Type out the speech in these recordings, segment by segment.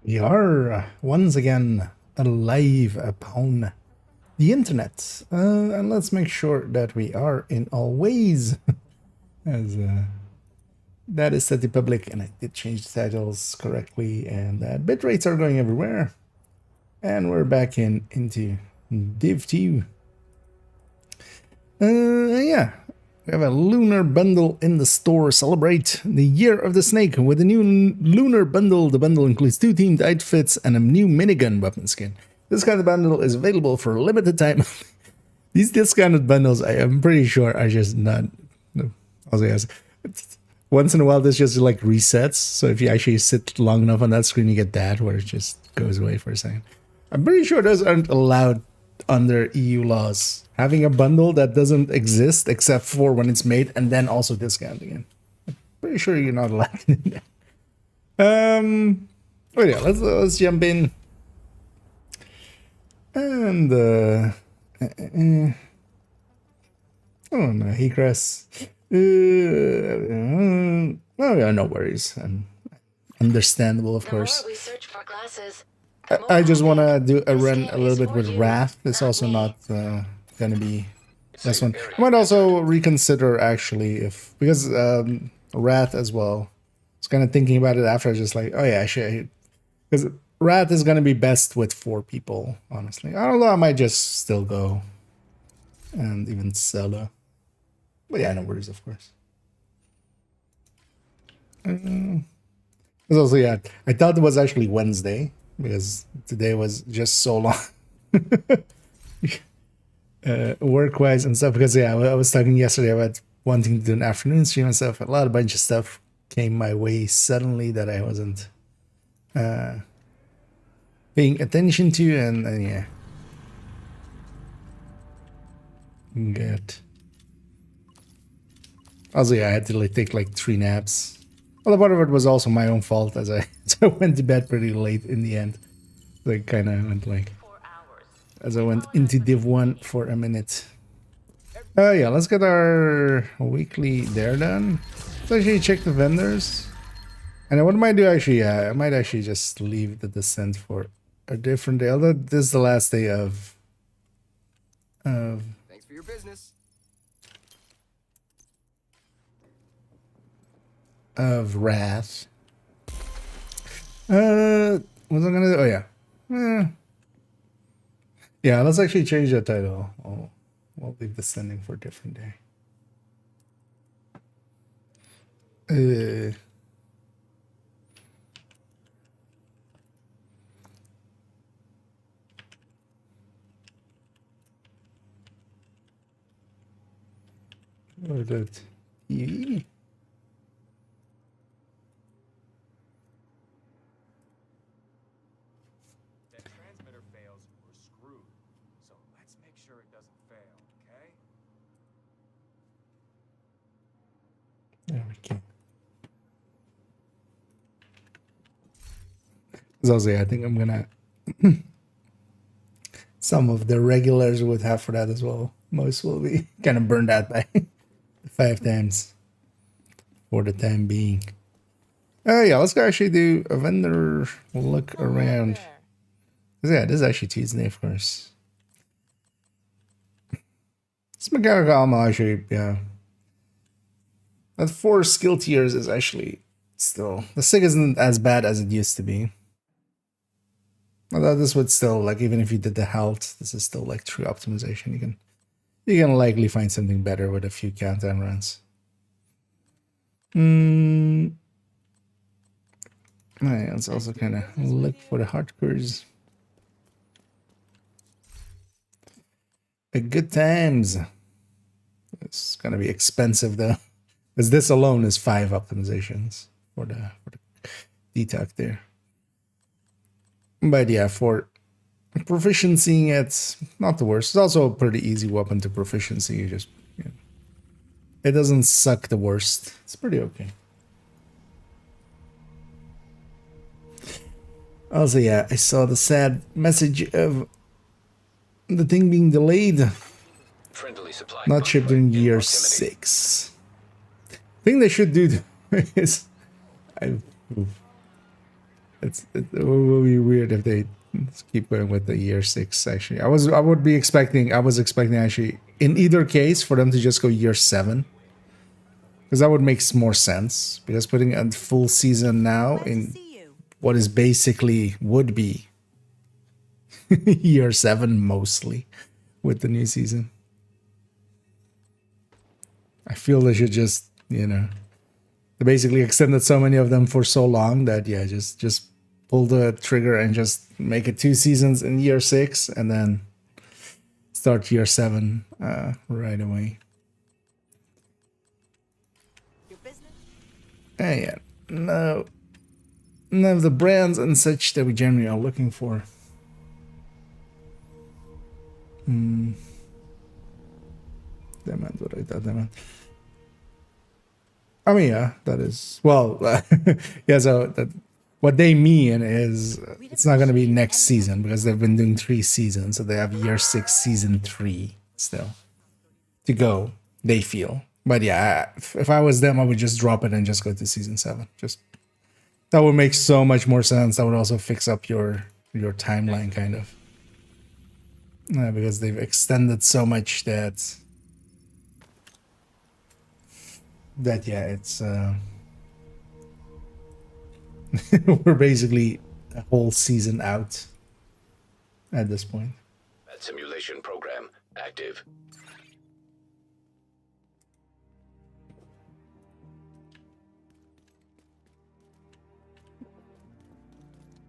We are once again alive upon the internet, and let's make sure that we are in all ways, as that is set to public, and I did change the titles correctly, and that bit rates are going everywhere, and we're back into Div 2. Yeah. We have a lunar bundle in the store. Celebrate the Year of the Snake with a new lunar bundle. The bundle includes 2 themed outfits and a new minigun weapon skin. This kind of bundle is available for a limited time. These discounted bundles, I am pretty sure, are just not... No, also, yes. Once in a while, this just like resets. So if you actually sit long enough on that screen, you get that, where it just goes away for a second. I'm pretty sure those aren't allowed under EU laws. Having a bundle that doesn't exist except for when it's made and then also discounting it. I'm pretty sure you're not allowed to do that. But yeah, let's jump in. And oh no, Hegress. Oh yeah, no worries. Understandable, of course. I just want to do a run a little bit with Wrath. It's also not gonna be this one. I might also reconsider actually if because Wrath as well. I was kind of thinking about it after. I was just like, oh yeah, actually, because Wrath is gonna be best with 4 people. Honestly, I don't know. I might just still go and even solo. But yeah, no worries, of course. Also, yeah, I thought it was actually Wednesday because today was just so long. Work-wise and stuff, because yeah, I was talking yesterday about wanting to do an afternoon stream and stuff. A bunch of stuff came my way suddenly that I wasn't paying attention to, and yeah, good. Also, yeah, I had to like take like 3 naps. Well, a part of it was also my own fault, as I went to bed pretty late in the end. Like, kind of went like, as I went into Div 1 for a minute. Yeah, let's get our weekly there done. Let's actually check the vendors. And what I might do actually, I might actually just leave the descent for a different day. Although this is the last day of... Thanks for your business. Of Wrath. What's I gonna do? Oh yeah. Yeah, let's actually change that title. We'll leave Descending for a different day. Or that PVE. There we go. Also, yeah, I think I'm gonna... Some of the regulars would have for that as well. Most will be kind of burned out by 5 times for the time being. Yeah, let's go actually do a vendor look around. Yeah, this is actually Tuesday, of course. This mechanical ammo actually, yeah. That 4 skill tiers is actually still... The SIG isn't as bad as it used to be. Although this would still, like, even if you did the health, this is still like true optimization. You can likely find something better with a few countdown runs. Let's also kind of look for the hardcores. Good times. It's gonna be expensive though, because this alone is 5 optimizations for the detox there. But yeah, for proficiency, it's not the worst. It's also a pretty easy weapon to proficiency. You just, you know, it doesn't suck the worst. It's pretty okay. Also, yeah, I saw the sad message of the thing being delayed. Not shipped during year 6. The thing they should do is... it will be weird if they keep going with the year 6. Actually, I was expecting actually in either case for them to just go year 7, because that would make more sense. Because putting a full season now in what is basically would be year 7 mostly with the new season. I feel they should just, you know, they basically extended so many of them for so long that yeah, just pull the trigger and just make it 2 seasons in year 6 and then start year 7 right away. And yeah, no, none of the brands and such that we generally are looking for. That meant what I thought that meant. I mean, yeah, that is, well, yeah, so that, what they mean is it's not going to be next season because they've been doing 3 seasons, so they have year 6, season 3 still to go, they feel. But yeah, if I was them, I would just drop it and just go to season 7. Just that would make so much more sense. That would also fix up your timeline, kind of. Because they've extended so much that yeah, it's we're basically a whole season out at this point. That simulation program active.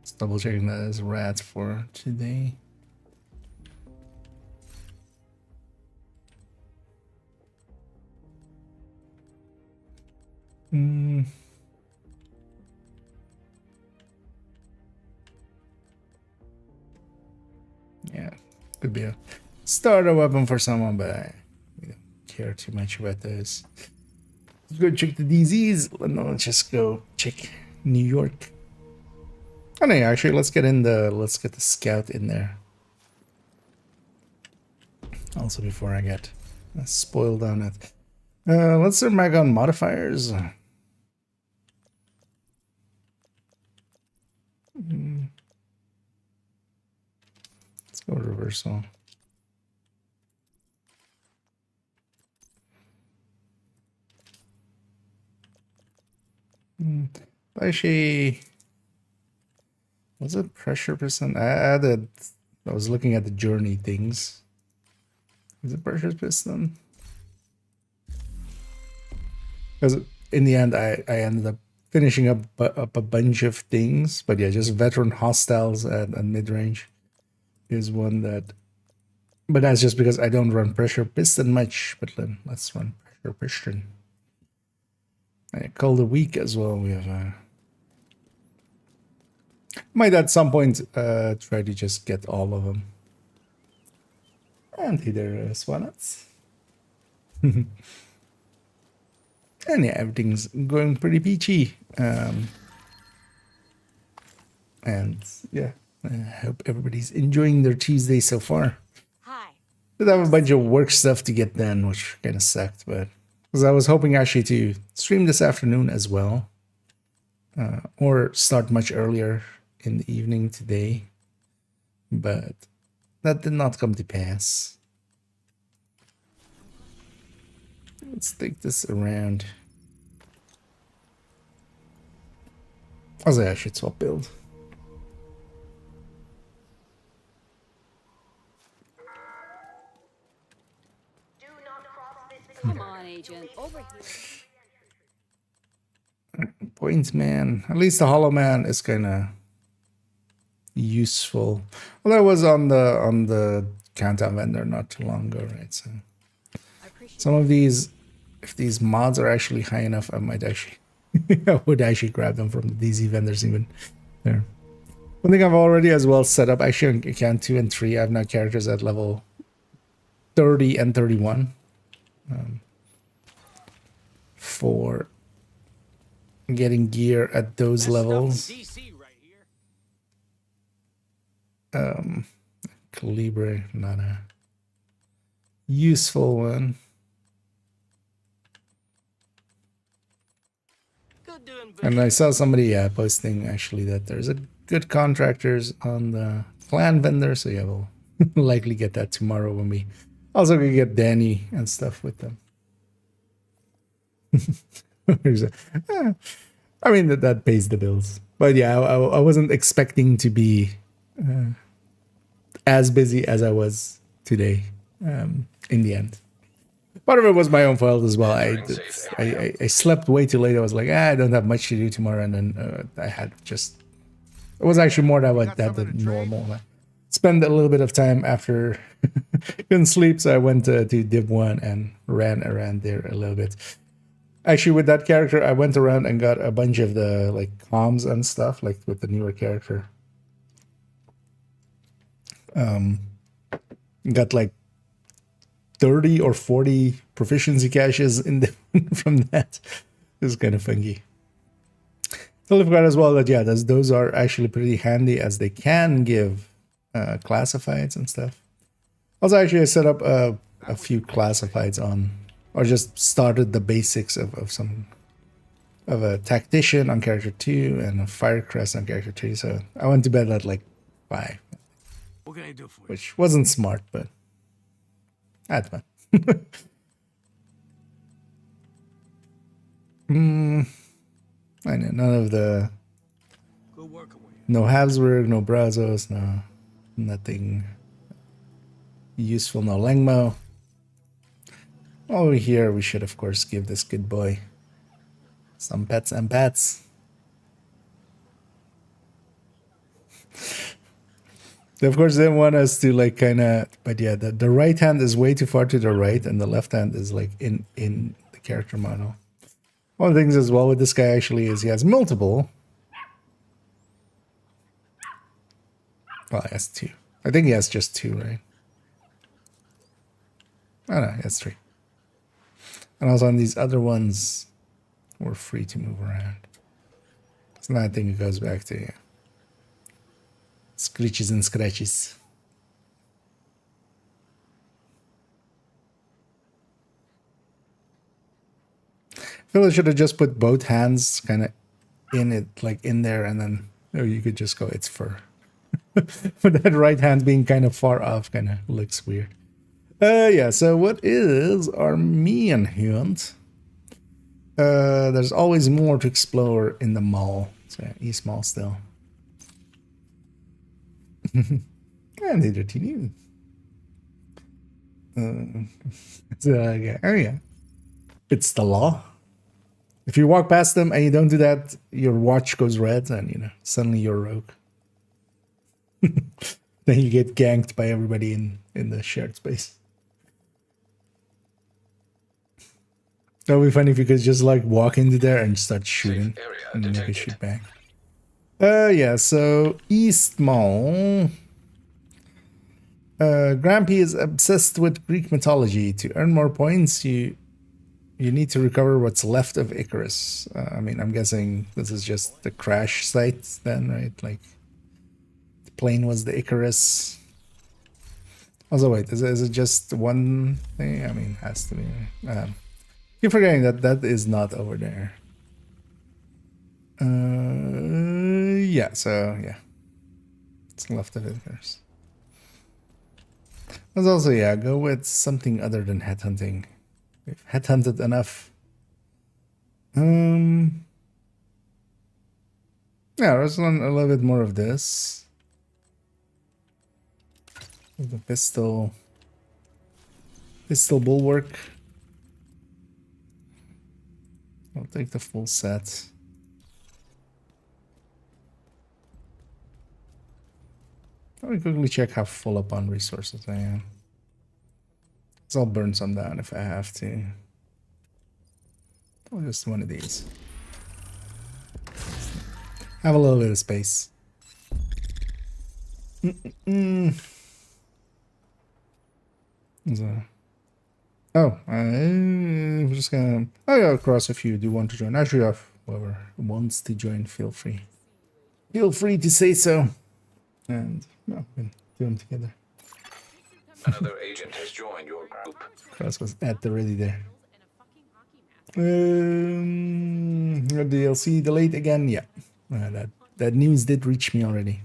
Just double checking that as rats for today. Yeah, could be a starter weapon for someone, but I don't care too much about those. Let's go check the DZs. Let's just go check New York. Oh no, actually, let's get the scout in there. Also, before I get spoiled on it, let's start back on modifiers. Let's go reversal. Actually, was it pressure piston? I was looking at the journey things. Is it pressure piston? Because in the end, I ended up finishing up a bunch of things. But yeah, just veteran hostiles and mid-range is one that... But that's just because I don't run pressure piston much. But then let's run pressure piston. I call the week as well. We have might at some point try to just get all of them. And here Swanets. And yeah, everything's going pretty peachy. And yeah, I hope everybody's enjoying their Tuesday so far. Hi. Did have a bunch of work stuff to get done, which kind of sucked, but because I was hoping actually to stream this afternoon as well, or start much earlier in the evening today, but that did not come to pass. Let's take this around. I was like, I should swap build. Come on, agent, over here. Point man. At least the hollow man is kind of useful. Well, I was on the countdown vendor not too long ago, right? So some of these, if these mods are actually high enough, I might actually, I would actually grab them from the DZ vendors even there. One thing I've already as well set up, actually on account 2 and 3, I have now characters at level 30 and 31. For getting gear at those levels. Calibre, not a useful one. And I saw somebody posting actually that there's a good contractors on the clan vendor, so yeah, we'll likely get that tomorrow when we also gonna get Danny and stuff with them. I mean that pays the bills, but yeah, I wasn't expecting to be as busy as I was today. In the end, part of it was my own fault as well. I slept way too late. I was like, I don't have much to do tomorrow, and then I had just. It was actually more than normal. I spent a little bit of time after couldn't sleep, so I went to Div 1 and ran around there a little bit. Actually, with that character, I went around and got a bunch of the like comms and stuff, like with the newer character. Got like 30 or 40 proficiency caches in the from that. It was kind of funky. Totally forgot as well that yeah, those are actually pretty handy as they can give classifieds and stuff. Also, actually, I set up a few classifieds on, or just started the basics of a tactician on character 2 and a firecrest on character 3. So I went to bed at like 5. What can I do for you? Which wasn't smart, but I had fun. I know none of the Good working with you. no Habsburg, no Brazos, no nothing useful, no Langmo. Over here, we should of course give this good boy some pets and pats. They of course didn't want us to like kind of, but yeah, the right hand is way too far to the right, and the left hand is like in the character model. One of the things as well with this guy actually is he has multiple. Well, he has 2. I think he has just 2, right? Oh no, he has 3. And also on these other ones, we're free to move around. So now I think it goes back to screeches and scratches. I feel I should have just put both hands kind of in it, like in there, and then you could just go, it's fur. But that right hand being kind of far off kind of looks weird. Yeah, so what is our main hunt? There's always more to explore in the mall. So yeah, East Mall still. And neither to you. So yeah, oh yeah. It's the law. If you walk past them and you don't do that, your watch goes red and, you know, suddenly you're rogue. Then you get ganked by everybody in the shared space. That would be funny if you could just like walk into there and start shooting and then you could shoot back. Yeah, so East Mall. Grampy is obsessed with Greek mythology. To earn more points, you need to recover what's left of Icarus. I mean, I'm guessing this is just the crash site then, right? Like, the plane was the Icarus. Also, wait, is it just one thing? I mean, it has to be. Keep forgetting that is not over there. Yeah, so, yeah. It's left of Icarus. Let's also, yeah, go with something other than headhunting. We've headhunted enough. Yeah, let's run a little bit more of this. The pistol bulwark. I'll take the full set. Let me quickly check how full up on resources I am. So I'll burn some down if I have to. Or just one of these. Have a little bit of space. So, I'm just gonna. I'll go across if you do want to join. Actually, if whoever wants to join, feel free. Feel free to say so. And no, we can do them together. Another agent has joined your group. Cross was at the ready there. DLC delayed again. Yeah, that news did reach me already.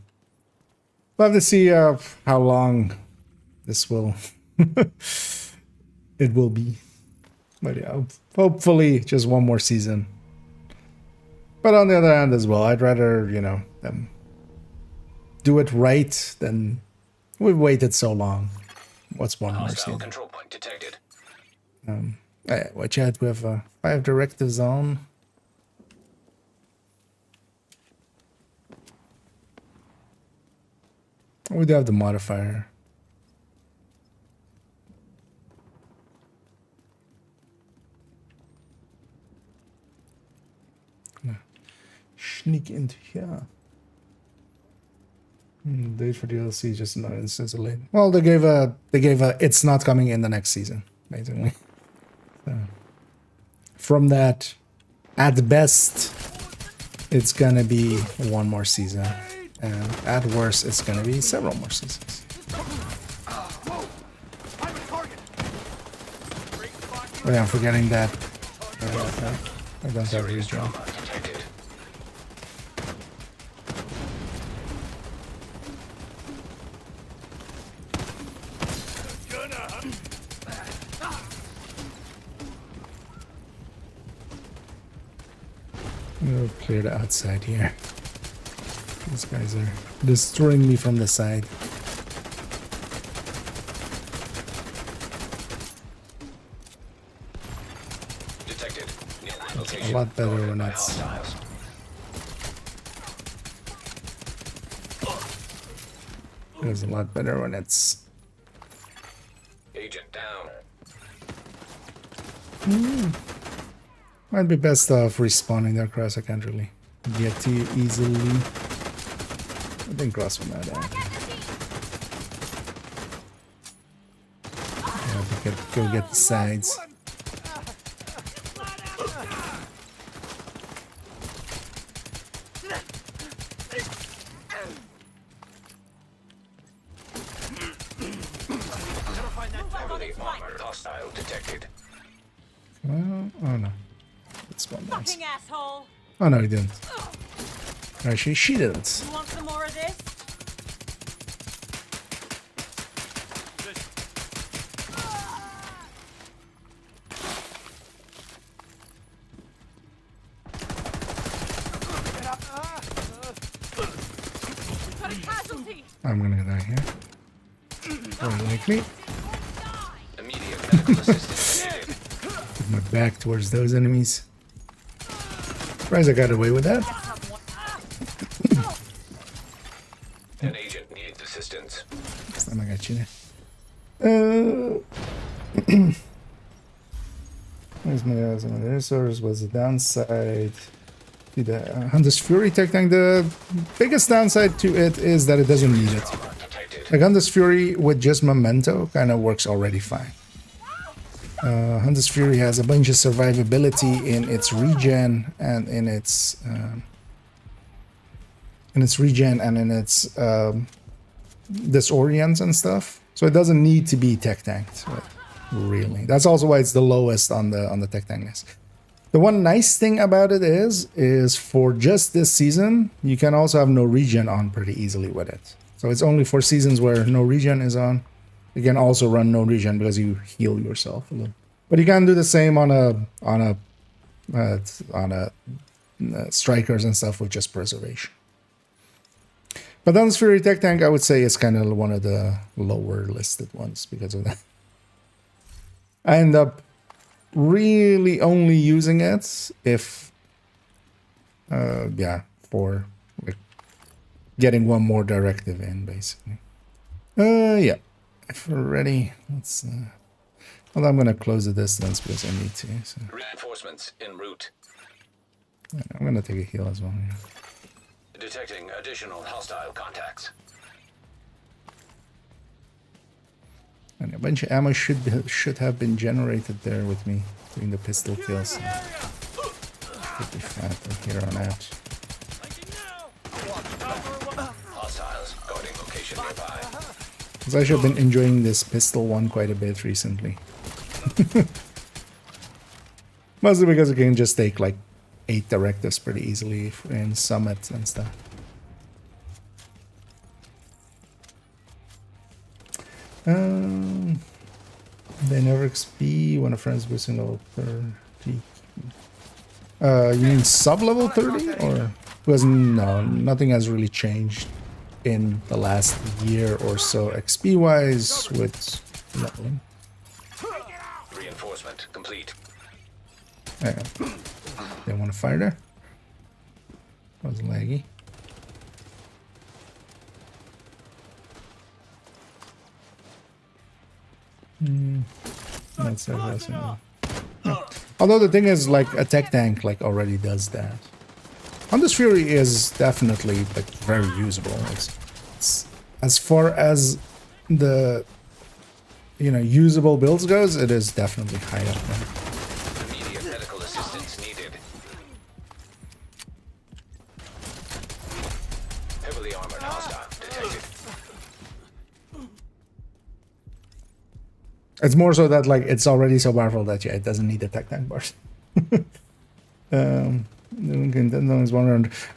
We'll have to see how long this will it will be. But yeah, hopefully just one more season. But on the other hand as well, I'd rather, you know, them do it right than we've waited so long. What's one more Hostile season? control point detected. Watch out, we have 5 directives on. We do have the modifier. Sneak into here. Date for DLC just not instance late. Well, they gave a it's not coming in the next season, basically. So, from that, at best, it's gonna be one more season, and at worst, it's gonna be several more seasons. Oh yeah, I'm forgetting that. I don't have Serious redraw. trauma detected. We'll clear the outside here. These guys are destroying me from the side. Detected. Near A location. lot better Guarded when by it's hostiles. a lot better when it's Agent down. might be best off respawning there cross. I can't really get to you easily. I think cross from that end. Yeah, we could go get the sides. Heavily armored hostile detected. Well, oh no. It's spawn down. Fucking asshole! Oh no, he didn't. Actually, she didn't. You want some more of this? Got a casualty! I'm gonna die here. Very likely. Immediate medical assistance needed. Put my back towards those enemies. Surprised I got away with that. An agent needs assistance. Next time I got you there. Where's my some of the resource? Was the downside to the Hunter's Fury tech tank? The biggest downside to it is that it doesn't need it. Trauma detected. Like Hunter's Fury with just Memento kind of works already fine. Hunter's Fury has a bunch of survivability in its regen and in its disorient and stuff. So it doesn't need to be tech tanked, really. That's also why it's the lowest on the tech tank list. The one nice thing about it is for just this season, you can also have no regen on pretty easily with it. So it's only for seasons where no regen is on. You can also run no regen because you heal yourself a little. But you can do the same on strikers and stuff with just preservation. But Hunter's Fury Tech Tank, I would say, is kind of one of the lower listed ones because of that. I end up really only using it if, for like getting one more directive in, basically. Yeah. If we're ready, let's. Well, I'm gonna close the distance because I need to. So Reinforcements en route. I'm gonna take a heal as well. Yeah. Detecting additional hostile contacts. And a bunch of ammo should have been generated there with me doing the pistol kills. So should be fine from here on out. Hostiles guarding location nearby. Because I should have been enjoying this pistol one quite a bit recently. Mostly because it can just take like 8 directives pretty easily in Summit and stuff. They never XP when a friend's boosting level 30. You mean sub-level 30? Or... Because no, nothing has really changed in the last year or so XP-wise with leveling. Reinforcement complete. There you go. They want to fire there? That was laggy. That's everything. Yeah. Although the thing is, like, a tech tank like already does that. Hunter's Fury is definitely like very usable. It's as far as the usable builds goes, it is definitely high up there. Immediate medical assistance needed. Heavily armored hostile detected. It's more so that like it's already so powerful that yeah, it doesn't need the tech tank bars.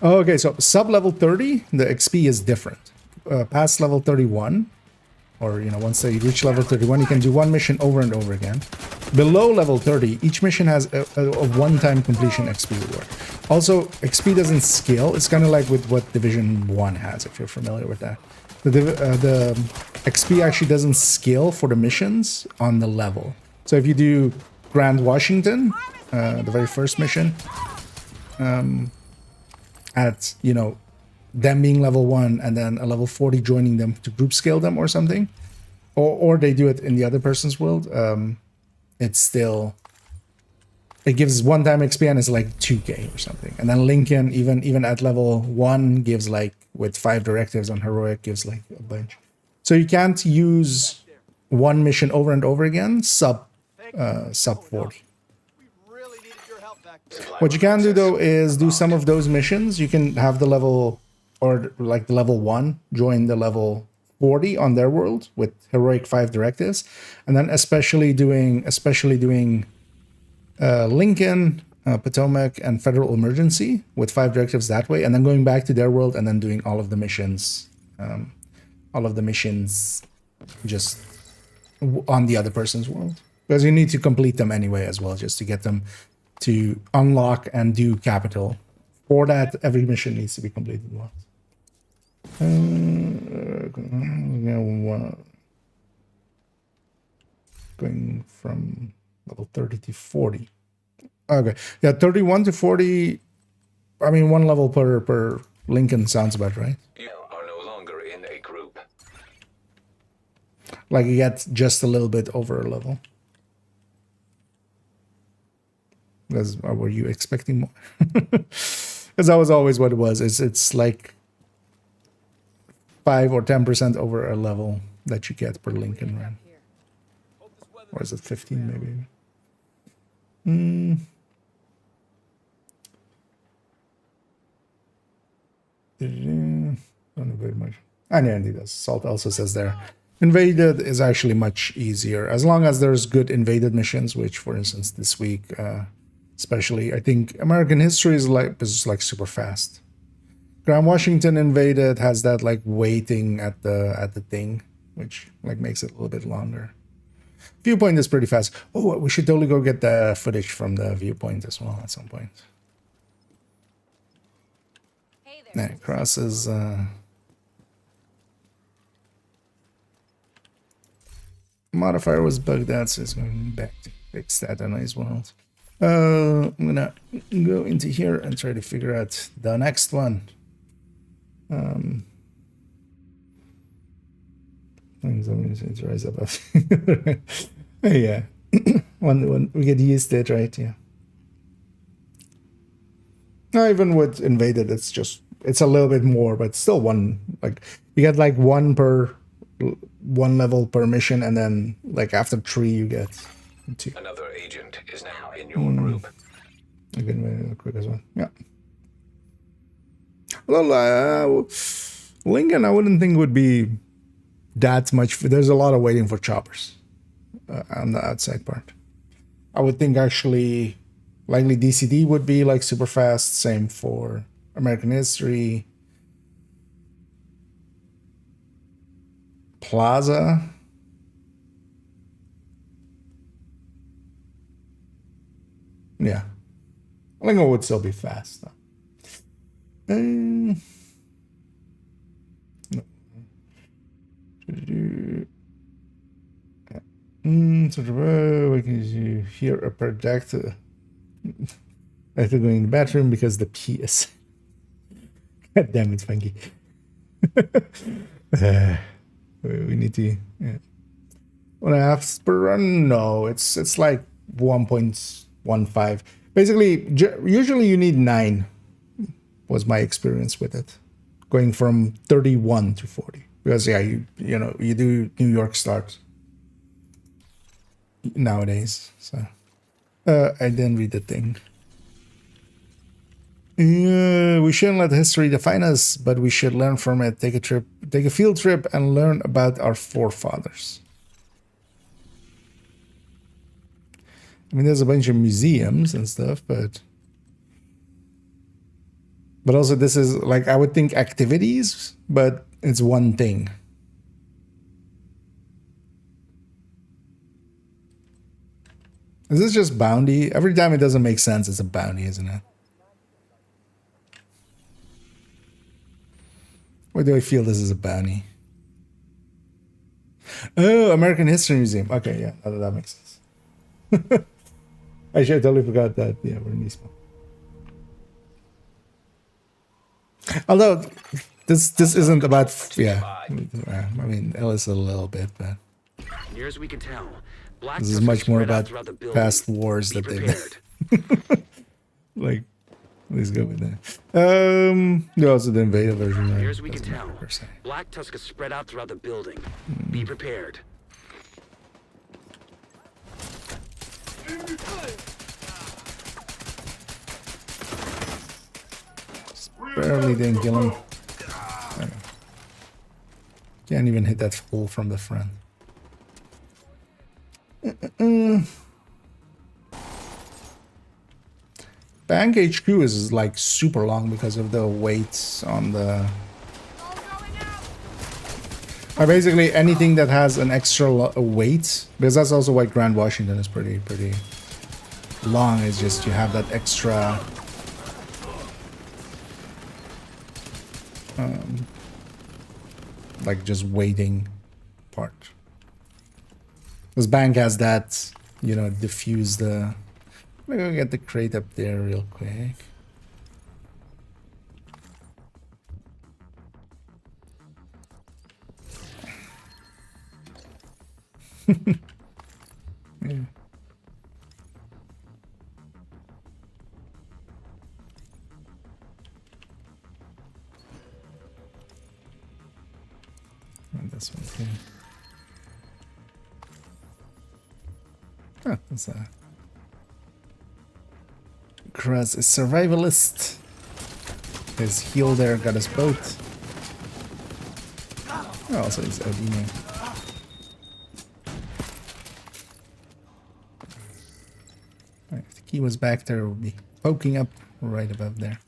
Oh, okay, so sub level 30, the XP is different. Past level 31, or once they reach level 31, you can do one mission over and over again. Below level 30, each mission has a one-time completion XP reward. Also, XP doesn't scale. It's kind of like with what Division 1 has, if you're familiar with that. The XP actually doesn't scale for the missions on the level. So if you do Grand Washington, the very first mission, at them being level 1 and then a level 40 joining them to group scale them or something, or they do it in the other person's world, it's still, it gives one-time XP and it's like 2k or something. And then Lincoln, even at level 1, gives like, with 5 directives on heroic, gives like a bunch. So you can't use one mission over and over again sub 40. What you can do though is do some of those missions. You can have the level, or like the level 1 join the level 40 on their world with heroic 5 directives, and then especially doing Lincoln, Potomac, and Federal Emergency with 5 directives that way, and then going back to their world and then doing all of the missions just on the other person's world, because you need to complete them anyway as well, just to get them to unlock and do capital. For that, every mission needs to be completed once. Going from level 30 to 40. Okay, yeah, 31 to 40. I mean, 1 level per Lincoln sounds about right. You are no longer in a group. Like you get just a little bit over a level. Or were you expecting more? Because that was always what it was. It's like 5 or 10% over a level that you get per Lincoln run. Or is it 15 maybe? Don't know very much. And yeah, indeed, Salt also says there. Invaded is actually much easier, as long as there's good invaded missions, which, for instance, this week, especially, I think American history is like super fast. Grand Washington invaded has that like waiting at the thing, which like makes it a little bit longer. Viewpoint is pretty fast. Oh, we should totally go get the footage from the viewpoint as well at some point. Hey there. Yeah, crosses. Modifier was bugged out, so it's going back to fix that in his world. I'm gonna go into here and try to figure out the next one. Things rise above. Yeah, when we get used to it, right? Yeah. Now, even with invaded, it's a little bit more, but still one. Like you get like one level per mission, and then like after 3 you get 2. Another agent is now in your group. Again, quick as well. Yeah. Well, Lincoln, I wouldn't think would be that much. There's a lot of waiting for choppers on the outside part. I would think actually Likely DCD would be like super fast. Same for American history. Plaza. Yeah. Lingo would still be fast though. No. We can hear a projector after going to the bathroom because the PS. God damn it, Funky. We need to. Yeah. 1.5 per run? No, it's like 1.15. Basically, usually you need 9. Was my experience with it, going from 31 to 40. Because yeah, you do New York starts nowadays. So I didn't read the thing. We shouldn't let history define us, but we should learn from it. Take a field trip, and learn about our forefathers. I mean, there's a bunch of museums and stuff, but also this is like, I would think activities, but it's one thing. Is this just bounty? Every time it doesn't make sense, it's a bounty, isn't it? Why do I feel this is a bounty? Oh, American History Museum. Okay, yeah, that makes sense. Actually, I totally forgot that. Yeah, we're in Eastman. Although this isn't about, yeah. I mean, Ellis a little bit, but near as we can tell, this is much more about past wars that they've like. Let's go with that. You also the Invader version, right? Near as we can tell, black tusk is spread out throughout the building. Be prepared. Barely didn't kill him. Can't even hit that fool from the front. Bank HQ is like super long because of the weights on the... basically anything that has an extra weight, because that's also why Grand Washington is pretty long, is just you have that extra... like just waiting part. This bank has that, diffuse the... Let me go get the crate up there real quick. Yeah. And this one too. Ah, that's a... Kraz is survivalist. His heal there got us both. Oh, also he's OD. Right, if the key was back there, it would be poking up right above there.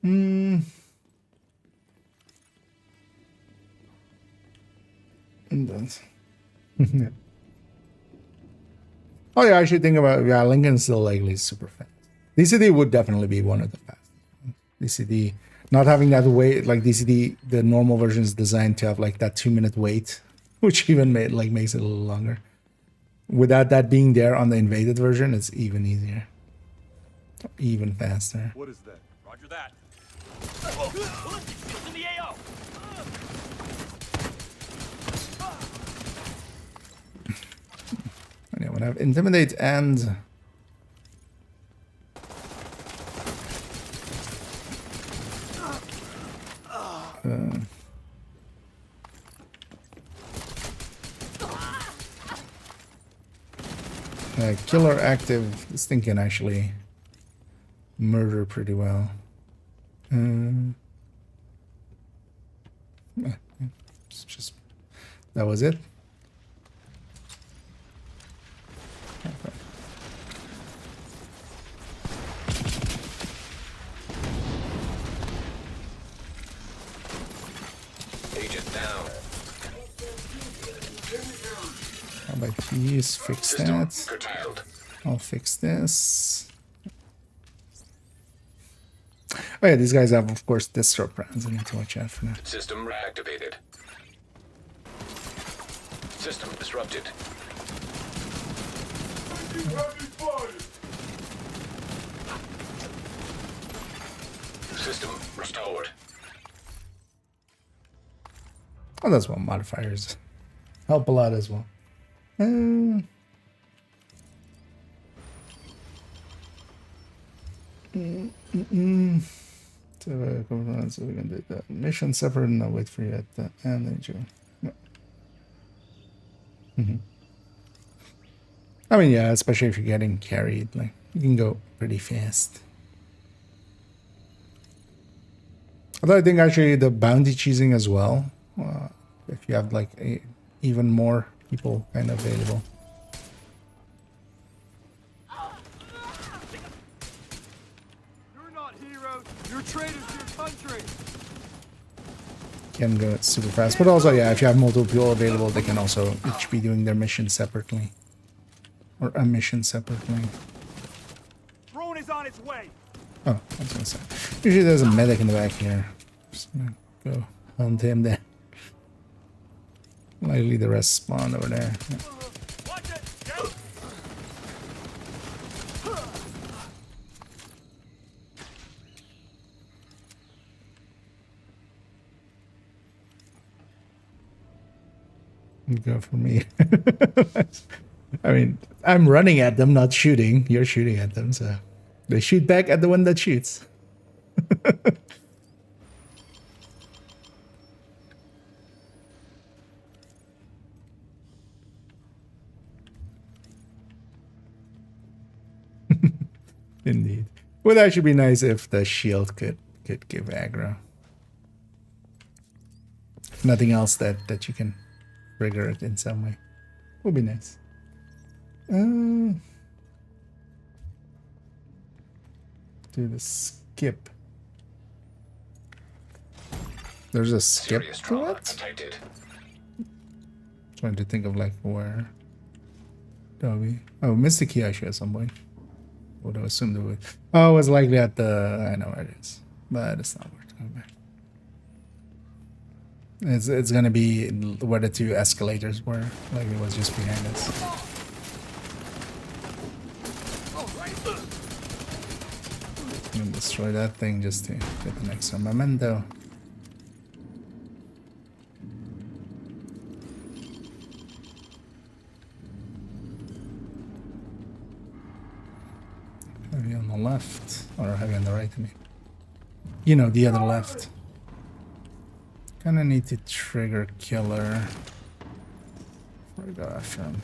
And then... yeah. Oh yeah, I should think about, yeah, Lincoln's still likely super fast. DCD would definitely be one of the fastest. DCD, not having that wait, like DCD, the normal version is designed to have like that 2-minute wait, which even makes it a little longer. Without that being there on the invaded version, it's even easier. Even faster. What is that? Roger that. Using the AO. And yeah, when I have Intimidate and... killer active, this thing can actually murder pretty well. It's just, that was it. use fix System that. curtailed. I'll fix this. Oh yeah, these guys have, of course, disrupt rounds. I need to watch out for that. System reactivated. System disrupted. System restored. Oh, that's what modifiers help a lot as well. So we can do that. Mission separate and I'll wait for you at the end. No. I mean, yeah, especially if you're getting carried, like you can go pretty fast. Although I think actually the bounty cheesing as well, if you have like even more people kind of available. You're not heroes. You're traitors to your country. Can go super fast, but also yeah, if you have multiple people available, they can also each be doing their mission separately, or a mission separately. Drone is on its way. Oh, I was gonna say. Usually there's a medic in the back here. Just gonna go hunt him there. Likely the rest spawn over there. Yeah. Watch it. Go. Go for me. I mean, I'm running at them, not shooting. You're shooting at them, so they shoot back at the one that shoots. Indeed. Would actually be nice if the shield could give aggro. If nothing else that you can trigger it in some way. Would be nice. Do the skip. There's a skip Serious to trauma it? detected. Trying to think of like where. Dobby. Oh, missed the key actually at some point. Would have assumed it would. Oh, it was likely at the. I know where it is, but it's not worth going back. It's gonna be where the two escalators were. Like it was just behind us. I'm gonna destroy that thing just to get the next one. Memento. Heavy on the left, or heavy on the right, I mean. You know, the other left. Kinda need to trigger killer. Before I go after him.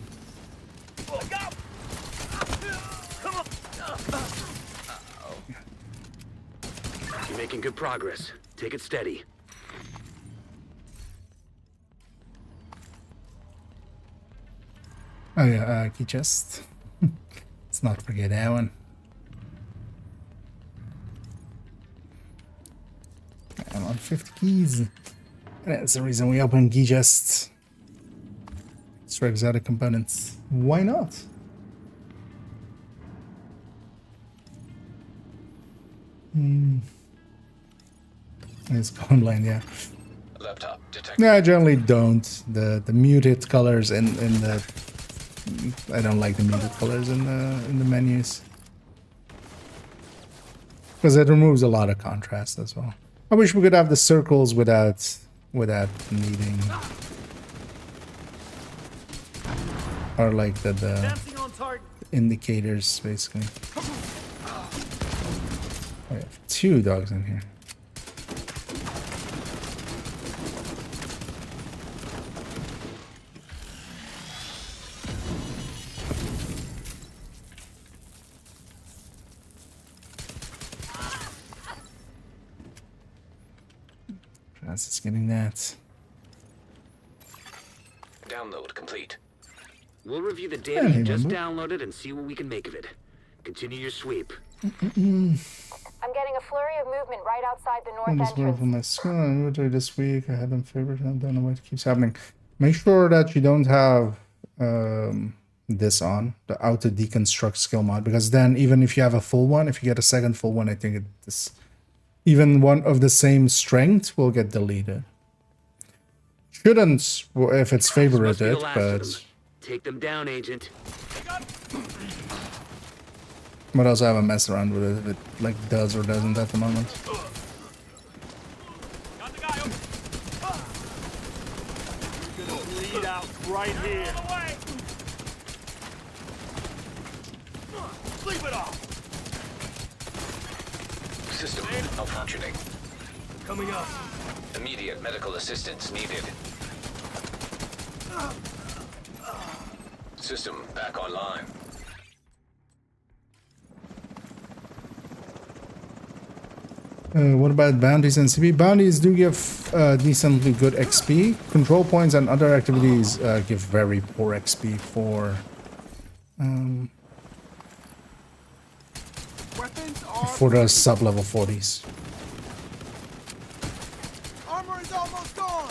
You're making good progress. Take it steady. Oh yeah, key chest. Let's not forget that one. I'm on 50 keys. That's the reason we open key chests. Extra exotic components. Why not? It's gone blind, yeah. Laptop detected. No, I generally don't. The muted colors in the I don't like the muted colors in the menus. Because it removes a lot of contrast as well. I wish we could have the circles without needing, or like the Dancing on target. indicators basically. Oh, I have 2 dogs in here. That's getting that. Download complete. We'll review the data you just downloaded and see what we can make of it. Continue your sweep. I'm getting a flurry of movement right outside the north From entrance. my school this week, I had them favored. I don't know what keeps happening. Make sure that you don't have this on, the auto deconstruct skill mod, because then even if you have a full one, if you get a second full one, I think even one of the same strength will get deleted. Shouldn't if it's This must be the favorited, last of but them. Take them down, Agent. also I haven't messed around with it if it like does or doesn't at the moment. Got the guy over. You're gonna bleed out right here. Sleep it off. System malfunctioning. Coming up. Immediate medical assistance needed. System back online. What about bounties and CP? Bounties do give decently good XP. Control points and other activities give very poor XP Weapons are. for the sub-level 40s. Armor is almost gone.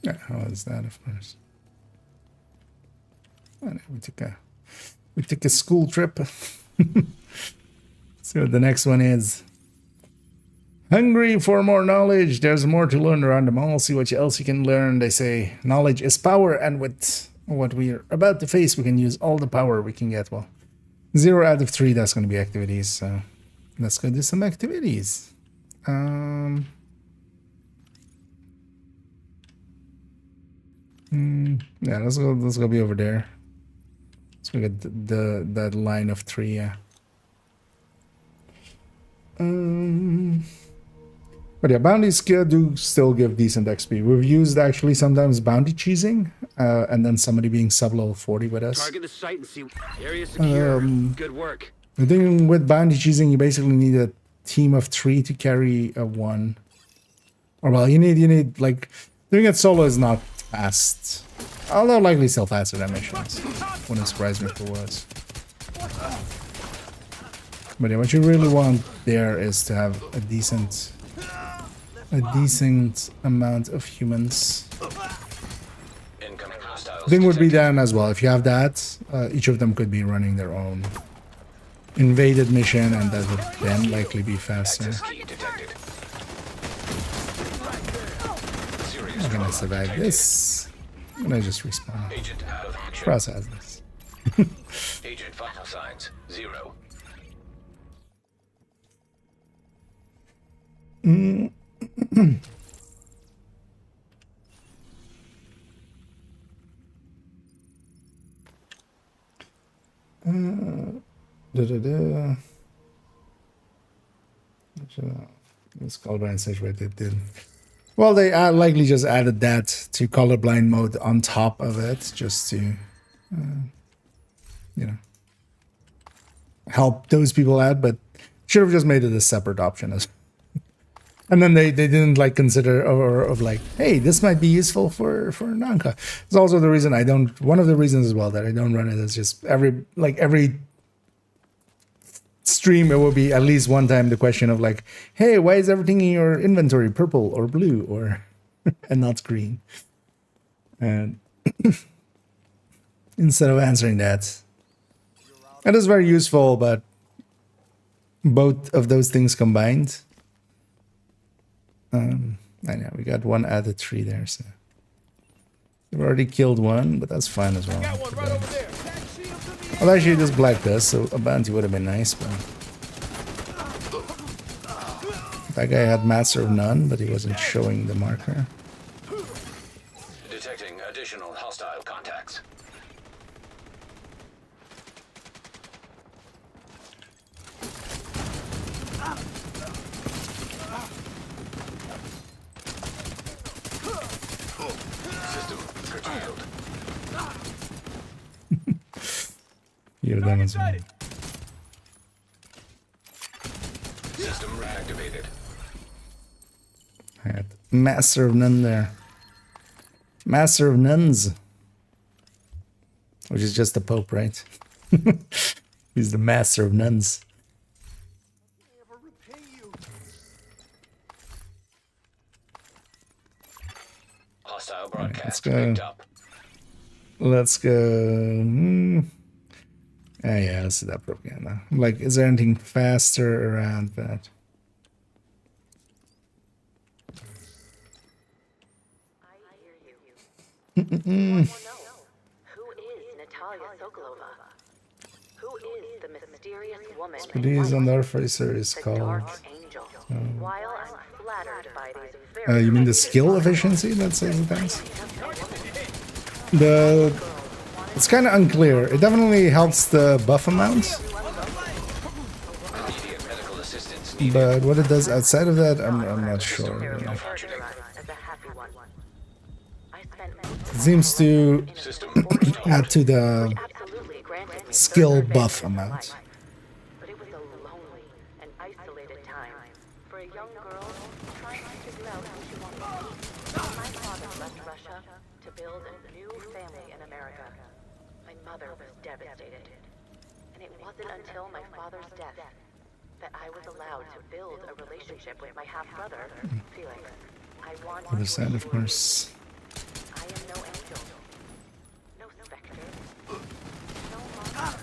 Yeah, how is that, of course? And we took a school trip. See what the next one is. Hungry for more knowledge. There's more to learn around the mall. See what else you can learn. They say knowledge is power, and with what we're about to face, we can use all the power we can get. Well, 0 out of 3, that's going to be activities. So let's go do some activities. Yeah, let's go be over there. Let's look at that line of 3, yeah. But yeah, bounties do still give decent XP. We've used actually sometimes bounty cheesing, and then somebody being sub-level 40 with us. Target the site and see. Area secure. Good work. The thing with bounty cheesing, you basically need a team of 3 to carry a 1. Or well, you need like doing it solo is not fast. Although likely still faster than missions. Wouldn't surprise me if it was. But yeah, what you really want there is to have a decent amount of humans. Incoming hostiles. Thing would be detected. then as well. If you have that, each of them could be running their own invaded mission, and that would then likely be faster. Access key detected. Serious I'm gonna trauma survive detected. this. I'm gonna just respawn. Agent out of action. Process this. Agent vital signs 0. This colorblind stage where they did. Well, they likely just added that to colorblind mode on top of it, just to, you know, help those people out. But should have just made it a separate option as. And then they didn't like consider of like, hey, this might be useful for non-co. It's also the reason I don't. One of the reasons as well that I don't run it is just every stream it will be at least one time the question of like, hey, why is everything in your inventory purple or blue or and not green? And instead of answering that, it is very useful, but both of those things combined. I know we got 1 out of 3 there, so we've already killed one, but that's fine as well. Got one right over there. Well, actually, just blacked us, so a bounty would have been nice, but that guy had Master of None, but he wasn't showing the marker. Detecting additional hostile contacts. System curtailed. You're done as well. System reactivated. I had Master of None there. Master of Nuns. Which is just the Pope, right? He's the master of nuns. Never repay you. Hostile let's broadcast go. picked up. Let's go. Yeah, let's do that propaganda. Like, is there anything faster around that? Who is Natalia Sokolova? Who is the mysterious woman? These on their facer is The called. Dark Angel. While I'm flattered by these very You mean the skill efficiency that says it has? It's kind of unclear. It definitely helps the buff amount, Immediate medical assistance needed. but what it does outside of that, I'm not sure. Really. as a happy one. I spent It seems to System add to the absolutely granted me skill further buff advances in amount. life. But it was a lonely and isolated time for a young girl trying to figure out who she wanted to be. My father left Russia to build a new family in America. My mother was devastated. And it wasn't until my father's death that I was allowed to build a relationship with my half-brother, Felix. I want Other to side, of assure course. you, I am no angel, no specter, no monster.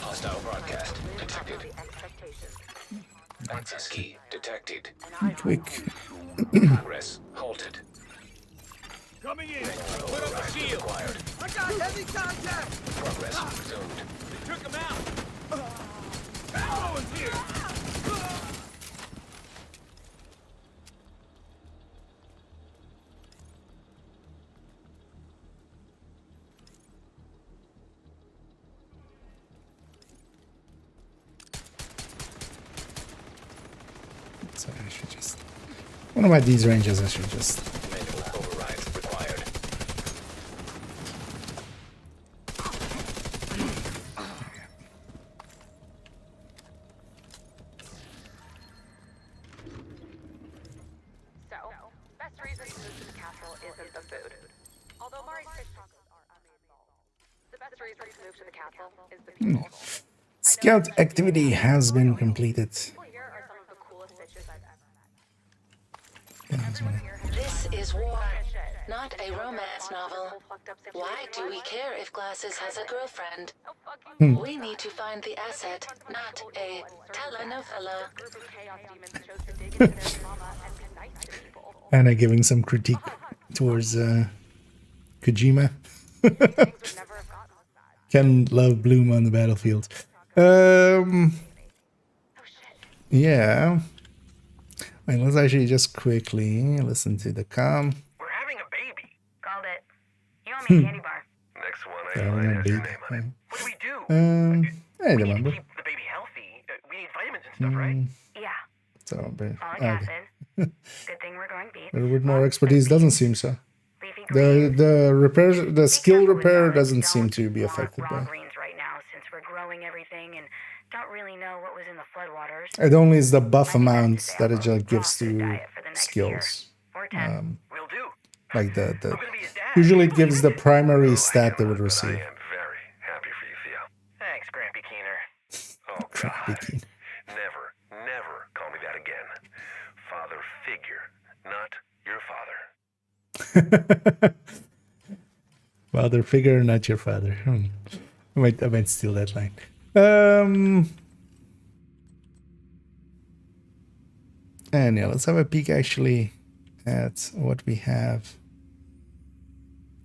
hostile broadcast detected. The expectations. Access key detected. Quick. Progress halted. Coming in. Override required. I got heavy contact. Progress resumed. They took him out. Ammo is here. So I should just. One of my these ranges, I should just. Manual overrides required. So, best reason to move to the castle isn't the food. Although Mari's fish tacos are amazing. The best reason to move to the castle is the people. Scout activity has been completed. People here are some of the coolest fishes I've ever met. Everyone here has This is war, not a romance novel. fucked up Why situations. do we care if Glasses has a girlfriend? Oh, fuck you. We need to find the asset, not a telenovela. Group of chaos demons chose to dig into their trauma and be nice to people. Anna giving some critique towards Kojima. Things would never have gotten this bad. Can love bloom on the battlefield. Oh shit. Yeah. Wait, let's actually just quickly listen to the comm. We're having a baby. Called it. You owe me a candy bar. Next one, Yeah, I we're find gonna has beat. your name on it. What do we do? I we need remember. to keep the baby healthy. We need vitamins and stuff, right? Yeah. So, but, Folic okay. acid. Good thing we're growing beets. With more expertise, doesn't seem so. Leafy The greens. the repair, the Be skill careful with repair those. doesn't seem Don't to be want affected raw by. greens right now since we're growing everything and don't really know what was in the floodwaters. It only is the buff Might be best amount to stay that it on a just gives raw food to diet for the next year. skills. Or 10. We'll do. Like the I'm gonna be a dad. usually it gives the primary Oh, I stat they know, would but receive. I am very happy for you, Theo. Thanks, Grampy Keener. Oh, Crappy God. keen. Never call me that again. Father figure, not your father. Father figure, not your father. I might steal that line. And yeah, let's have a peek actually at what we have.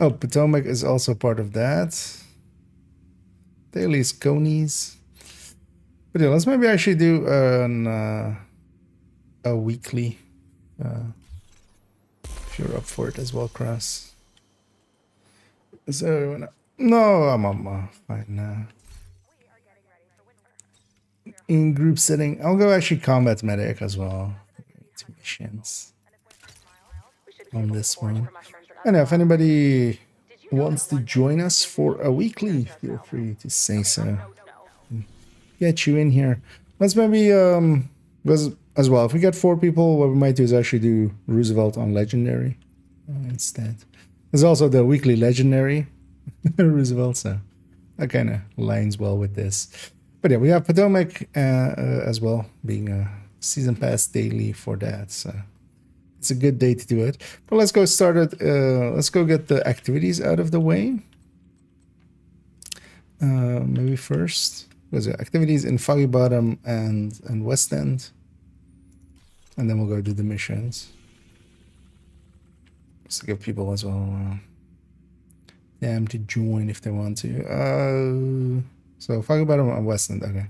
Oh, Potomac is also part of that. Dailies, Conies. But yeah, let's maybe actually do a weekly. If you're up for it as well, Cross. So, no, I'm fine now. In group setting, I'll go actually combat medic as well. 2 missions on this one. And if anybody wants to join us for a weekly, feel free to say so. Get you in here. Let's maybe as well. If we get 4 people, what we might do is actually do Roosevelt on legendary instead. There's also the weekly legendary Roosevelt, so that kind of aligns well with this. But yeah, we have Potomac as well, being a season pass daily for that. So it's a good day to do it. But let's go start it. Let's go get the activities out of the way. Maybe first was it activities in Foggy Bottom and West End, and then we'll go do the missions. Just to give people as well them to join if they want to. So Foggy Bottom and West End. Okay.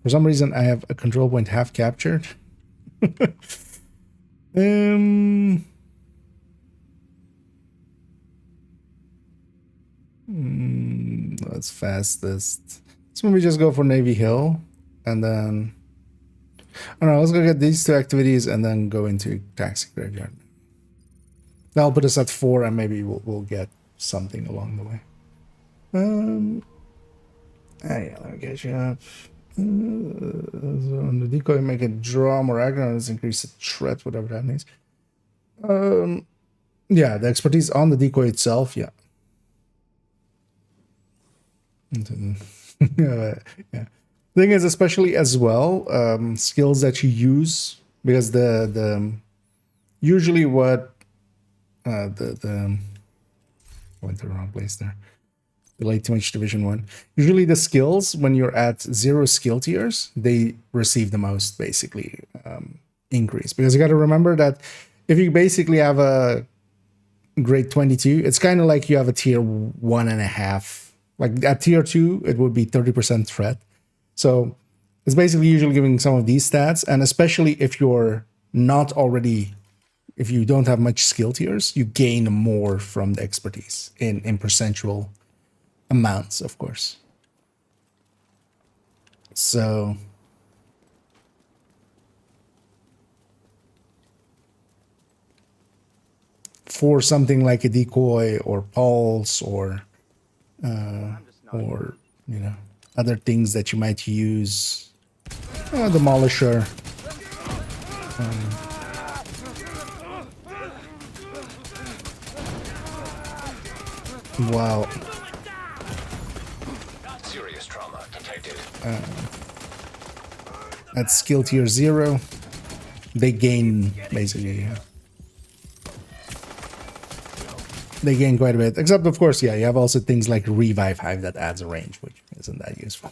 For some reason, I have a control point half captured. That's fastest. So maybe just go for Navy Hill, and then I don't know. Let's go get these two activities, and then go into Taxi Graveyard. That'll put us at 4, and maybe we'll get something along the way. Yeah, let me get you up. So on the decoy, make it draw more aggro. Let's increase the threat, whatever that means. Yeah, the expertise on the decoy itself. Yeah. Yeah. Thing is, especially as well, skills that you use, because the usually what went to the wrong place there. Delayed too much Division 1. Usually the skills, when you're at 0 skill tiers, they receive the most, basically, increase. Because you got to remember that if you basically have a grade 22, it's kind of like you have a tier 1.5. Like at tier 2, it would be 30% threat. So it's basically usually giving some of these stats. And especially if you're not already, if you don't have much skill tiers, you gain more from the expertise in percentual amounts, of course. So for something like a decoy or pulse or you know, other things that you might use, demolisher, wow. At skill tier 0, they gain basically. They gain quite a bit. Except, of course, yeah, you have also things like Revive Hive that adds a range, which isn't that useful.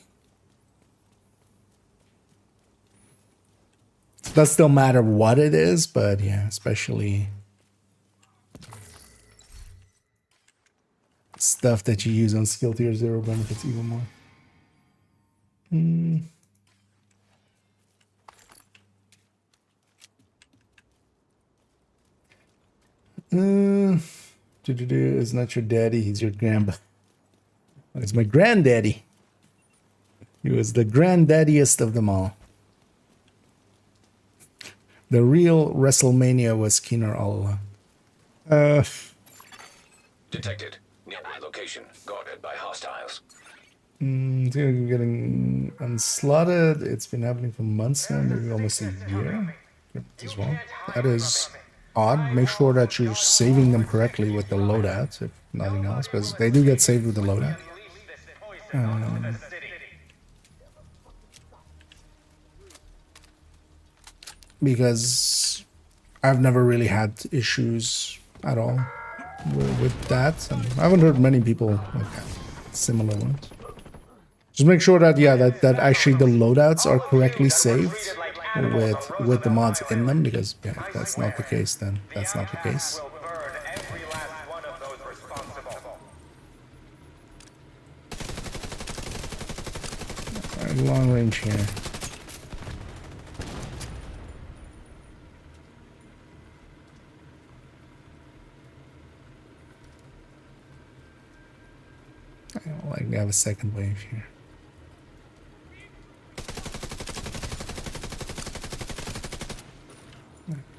It does still matter what it is, but yeah, especially stuff that you use on skill tier 0 benefits even more. Is not your daddy, he's your grandpa. It's my granddaddy. He was the granddaddiest of them all. The real WrestleMania was Keener all along. Detected. Nearby location. Guarded by hostiles. It's getting unslotted. It's been happening for months now, maybe almost a year as well. That is odd. Make sure that you're saving them correctly with the loadout, if nothing else, because they do get saved with the loadout. Because I've never really had issues at all with that, and I haven't heard many people like similar ones. Just make sure that that actually the loadouts are correctly saved with the mods in them, because yeah, if that's not the case, then that's not the case. Right, long range here. I don't like we have a second wave here.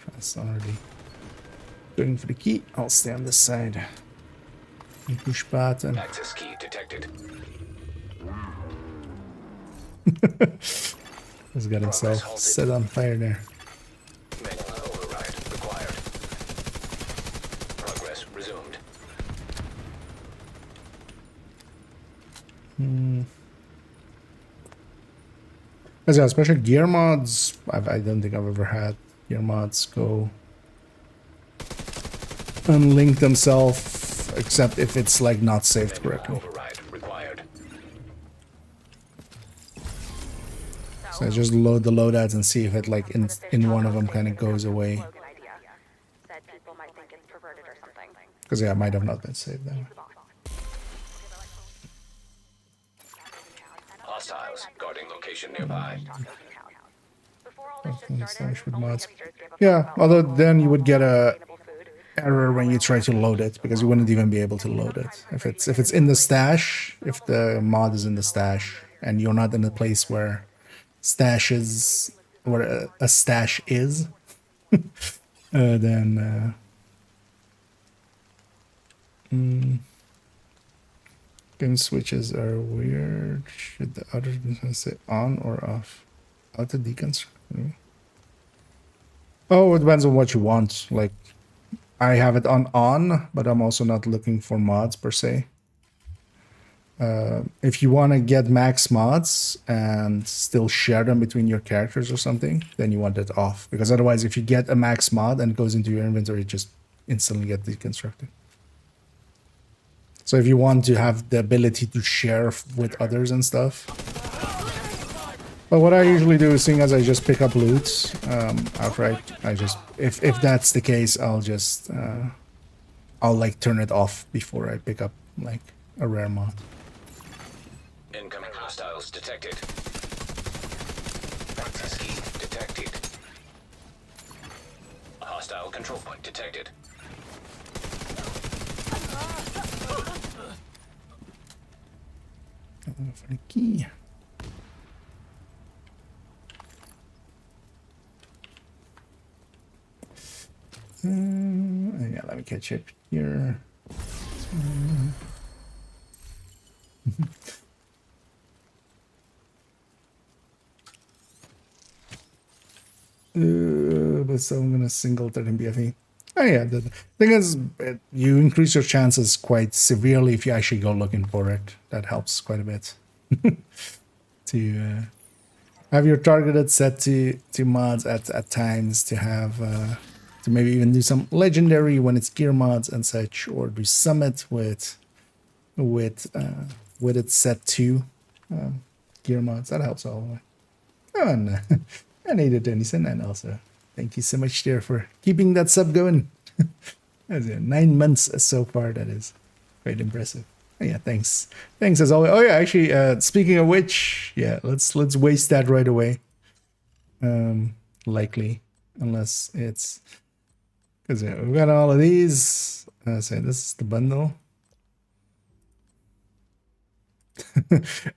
That's already going for the key. I'll stay on this side. And push button. Access key detected. He's got himself set on fire there. Manual override required. Progress resumed. Because yeah, especially gear mods, I don't think I've ever had gear mods go unlink themselves, except if it's like not saved correctly. Override required. So I just load the loadouts and see if it like in one of them kind of goes away. Slogan idea. Said people might think it's perverted or something. Because yeah, it might have not been saved then. Hostiles guarding location nearby. Before all this Nothing shit started, stash with only mods. hipsters gave a fuck Yeah, about although local, then you would get a sustainable food. error when you try to load it, because you wouldn't even be able to load it if it's in the stash. If the mod is in the stash and you're not in a place where stashes where a stash is, then game switches are weird. Should the other say on or off? Auto deconstruct. Oh, it depends on what you want. Like, I have it on, but I'm also not looking for mods per se. If you want to get max mods and still share them between your characters or something, then you want it off. Because otherwise, if you get a max mod and it goes into your inventory, it just instantly get deconstructed. So if you want to have the ability to share with others and stuff. But what I usually do is, seeing as I just pick up loot outright, I just, if that's the case, I'll just, I'll like turn it off before I pick up like a rare mod. Incoming hostiles detected. Access key detected. A hostile control point detected. For the key. Yeah, let me catch up here. But so I'm gonna single 13 BFE. Oh yeah, the thing is, you increase your chances quite severely if you actually go looking for it. That helps quite a bit. To have your targeted set to mods at times, to have to maybe even do some legendary when it's gear mods and such, or do summit with it set to gear mods. That helps all the way. Oh, and I needed Denison, and also thank you so much there for keeping that sub going. That's 9 months so far. That is quite impressive. Yeah, thanks as always. Oh yeah, actually, speaking of which, yeah, let's waste that right away. Likely, unless it's because yeah, we've got all of these. So this is the bundle.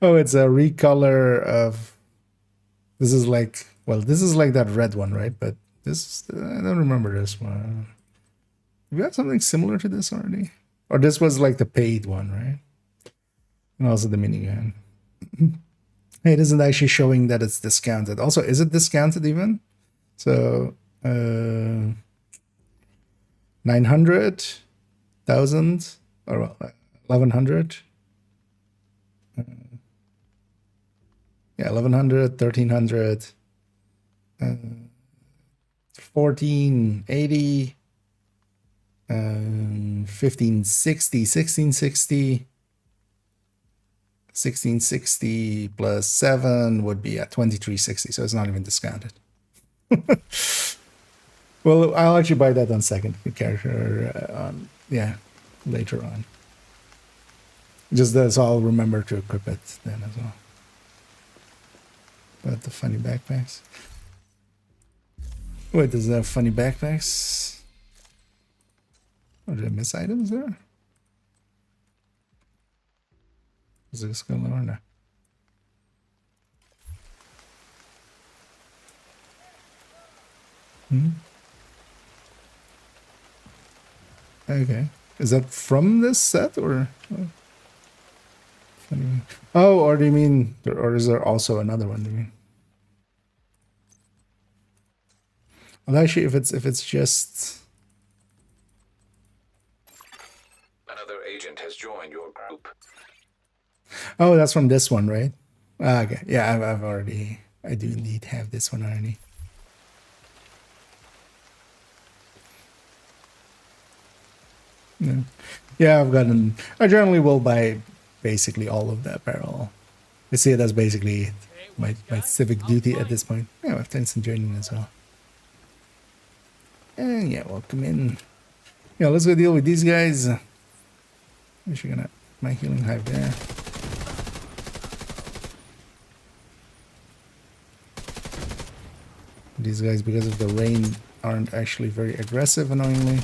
Oh, it's a recolor of. This is like, well, this is like that red one, right? But this, I don't remember this one. We got something similar to this already, or this was like the paid one, right? And also the minigun. Hey, it isn't actually showing that it's discounted. Also, is it discounted even? So 900,000 or 1100. Yeah, 1100, 1300, 1480, 1560, 1660. 1660 plus 7 would be at 2360, so it's not even discounted. Well, I'll actually buy that on second character later on. Just so I'll remember to equip it then as well. But the funny backpacks. Wait, does it have funny backpacks? Or did I miss items there? Is this going on or not? Okay. Is that from this set or? Oh, or do you mean, or is there also another one? Do you mean? Well, actually, if it's just. Another agent has joined your group. Oh, that's from this one, right? Okay. Yeah, I've already I do indeed have this one already. Yeah, I generally will buy basically all of the apparel. I see it as basically my civic duty at this point. Yeah, I have Tenson joining as well. And yeah, welcome in. Yeah, let's go deal with these guys. Actually gonna my healing hive there. These guys, because of the rain, aren't actually very aggressive, annoyingly.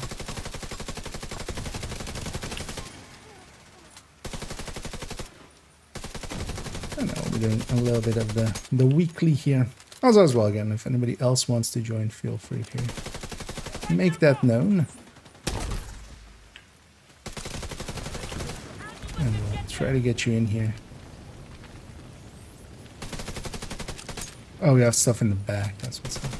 I know we're doing a little bit of the weekly here. Also, as well, again, if anybody else wants to join, feel free to make that known. And we'll try to get you in here. Oh, we have stuff in the back. That's what's up.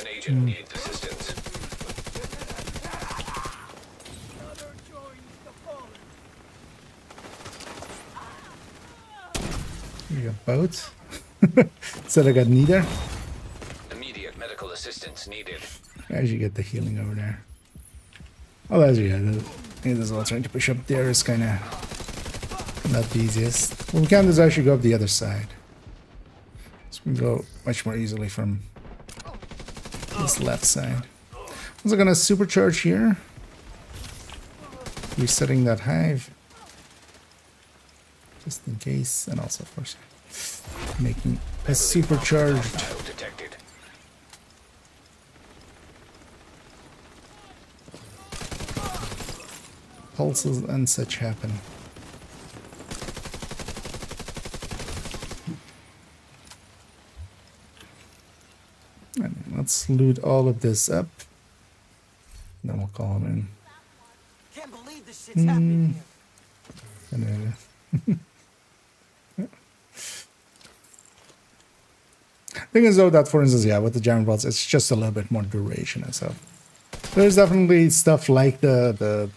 An agent needs assistance. We got boats. Said I got neither. Immediate medical assistance needed. I actually get the healing over there. Oh, that's yeah. It is well trying to push up there is kind of not the easiest. Well, we can just actually go up the other side. So we can go much more easily from this left side. Also gonna supercharge here. Resetting that hive. Just in case, and also of course making a supercharged. Hostile detected. Pulses and such happen. And let's loot all of this up. Then we'll call him in. Can't believe this shit's happening here. Thing is though that, for instance, yeah, with the giant bolts, it's just a little bit more duration and stuff. There's definitely stuff like the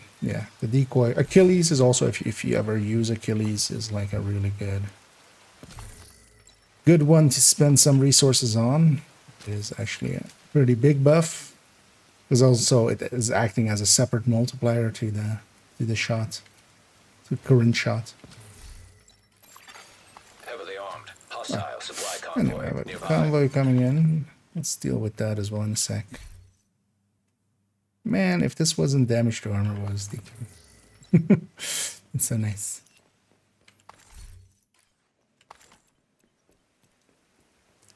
decoy. Achilles is also, if you ever use Achilles, is like a really good one to spend some resources on. It is actually a pretty big buff. Because also it is acting as a separate multiplier to the shot, to current shot. Heavily armed. Hostile supply Anyway, convoy I have a nearby. convoy coming in. Let's deal with that as well in a sec. Man, if this wasn't damage to armor, what was the... It's so nice.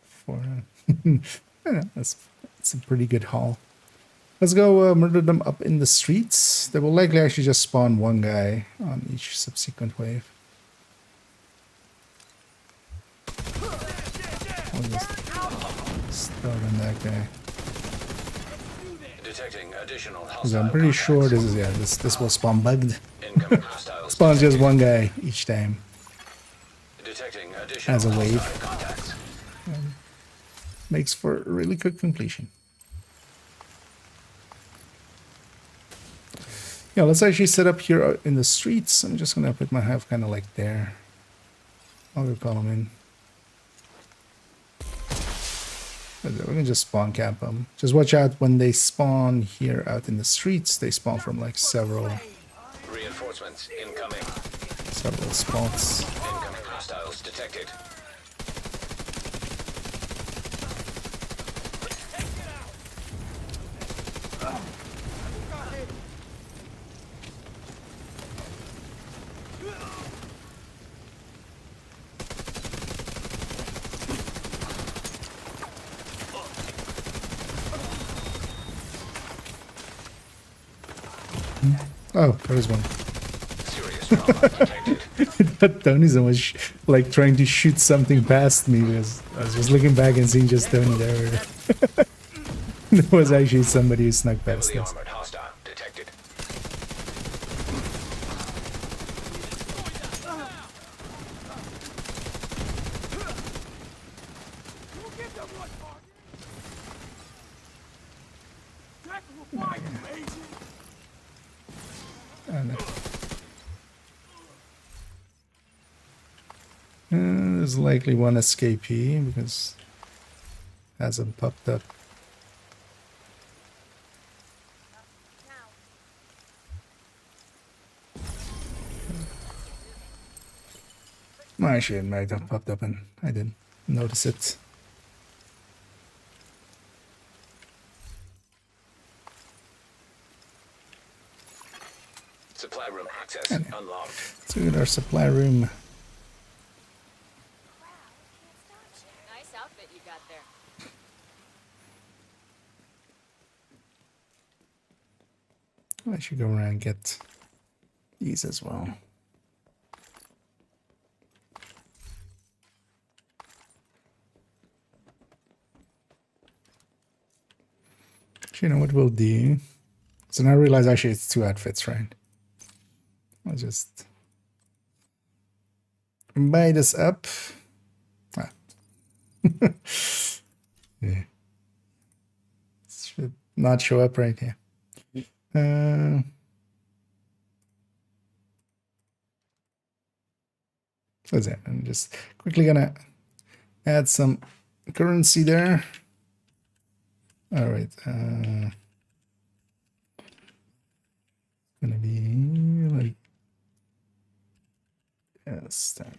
For I know, that's a pretty good haul. Let's go murder them up in the streets. They will likely actually just spawn one guy on each subsequent wave. I'll just start on that guy. Detecting additional Because hostile I'm pretty sure contacts. this will spawn bugged. Incoming hostiles Spawns just detected. one guy each time Detecting additional as a wave. hostile contacts. Makes for a really quick completion. Yeah, let's actually set up here in the streets. I'm just gonna put my hive kind of like there. I'll go call them in. We can just spawn camp them. Just watch out when they spawn here out in the streets. They spawn from like several Reinforcements incoming. spots. Incoming hostiles detected. Oh, there is one. Serious trauma detected. But Tony's almost like trying to shoot something past me because I was just looking back and seeing just Tony there. There was actually somebody who snuck past Heavily us. armored hostile detected. There's likely one escapee because it hasn't popped up. Actually, it might have popped up and I didn't notice it. Supply room access unlocked. Let's look at our supply room. Nice outfit you got there. I should go around and get these as well. You know what we'll do? So now I realize actually it's 2 outfits, right? I'll just buy this up. Ah. Yeah. Should not show up right here. What's that? I'm just quickly gonna add some currency there. All right. Gonna be like yes. There.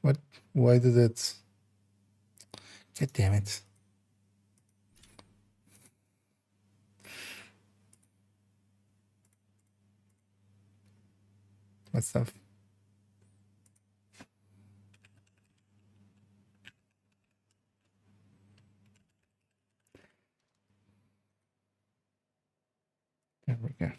What? Why did it? God damn it! What stuff? There we go.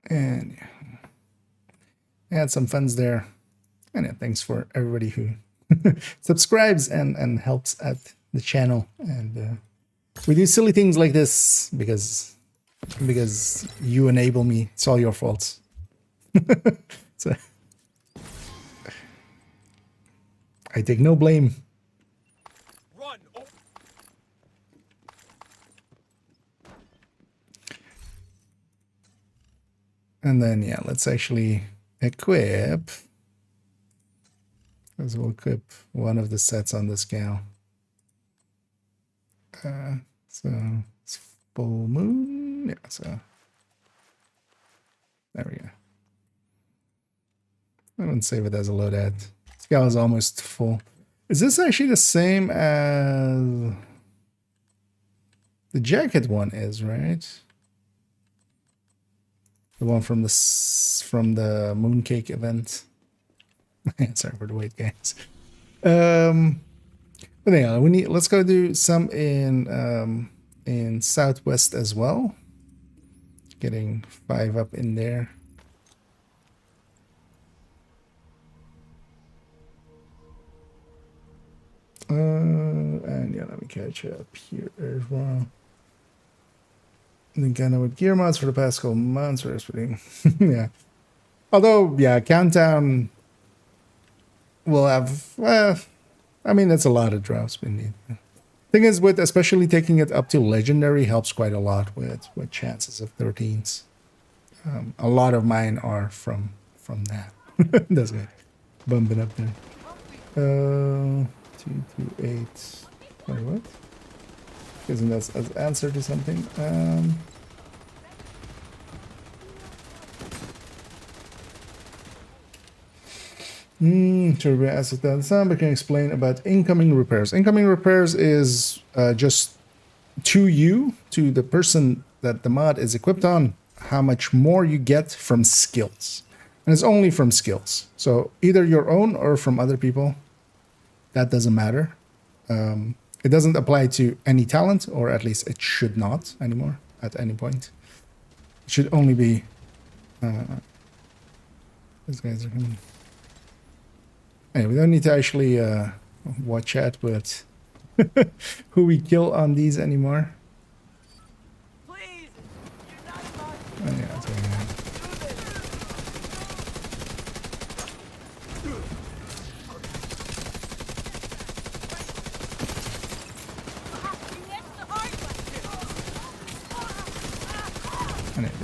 And yeah, add some funds there. And yeah, thanks for everybody who subscribes and helps at the channel. And we do silly things like this because you enable me. It's all your faults. So I take no blame. Run! Oh. And then yeah, let's actually equip. As we'll equip one of the sets on this gal. So it's full moon. Yeah, so there we go. I wouldn't save it as a loadout. This gal is almost full. Is this actually the same as the jacket one is, right? The one from the mooncake event. Sorry for the wait, guys. But yeah, let's go do some in Southwest as well. Getting 5 up in there. And yeah, let me catch up here as well. And then with gear mods for the past couple months, yeah. Although, yeah, Countdown will have, well, I mean, that's a lot of drops we need. Thing is, with especially taking it up to legendary helps quite a lot with chances of 13s. A lot of mine are from that. That's good. Bumping up there. 228. Wait, what? Isn't that an answer to something? Turbo asset done some, but can explain about incoming repairs. Incoming repairs is just to you, to the person that the mod is equipped on, how much more you get from skills. And it's only from skills. So either your own or from other people. That doesn't matter. It doesn't apply to any talent, or at least it should not anymore at any point. It should only be... these guys are coming. Anyway, we don't need to actually watch out with who we kill on these anymore. Please! You're not about Oh, yeah,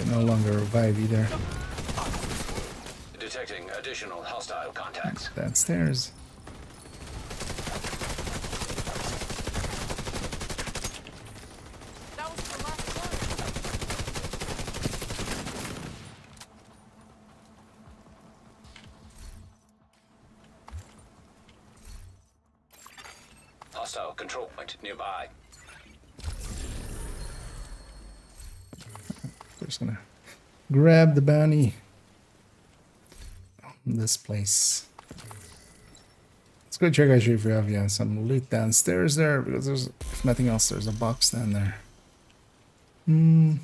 no longer revive either. Detecting additional hostile contacts. That stairs. That was the last one. Hostile control point nearby. We're just gonna grab the bounty. This place. Let's go check actually if we have some loot downstairs there, because there's, if nothing else, there's a box down there. And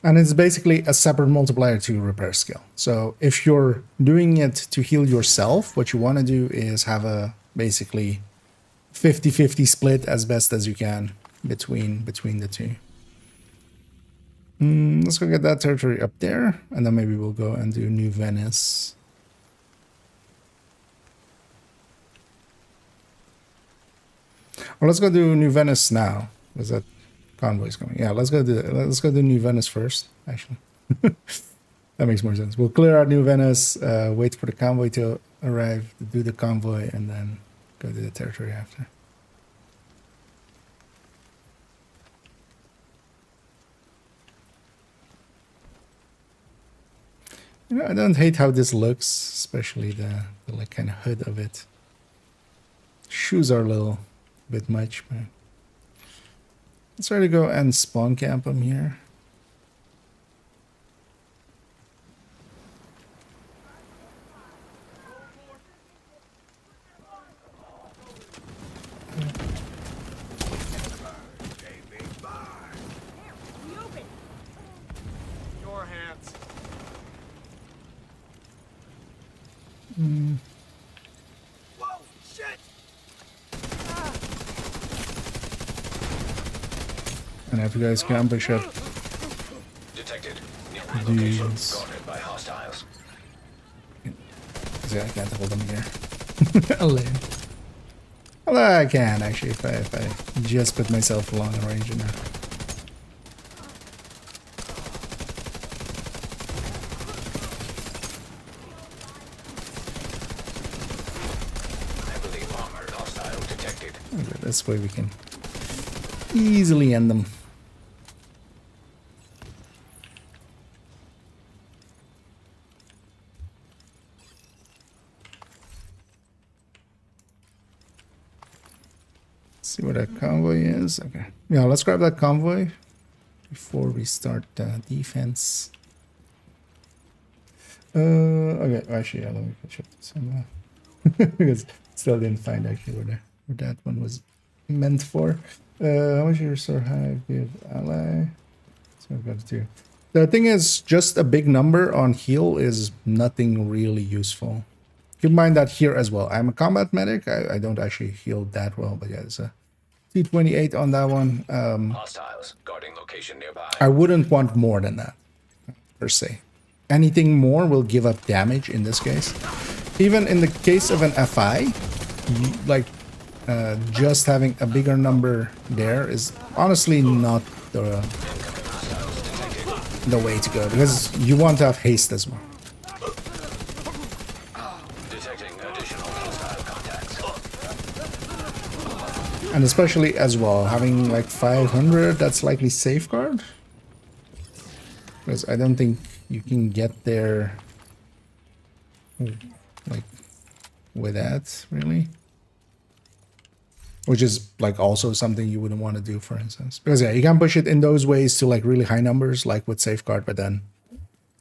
it's basically a separate multiplier to repair skill. So if you're doing it to heal yourself, what you want to do is have a basically 50-50 split as best as you can between the two. Let's go get that territory up there, and then maybe we'll go and do New Venice. Well, let's go do New Venice now. Is that convoy's coming? Yeah, let's go do New Venice first. Actually, that makes more sense. We'll clear out New Venice, wait for the convoy to arrive, do the convoy, and then go to the territory after. You know, I don't hate how this looks, especially the like kind of hood of it. Shoes are a little bit much, but let's try to go and spawn camp them here. Your hands. Whoa, shit! And if you guys can push up Detected. Nearby location these. guarded by hostiles. See, I can't hold them here. Alone. Although I can actually if I just put myself along the range enough. Heavily armored hostile detected. Okay, this way we can easily end them. See what that convoy is. Okay. Yeah, let's grab that convoy before we start defense. Okay, actually, yeah, let me catch up to some because still didn't find actually where that one was meant for. How much your restore high give ally? So I've got to do. The thing is, just a big number on heal is nothing really useful. Keep in mind that here as well. I'm a combat medic. I don't actually heal that well, but yeah, it's a T28 on that one. Hostiles guarding location nearby. I wouldn't want more than that, per se. Anything more will give up damage in this case. Even in the case of an FI, like just having a bigger number there is honestly not the way to go, because you want to have haste as well. And especially as well, having like 500, that's likely safeguard. Because I don't think you can get there like with that, really. Which is like also something you wouldn't want to do, for instance. Because yeah, you can push it in those ways to like really high numbers, like with safeguard, but then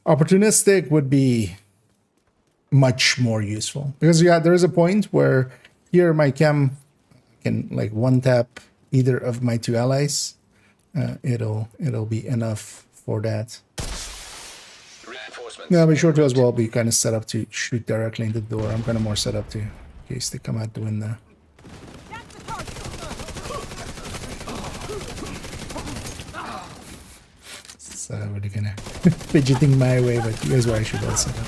opportunistic would be much more useful. Because yeah, there is a point where here my chem can like one tap either of my two allies. It'll be enough for that. Yeah, be sure to as well be kind of set up to shoot directly into the door. I'm kind of more set up to in case they come out the window. So I'm really kind of fidgeting my way, but you guys were actually well set up.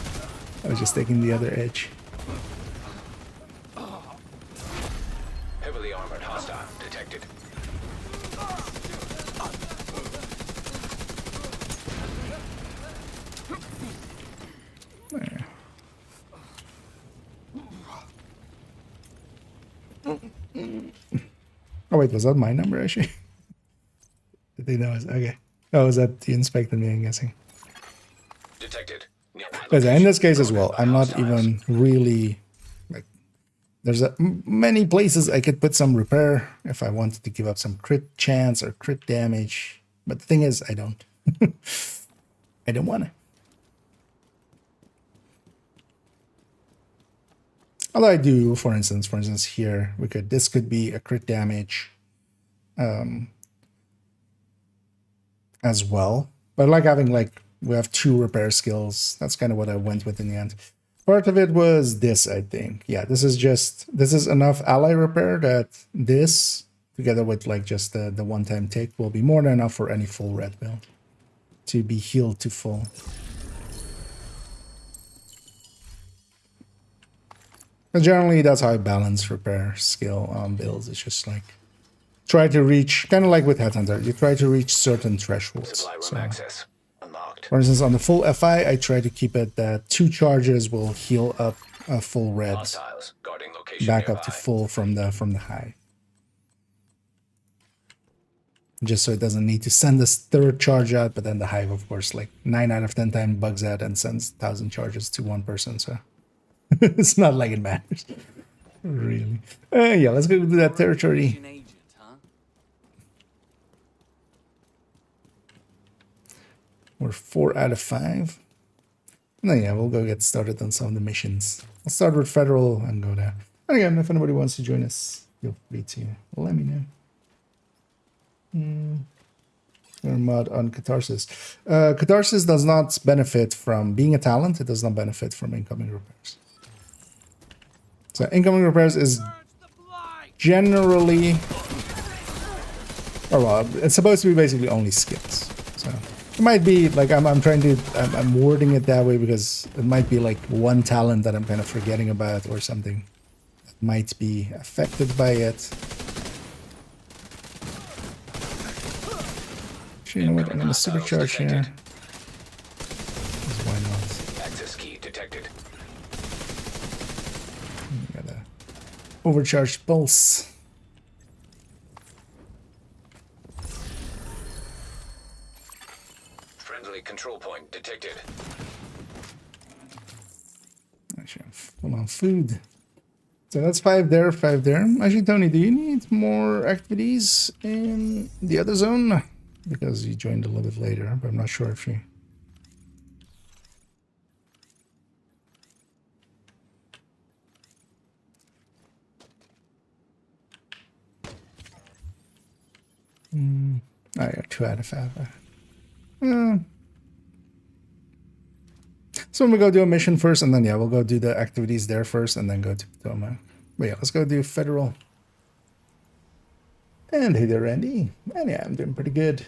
I was just taking the other edge. Heavily armored hostile detected. Oh wait, was that my number actually? Did they know? Okay. Oh, was that the inspected me? I'm guessing. Detected. Nearby Because in this location case as well, guarded by I'm not hostiles. even really like. There's many places I could put some repair if I wanted to give up some crit chance or crit damage. But the thing is, I don't. I don't want to. Although I do, for instance, here this could be a crit damage, as well. But I like having we have 2 repair skills. That's kind of what I went with in the end. Part of it was this, I think. Yeah, this is enough ally repair that this, together with just the one-time take, will be more than enough for any full red build to be healed to full. But generally, that's how I balance repair skill on builds. It's just try to reach, kind of like with Headhunter, you try to reach certain thresholds. Supply room So, access unlocked. for instance, on the full FI, I try to keep it that 2 charges will heal up a full red Hostiles guarding location back nearby. up to full from the high. Just so it doesn't need to send this 3rd charge out, but then the hive, of course, 9 out of 10 times bugs out and sends 1,000 charges to one person, so it's not like it matters. Really. Yeah, let's go to that territory. We're 4 out of 5. And then, yeah, we'll go get started on some of the missions. I'll start with Federal and go there. And again, if anybody wants to join us, feel free to let me know. Or mod on Catharsis. Catharsis does not benefit from being a talent. It does not benefit from incoming repairs. So incoming repairs is generally, or well, it's supposed to be basically only skills. So it might be I'm wording it that way because it might be one talent that I'm kind of forgetting about or something that might be affected by it. Actually, you know what? I'm going to supercharge here. Why not? Access key detected. Got a overcharged pulse. Friendly control point detected. Actually, I'm full on food. So that's 5 there, 5 there. Actually, Tony, do you need more activities in the other zone? Because you joined a little bit later, but I'm not sure if you... I got 2 out of 5. So we'll go do a mission first, and then, yeah, we'll go do the activities there first, and then go to Potomac. But yeah, let's go do Federal. And hey there, Randy. And yeah, I'm doing pretty good.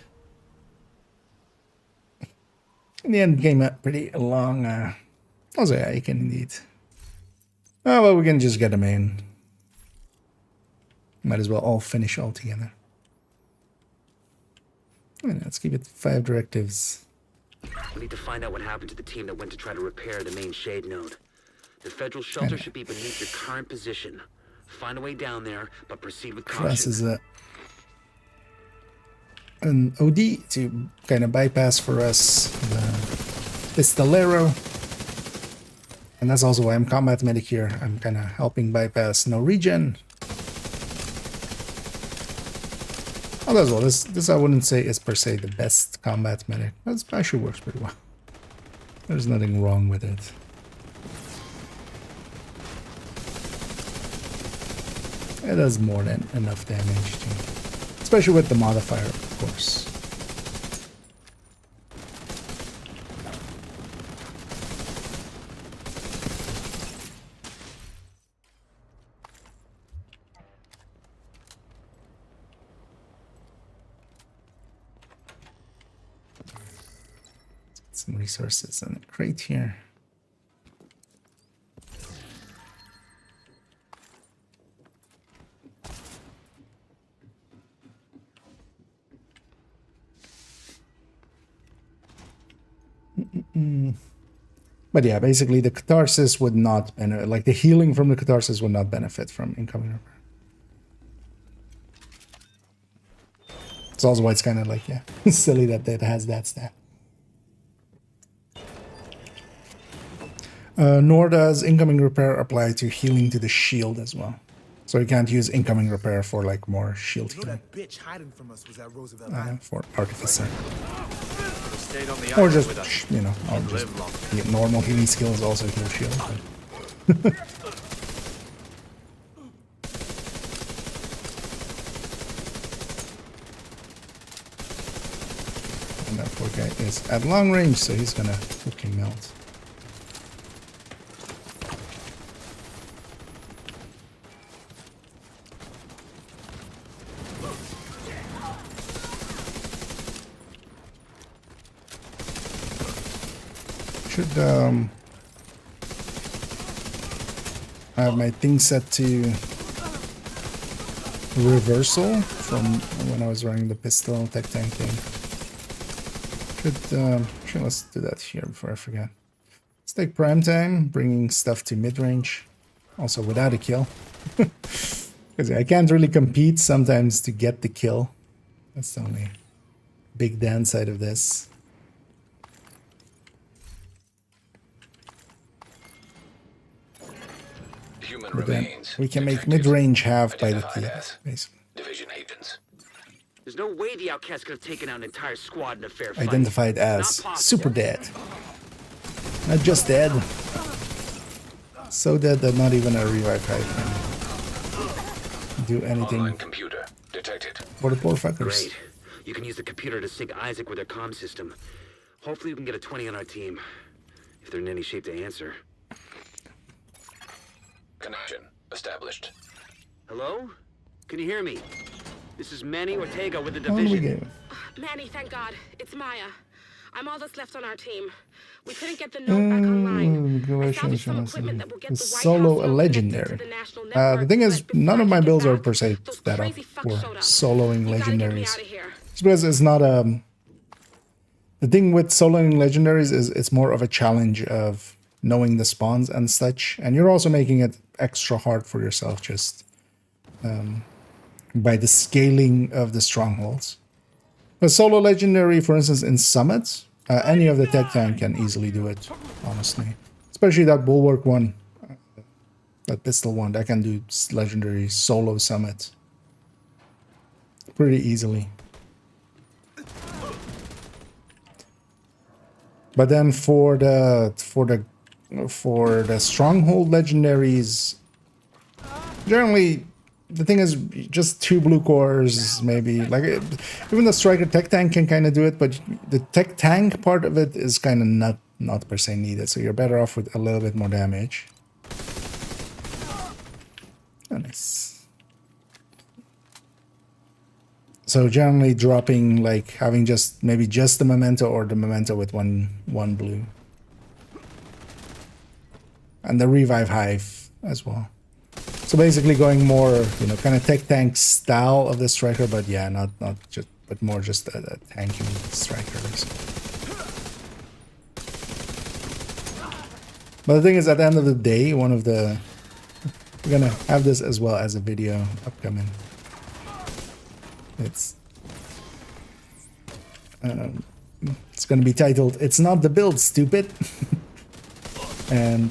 In the end, came out pretty long. Also, yeah, you can indeed. Oh, well, we can just get them in. Might as well all finish all together. And let's keep it 5 directives. We need to find out what happened to the team that went to try to repair the main shade node. The federal shelter should be beneath your current position. Find a way down there, but proceed with caution. Crosses an OD to kind of bypass for us the Pistolero. And that's also why I'm combat medic here. I'm kind of helping bypass no regen. Although as well, this I wouldn't say is per se the best combat medic. That actually works pretty well. There's nothing wrong with it. It does more than enough damage too. Especially with the modifier, of course. Some resources in a crate here. But yeah, basically the catharsis would not benefit, like the healing from the catharsis would not benefit from incoming repair. It's also why it's kind of like, yeah, silly that it has that stat. Nor does incoming repair apply to healing to the shield as well. So you can't use incoming repair for like more shield healing. That bitch hiding from us was at Roosevelt For Artificer. Stayed on the Or island just, with us. you know, or just normal healing skills also heal shield. But and that poor guy is at long range, so he's gonna fucking melt. Should I have my thing set to reversal from when I was running the pistol tech tank thing. Should let's do that here before I forget. Let's take prime time, bringing stuff to mid-range, also without a kill. Because I can't really compete sometimes to get the kill. That's the only big downside of this. Human But then remains. we can make detected. mid-range half by the Identified theater, as basically. Division agents. There's no way the outcast could have taken out an entire squad in a fair fight. Identified as Not possible. super dead. Not just dead. So dead that not even a revive hive can do anything Online computer detected. for the poor fuckers. Great. You can use the computer to sync Isaac with their comm system. Hopefully we can get a 20 on our team. If they're in any shape to answer. Connection established. Hello? Can you hear me? This is Manny Ortega with the Oh, we division. go. Manny, thank God. It's Maya. I'm all that's left on our team. We couldn't get the note back online. I salvaged some equipment that will get the White Solo House a now legendary. connected to the national The network, thing is, but none of before my I get builds are back, per se those that up crazy fucks for showed up. soloing You gotta get me legendaries. out of here. It's because it's not the thing with soloing legendaries is it's more of a challenge of knowing the spawns and such, and you're also making it extra hard for yourself just by the scaling of the strongholds. A solo legendary, for instance, in summits, any of the tech tank can easily do it, honestly. Especially that bulwark one, that pistol one, that can do legendary solo summits pretty easily. But then for the stronghold legendaries, generally the thing is just 2 blue cores, maybe. Like even the striker tech tank can kind of do it, but the tech tank part of it is kind of not per se needed. So you're better off with a little bit more damage. Oh, nice. So generally dropping, like having maybe just the memento or the memento with one blue. And the revive hive as well. So basically going more, kind of tech tank style of the striker, but yeah, not just, but more just a tanky striker. But the thing is, at the end of the day, we're gonna have this as well as a video upcoming. It's gonna be titled "It's Not the Build, Stupid," and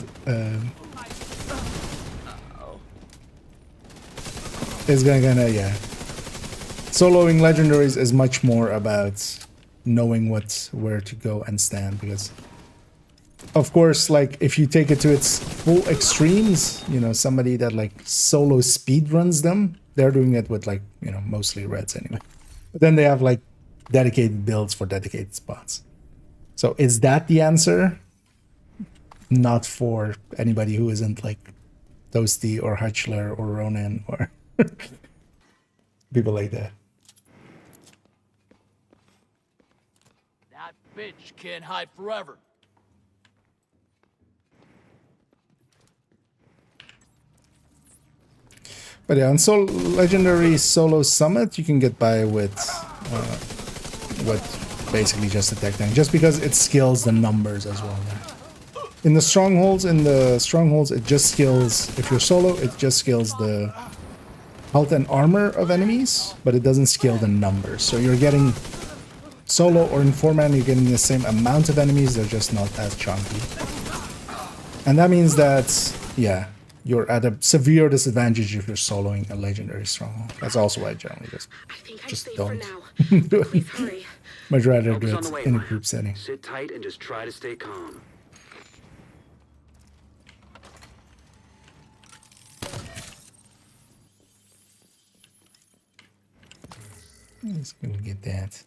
it's gonna yeah. Soloing legendaries is much more about knowing where to go and stand, because of course, like if you take it to its full extremes, somebody that like solo speed runs them, they're doing it with like, mostly reds anyway. But then they have like dedicated builds for dedicated spots. So is that the answer? Not for anybody who isn't like Toasty or Hutchler or Ronan or people like that. That bitch can't hide forever. But yeah, on legendary solo summit, you can get by with basically just a tech tank, just because it skills the numbers as well. In the strongholds, it just skills, if you're solo, it just skills the health and armor of enemies, but it doesn't scale the numbers. So you're getting solo or in 4-man, you're getting the same amount of enemies, they're just not as chunky. And that means that, yeah, you're at a severe disadvantage if you're soloing a legendary stronghold. That's also why I generally just don't do it. Much rather do it in a group setting. Sit tight and just try to stay calm. Let's go get that.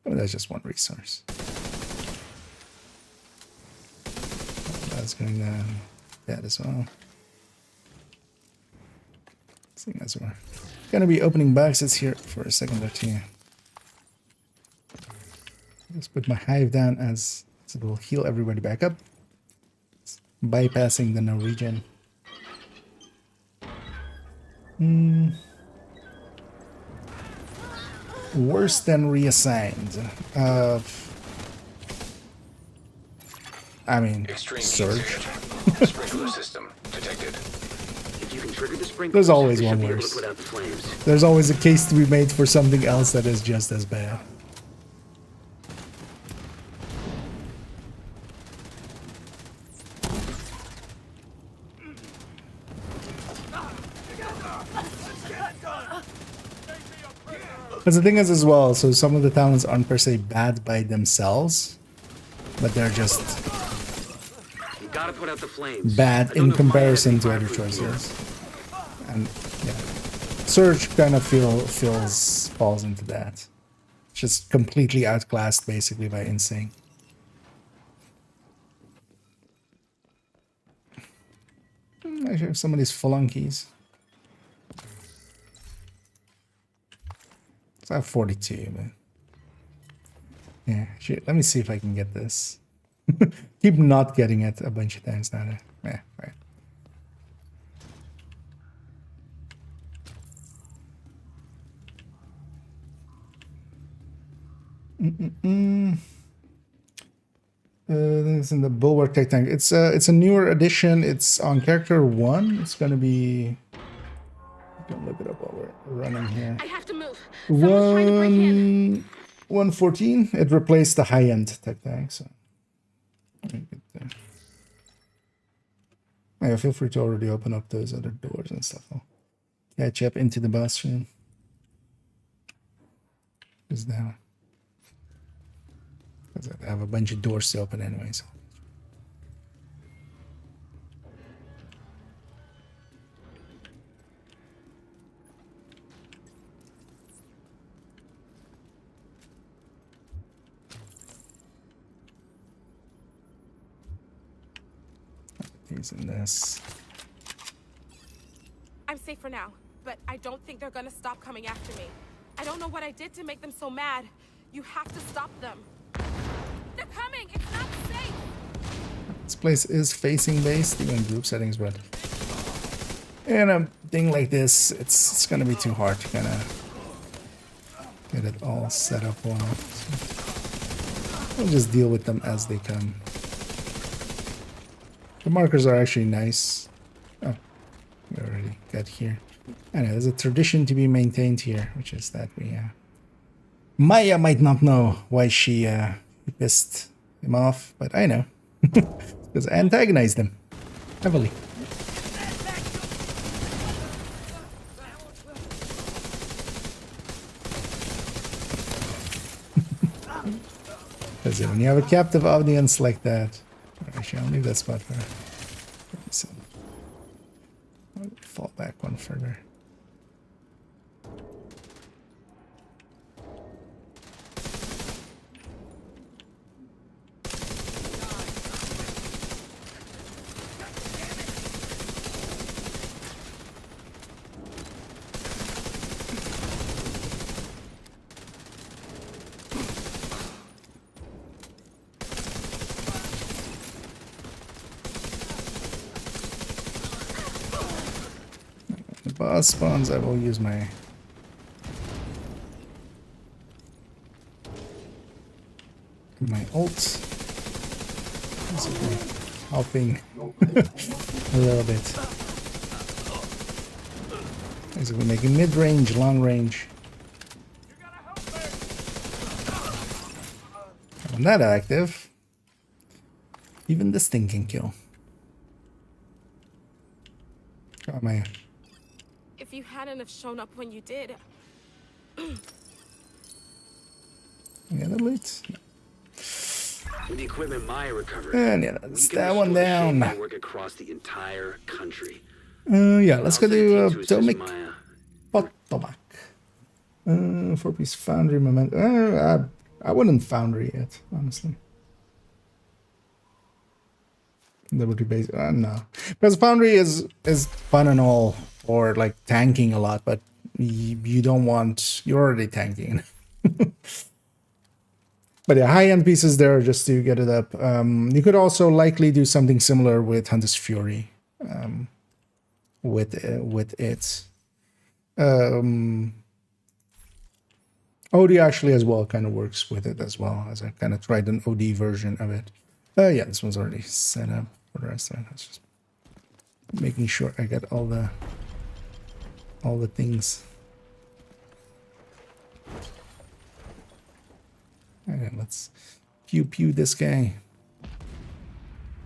Oh, that's just one resource. That's going down. That as well. I think that's where. Gonna be opening boxes here for a second or two. Just put my hive down as it will heal everybody back up. Bypassing the Norwegian. Worse than reassigned. I mean, Surge. Sprinkler system detected. If you can trigger the sprinkler, There's always you should one be able worse. to put out the flames. There's always a case to be made for something else that is just as bad. Because the thing is as well, so some of the talents aren't per se bad by themselves, but they're just You gotta put out the flames. bad I don't in know if Maya has comparison any to fire other proof choices. And yeah, Surge kind of falls into that. Just completely outclassed basically by Insane. Actually, have some of these flunkies. So I have 42, but yeah, shit. Let me see if I can get this. Keep not getting it a bunch of times now. Yeah, right. This is in the Bulwark Tech Tank. It's a newer edition. It's on character 1. It's gonna be. Don't look it up while we're running here. I have to move. Someone's trying to break in. 114. It replaced the high-end Tech Tank. So. Yeah, feel free to already open up those other doors and stuff. I'll catch up into the boss room. Is that? Because I have a bunch of doors to open anyway. So. Using this. I'm safe for now, but I don't think they're gonna stop coming after me. I don't know what I did to make them so mad. You have to stop them. They're coming! It's not safe! This place is facing based, even in group settings, but in a thing like this, it's gonna be too hard to kind of get it all set up well. So we'll just deal with them as they come. The markers are actually nice. Oh, we already got here. I know, there's a tradition to be maintained here, which is that we... Maya might not know why she pissed him off, but I know. Because I antagonized him. Heavily. Because when you have a captive audience like that... Actually, I'll leave that spot for her. So, I'll fall back one further. Boss spawns, I will use my ult. Basically helping a little bit. Basically making mid-range, long-range. I'm not active. Even this thing can kill. Oh man. If you hadn't have shown up when you did, Yeah, the loot. With the equipment Maya recovered, And yeah, that's we can that one restore the shade down. network across the entire country. Yeah, let's go I'll send a do team to assist Tomic Maya. Potomac. 4-piece foundry moment. I wouldn't foundry it, honestly. Liberty base, no, because foundry is fun and all for like tanking a lot, but you don't want, you're already tanking. But yeah, high-end pieces there just to get it up. You could also likely do something similar with Hunter's Fury, with it. OD actually as well kind of works with it as well, as I kind of tried an OD version of it. Yeah, this one's already set up for the rest of it. That's just making sure I get all the things. Okay, let's pew this guy.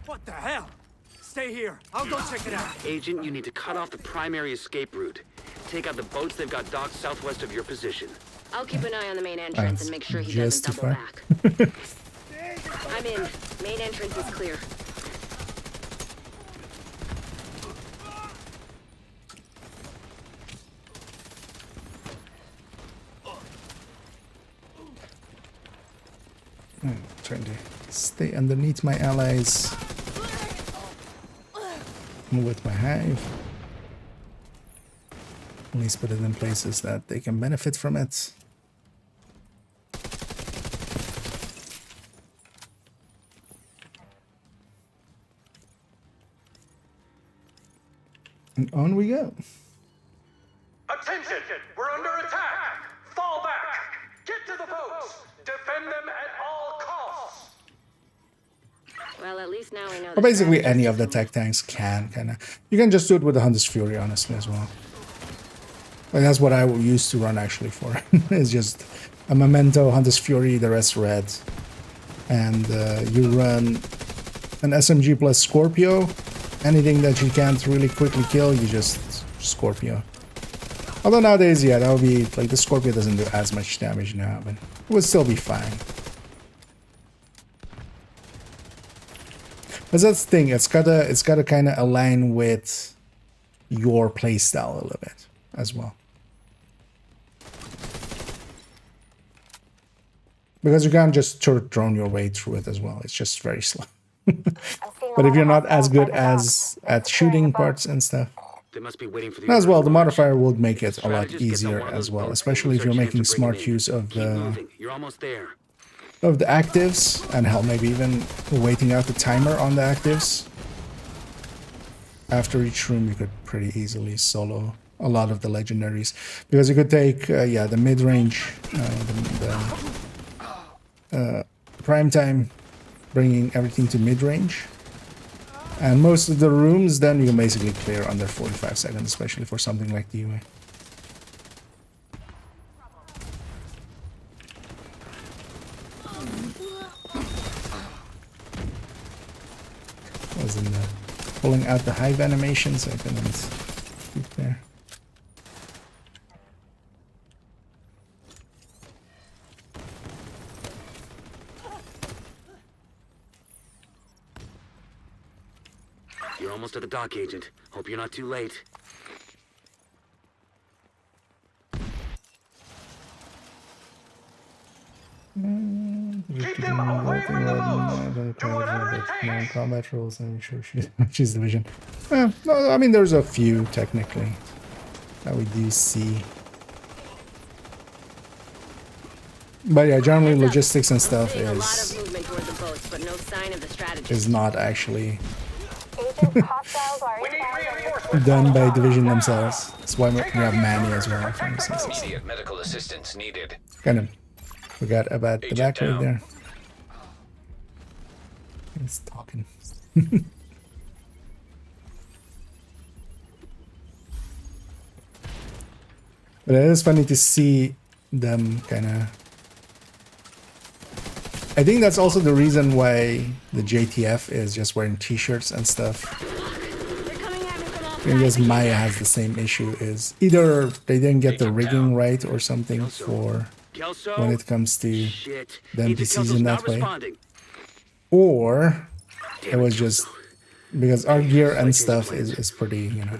What the hell? Stay here. I'll go check it out. Agent, you need to cut off the primary escape route. Take out the boats they've got docked southwest of your position. I'll keep an eye on the main entrance and make sure he doesn't double back. I'm in. Main entrance is clear. I'm trying to stay underneath my allies with my hive. At least put it in places that they can benefit from it. And on we go. Attention! We're under attack! Fall back! Get to the boats! Defend them at all costs! Well, at least now we know. Or basically any of the tech tanks can kind of. You can just do it with the Hunter's Fury, honestly, as well. Like that's what I used to run actually for. It's just a Memento, Hunter's Fury, the rest red. And you run an SMG plus Scorpio. Anything that you can't really quickly kill, you just Scorpio. Although nowadays, yeah, that would be like the Scorpio doesn't do as much damage now, but it would still be fine. But that's the thing, it's gotta kind of align with your playstyle a little bit as well. Because you can't just drone your way through it as well. It's just very slow. But if you're not as good as at shooting parts and stuff, They must be waiting for the as well, the launch. modifier would make it a lot Strategist gets on easier one of those as well, boats, especially and if you're there's a making chance to bring smart him in. use of Keep the moving. You're almost there. actives, and hell, maybe even waiting out the timer on the actives. After each room, you could pretty easily solo a lot of the legendaries, because you could take yeah, the mid-range, prime time, bringing everything to mid-range, and most of the rooms then you can basically clear under 45 seconds, especially for something like the UA. Was in the pulling out the hive animation, so I couldn't keep there. You're almost at the dock, Agent. Hope you're not too late. Keep them away from the boats! Do whatever it takes! Combat rules, I'm sure she's the vision. No, I mean, there's a few technically that we do see. But yeah, generally logistics and stuff Seeing a lot of movement toward the boats, but no sign of the strategy. is not actually Hostiles are We need reinforcements! done by division themselves. That's why we have Manny as well, for instance. Immediate medical assistance needed. Kind of forgot about the Agent back right down. there. He's talking. But it is funny to see them kind of. I think that's also the reason why the JTF is just wearing t-shirts and stuff. I guess Maya has the same issue, is either they didn't get the rigging right or something for when it comes to the NPCs in that way. Or it was just because our gear and stuff is pretty, you know,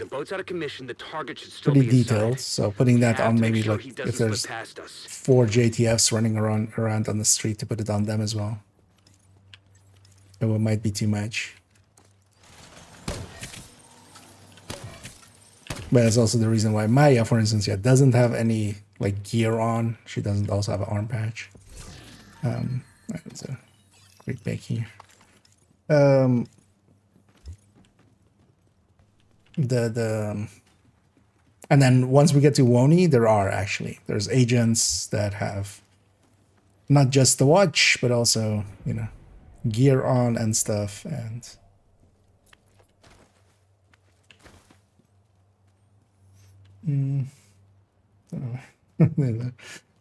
pretty detailed. So putting that on, maybe like if there's 4 JTFs running around on the street, to put it on them as well. It might be too much. But that's also the reason why Maya, for instance, yeah, doesn't have any like gear on. She doesn't also have an arm patch. That's a quick back here. And then once we get to Woni, there's agents that have not just the watch, but also, you know, gear on and stuff. And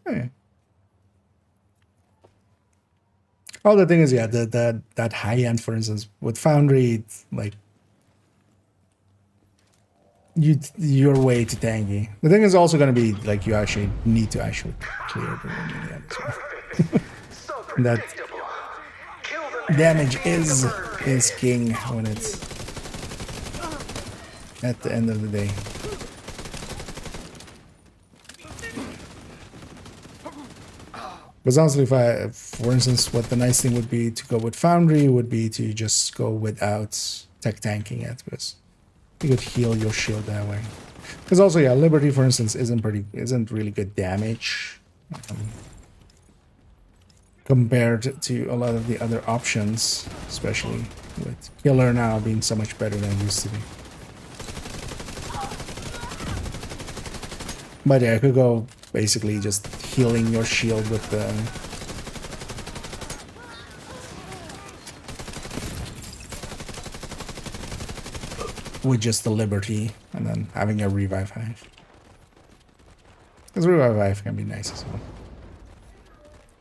okay. Oh, the thing is, yeah, that high end, for instance, with Foundry, like you're way too tanky. The thing is also going to be like you actually need to actually clear the room in the end as well. That damage is king when it's at the end of the day. Because honestly, for instance, what the nice thing would be to go with Foundry would be to just go without tech tanking it, because you could heal your shield that way. Because also, yeah, Liberty, for instance, isn't really good damage compared to a lot of the other options, especially with Killer now being so much better than it used to be. But yeah, I could go basically just healing your shield with the just the Liberty, and then having a Revive Hive. Because Revive Hive can be nice as well.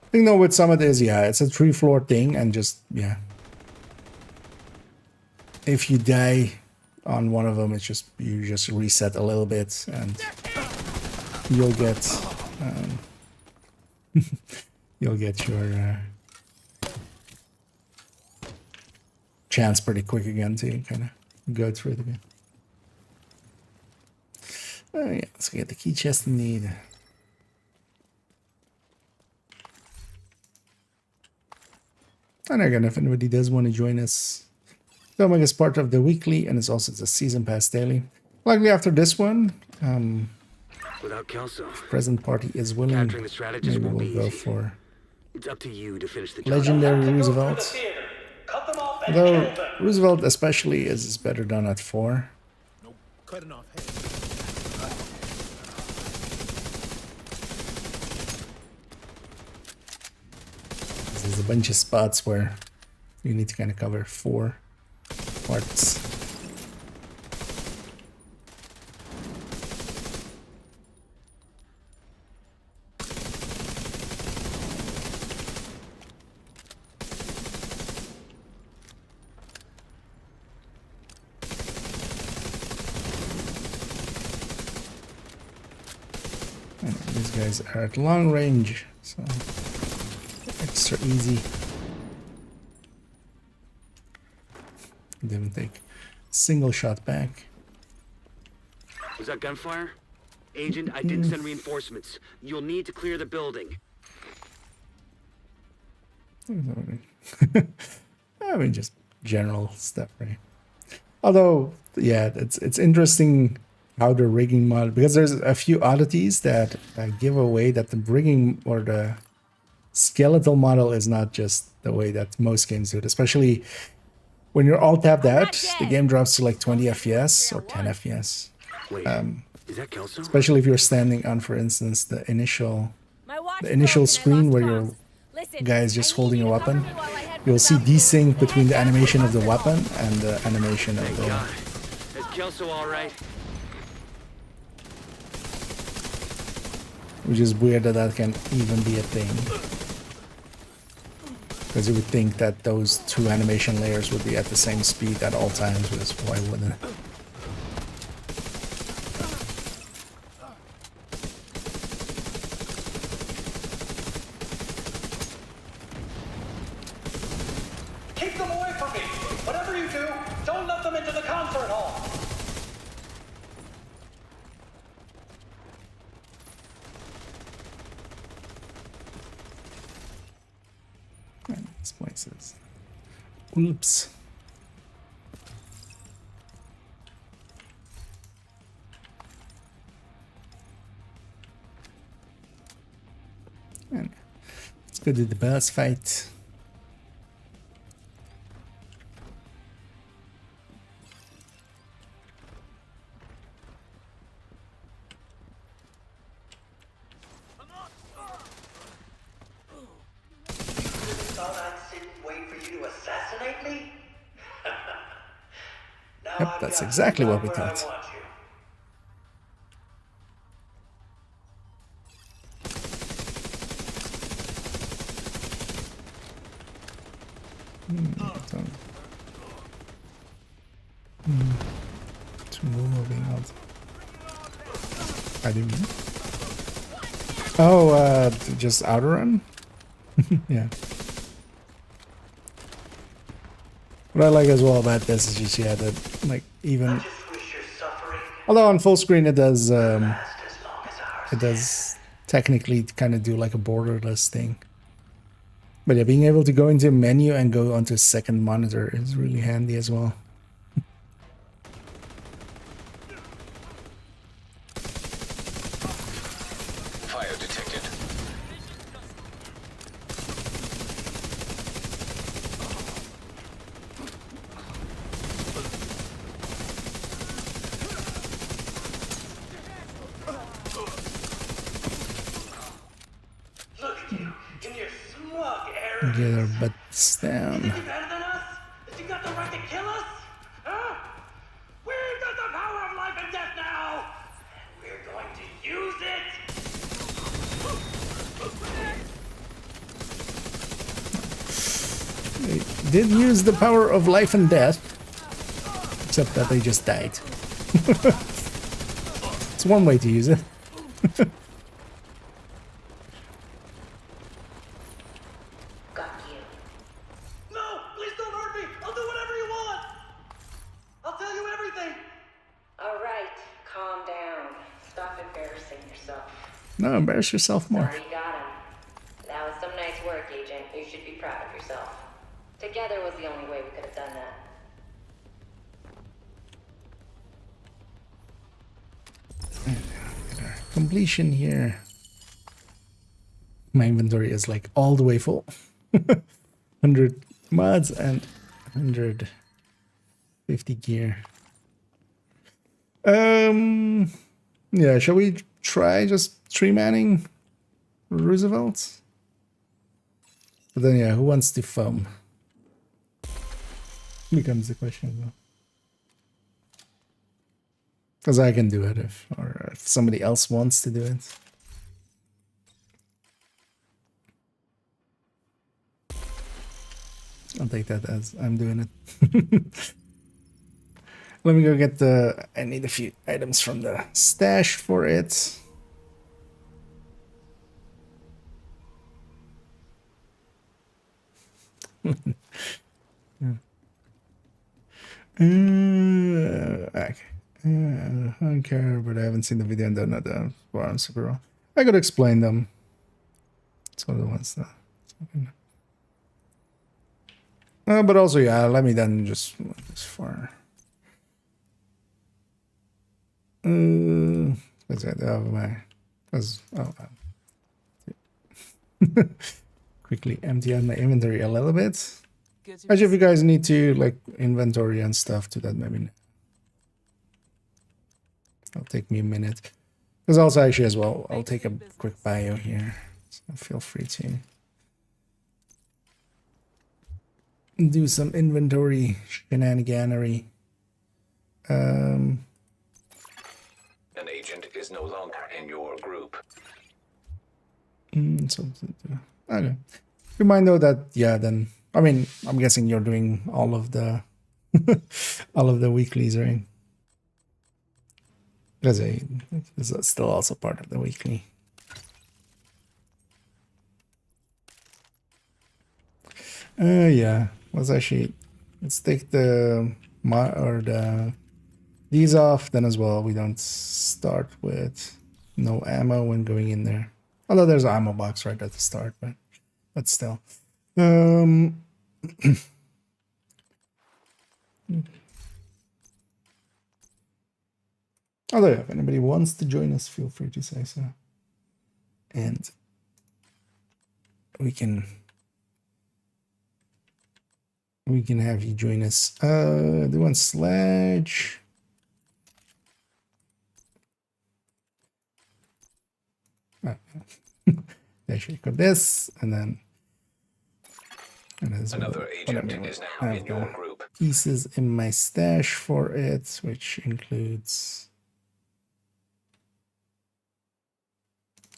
I think though with Summit is, yeah, it's a 3-floor thing, and just, yeah. If you die on one of them, it's just, you just reset a little bit, and you'll get you'll get your chance pretty quick again to kind of go through it again. Oh yeah, let's get the key chest in need. And again, if anybody does want to join us, filming is part of the weekly, and it's also the season pass daily. Likely after this one, without Kelso, present party is willing. capturing the strategist Maybe won't we'll be go easy. for It's up to you to finish the job. Legendary Roosevelt. Though Roosevelt especially is better done at 4. No cutting off head. There's a bunch of spots where you need to kind of cover 4 parts. And these guys are at long range, so extra easy. Didn't take a single shot back. Was that gunfire? Agent, I didn't send reinforcements. You'll need to clear the building. I mean, just general stuff, right? Although, yeah, it's interesting how the rigging model, because there's a few oddities that give away that the rigging or the skeletal model is not just the way that most games do it. Especially when you're all tapped out, the game drops to like 20 FPS or 10 FPS. Wait, is that Kelso? Especially if you're standing on, for instance, the initial screen where your guy is just holding a weapon. You'll see desync between the animation of the weapon and the animation of the... Is Kelso all right? Which is weird that that can even be a thing. Because you would think that those two animation layers would be at the same speed at all times, but why wouldn't it? Keep them away from me! Whatever you do, don't let them into the concert hall! This place is... Oops. And let's go to the boss fight. Yep, that's exactly what we thought. Two more moving out. I didn't mean. Oh, just outer run? Yeah. What I like as well about this is just, yeah, that, like, even... Although on full screen it does technically kind of do like a borderless thing. But yeah, being able to go into a menu and go onto a second monitor is really handy as well. Fire detected. Look at you, in your smug Get our butts down. You better than us? That you got the right to kill us? Huh? We've got the power of life and death now! And we're going to use it! They did use the power of life and death. Except that they just died. It's one way to use it. No, embarrass yourself more. Sorry you got him. That was some nice work, Agent. You should be proud of yourself. Together was the only way we could have done that. Completion here. My inventory is like all the way full. 100 mods and 150 gear. Yeah, shall we try just 3-manning Roosevelt? But then yeah, who wants to foam? Becomes the question as well. Because I can do it if somebody else wants to do it. I'll take that as I'm doing it. Let me go get the... I need a few items from the stash for it. Okay. I don't care, but I haven't seen the video and don't know the forums super well. I could explain them. It's one of the ones that... but also, yeah, let me then just... for... Let's get out of my... quickly empty out my inventory a little bit. Actually, if you guys need to, like, inventory and stuff to that, maybe... It'll take me a minute. Because also, actually, as well, I'll take a quick bio here. So feel free to... do some inventory shenaniganery. An agent is no longer in your group. So, okay. You might know that, yeah, then, I mean, I'm guessing you're doing all of the, all of the weeklies, right? Because it's still also part of the weekly. Yeah, let's take these off then as well. We don't start with no ammo when going in there. Although there's an ammo box right at the start, but still. Although if anybody wants to join us, feel free to say so. And we can have you join us. Do one sledge. Actually got this, and then Another agent is now in your group. Pieces in my stash for it, which includes.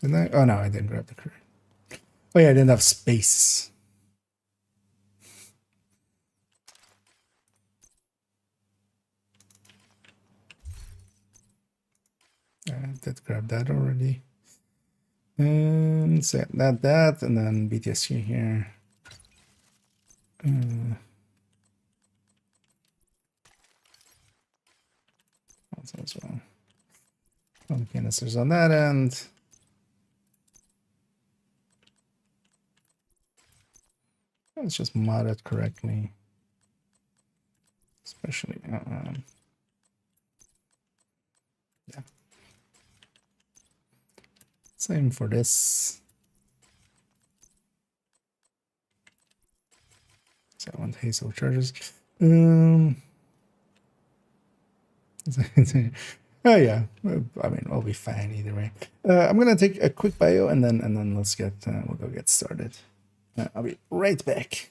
Oh no, I didn't grab the current. Oh yeah, I didn't have space. I did grab that already. And set that, and then BTSU here. Also as well. All the canisters on that end. Let's just mod it correctly. Especially, yeah. Same for this. So I want hazel charges. Oh yeah, I mean, I'll be fine either way. I'm gonna take a quick bio and then let's get we'll go get started. I'll be right back.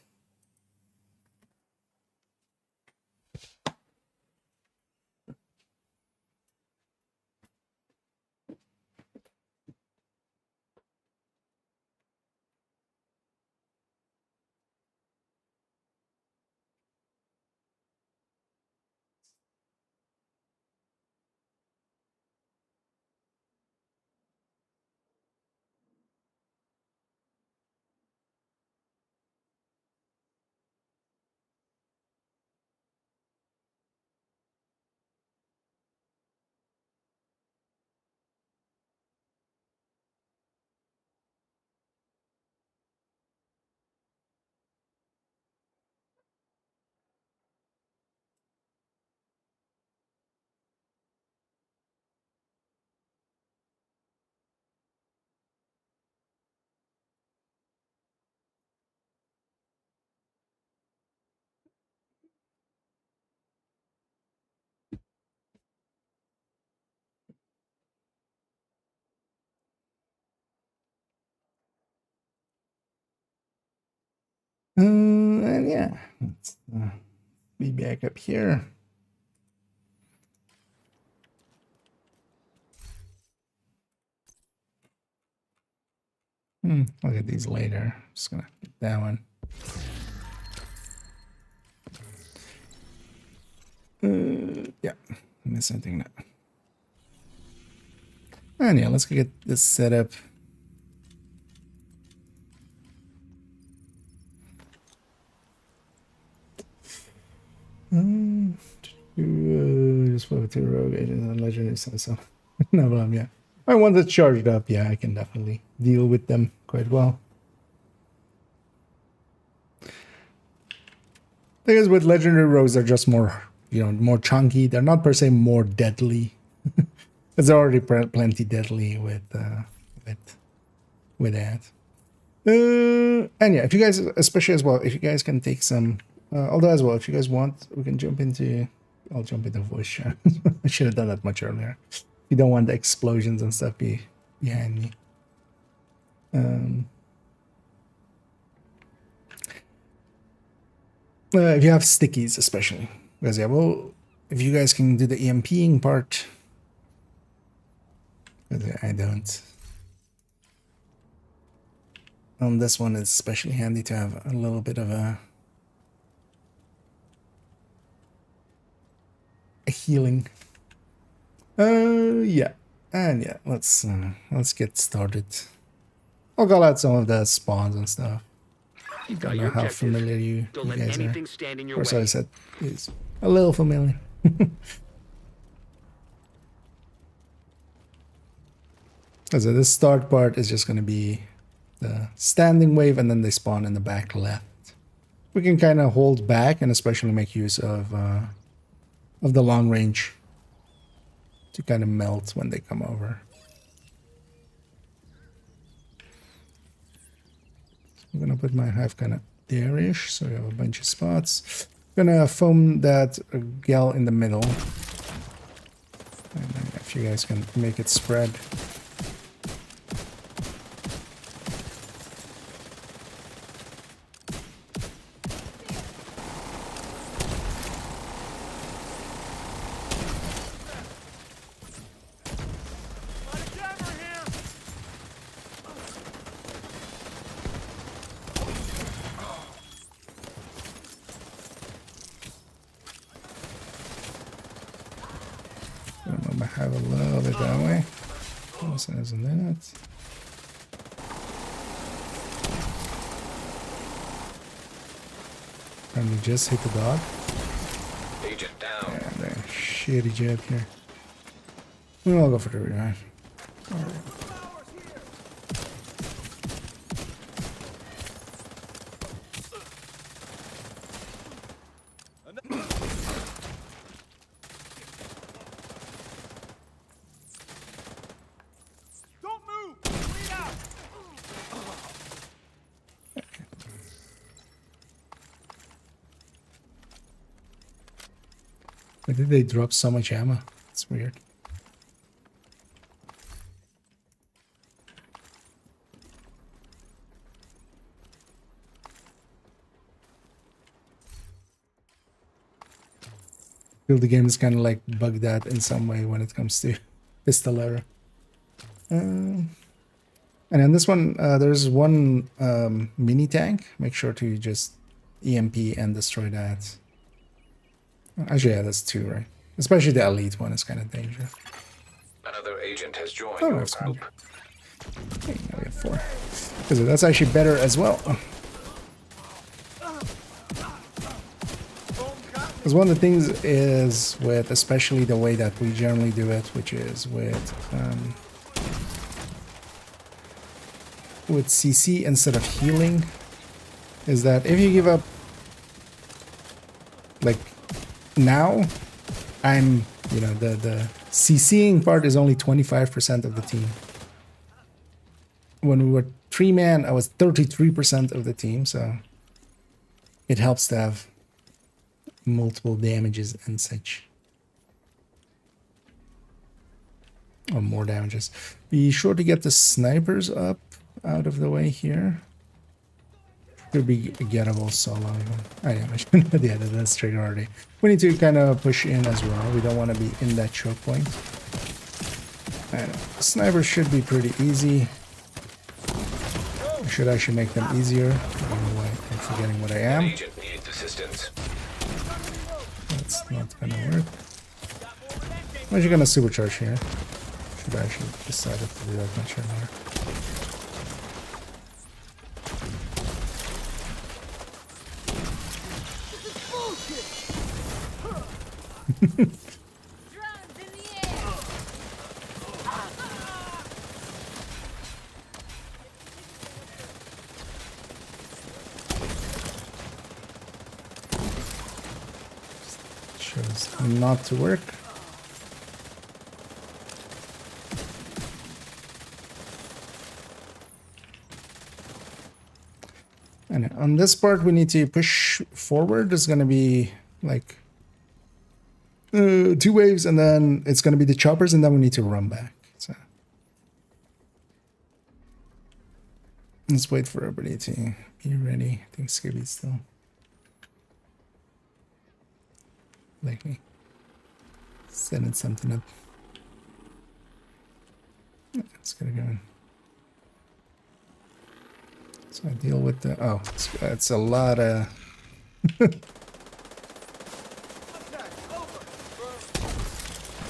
And yeah, let's be back up here. Look at these later. Just gonna get that one. Yeah, miss anything now. And yeah, let's get this set up. Just put 2 rogue agents and legendary so no problem. Yeah, I want it charged up. Yeah, I can definitely deal with them quite well. Thing is, with legendary rogues, they're just more, more chunky. They're not per se more deadly. It's already plenty deadly with that. And yeah, if you guys, especially as well, if you guys can take some, although as well, if you guys want, we can jump into. I'll jump into voice chat. I should have done that much earlier. You don't want the explosions and stuff behind me. If you have stickies, especially, because yeah, well, if you guys can do the EMPing part, I don't. On this one, it's especially handy to have a little bit of a healing. Yeah, and yeah, let's get started. I'll call out some of the spawns and stuff. I don't know how familiar you guys are. Of course, I said it's a little familiar. So this start part is just going to be the standing wave, and then they spawn in the back left. We can kind of hold back and especially make use of the long range to kind of melt when they come over. I'm gonna put my hive kind of there-ish, so we have a bunch of spots. I'm gonna foam that gal in the middle, and then if you guys can make it spread. I have a little bit that way. Close as a minute. And we just hit the dog. Agent down. And a shitty jab here. We'll go for the revive. Why did they drop so much ammo? It's weird. I feel the game is kind of like bugged out in some way when it comes to pistol error. And on this one, there's one mini tank. Make sure to just EMP and destroy that. Actually, yeah, that's two, right? Especially the elite one is kind of dangerous. Another agent has joined your that's group. Okay, now we have 4. Because that's actually better as well. Because one of the things is with, especially the way that we generally do it, which is with CC instead of healing, is that if you give up, like, now, I'm, you know, the CCing part is only 25% of the team. When we were 3-man, I was 33% of the team, so it helps to have multiple damages and such. Or more damages. Be sure to get the snipers up out of the way here. Could be gettable solo. I know, I shouldn't have added that straight already. We need to kind of push in as well. We don't want to be in that choke point. I know. Snipers should be pretty easy. I should actually make them easier. I don't know why I'm forgetting what I am. Agent needs assistance. That's not gonna work. I'm actually gonna supercharge here. Should I actually decide to do that much anymore. Chose not to work. And on this part, we need to push forward. There's going to be like 2 waves, and then it's going to be the choppers, and then we need to run back. So let's wait for everybody to be ready. I think Skibby's still like me, setting something up. Let's get it going. So I deal with the... Oh, it's a lot of... Kind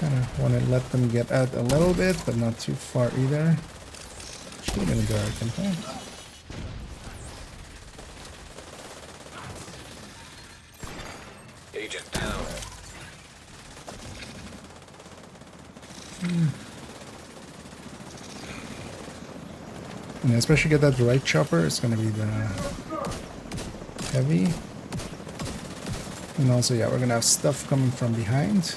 of want to let them get out a little bit, but not too far either. Shoot in the dark, in fact. Agent down. And especially get that right chopper, it's gonna be the heavy. And also, yeah, we're gonna have stuff coming from behind.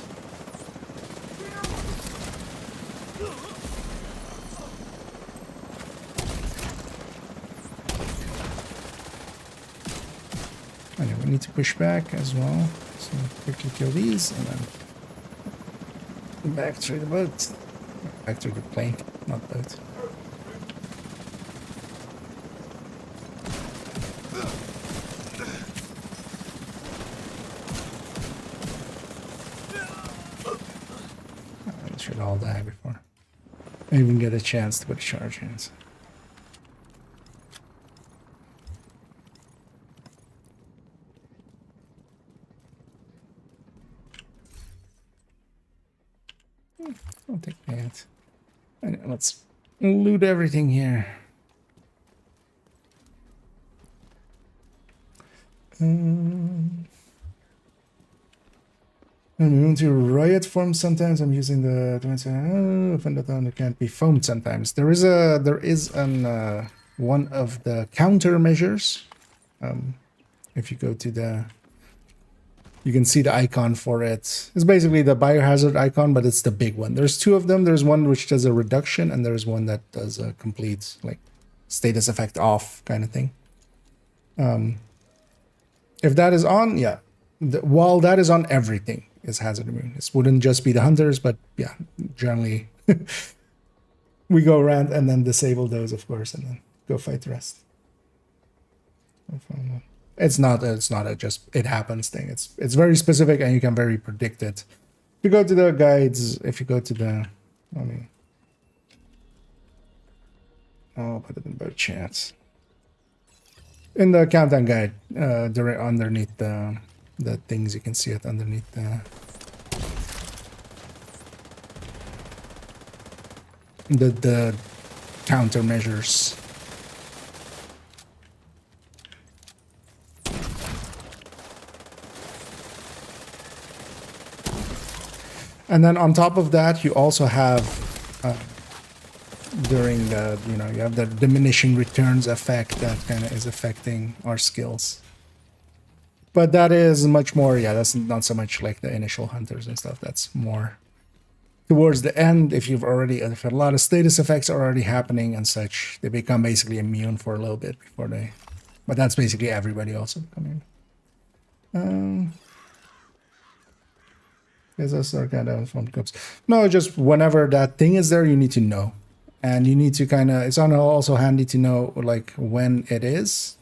And we need to push back as well. So quickly kill these and then back through the boat. Back through the plane, not boat. I should all die before I even get a chance to put a charge in. I'll take that. And let's loot everything here. I'm going to riot form sometimes. I'm using the it can't be foamed sometimes. There is one of the countermeasures. If you go to the, you can see the icon for it. It's basically the biohazard icon, but it's the big one. There's two of them. There's one which does a reduction, and there's one that does a complete like status effect off kind of thing. If that is on, yeah. While that is on, everything is hazard immune. It wouldn't just be the hunters, but yeah, generally we go around and then disable those, of course, and then go fight the rest. It's not a just it happens thing. It's very specific and you can very predict it. If you go to the guides, if you go to the, I'll put it in both chats. In the countdown guide, underneath the things, you can see it underneath the countermeasures. And then on top of that, you also have during the, you have the diminishing returns effect that kind of is affecting our skills. But that is much more, yeah, that's not so much like the initial hunters and stuff. That's more towards the end. If a lot of status effects are already happening and such, they become basically immune for a little bit before they, but that's basically everybody also becoming. Is this our kind of phone comes? No, just whenever that thing is there, you need to know. And you need to kind of, it's also handy to know like when it is.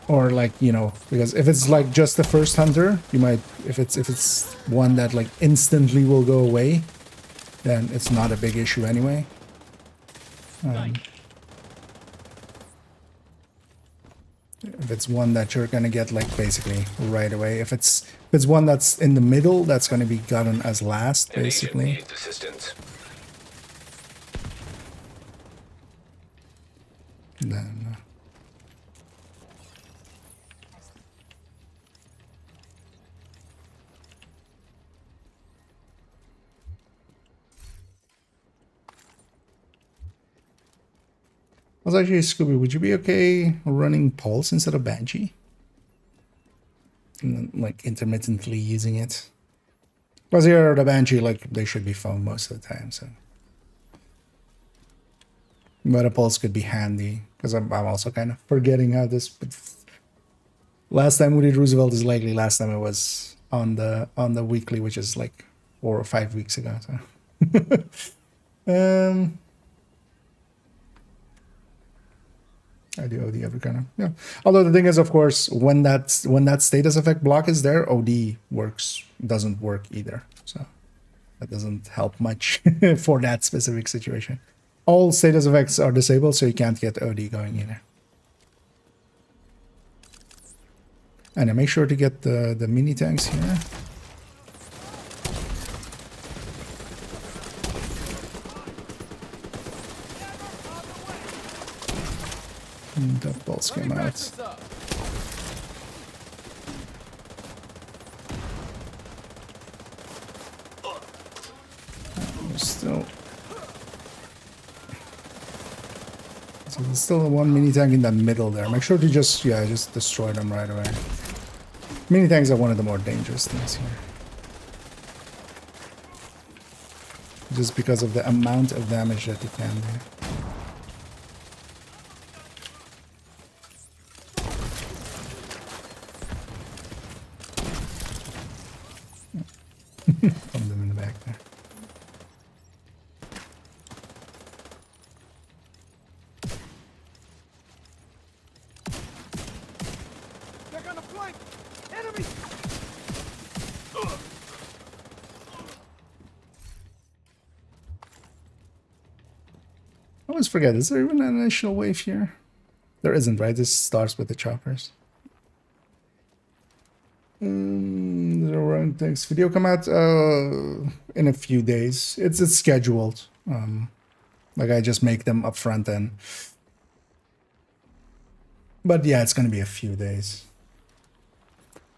Or like, because if it's like just the first hunter, you might, if it's one that like instantly will go away, then it's not a big issue anyway. If it's one that you're gonna get like basically right away, if it's one that's in the middle, that's gonna be gotten as last, basically. Needs assistance. Then I was actually, Scooby, would you be okay running Pulse instead of Banshee? And then, like, intermittently using it? Because here, the Banshee, like, they should be foamed most of the time, so. But a Pulse could be handy, because I'm also kind of forgetting how this... But last time we did Roosevelt is likely last time it was on the weekly, which is like 4 or 5 weeks ago, so. I do OD every kind of, yeah. Although the thing is, of course, when that status effect block is there, OD doesn't work either. So that doesn't help much for that specific situation. all status effects are disabled, so you can't get OD going either. And then make sure to get the mini tanks here. That balls came out. There's still... So there's still one mini tank in the middle there. Make sure to just destroy them right away. Mini tanks are one of the more dangerous things here. Just because of the amount of damage that they can do. Put them in the back there. Check on the flank! Enemy! I always forget, is there even an initial wave here? There isn't, right? This starts with the choppers. The round things video come out in a few days. It's scheduled. Like I just make them up front then. But yeah, it's gonna be a few days.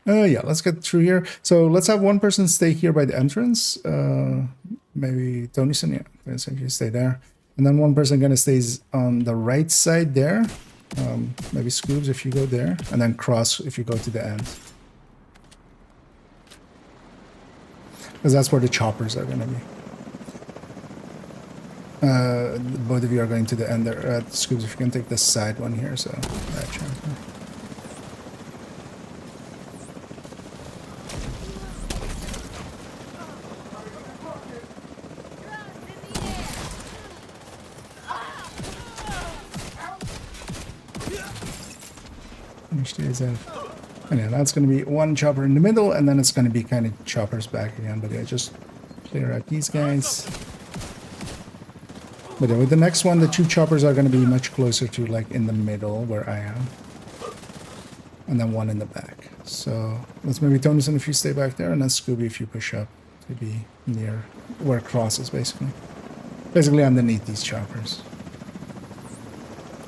Yeah, let's get through here. So let's have one person stay here by the entrance. Maybe Tonyson, yeah, Tonyson, you stay there. And then one person gonna stays on the right side there. Maybe Scoobs if you go there, and then Cross if you go to the end. Because that's where the choppers are gonna be. Both of you are going to the end there. Scoobs, if you can take the side one here, so that chopper. And yeah, that's going to be one chopper in the middle, and then it's going to be kind of choppers back again. But yeah, just clear out these guys. But yeah, with the next one, the two choppers are going to be much closer to like in the middle where I am. And then one in the back. So let's maybe Tonyson if you stay back there, and then Scooby if you push up to be near where Cross is basically. Basically underneath these choppers.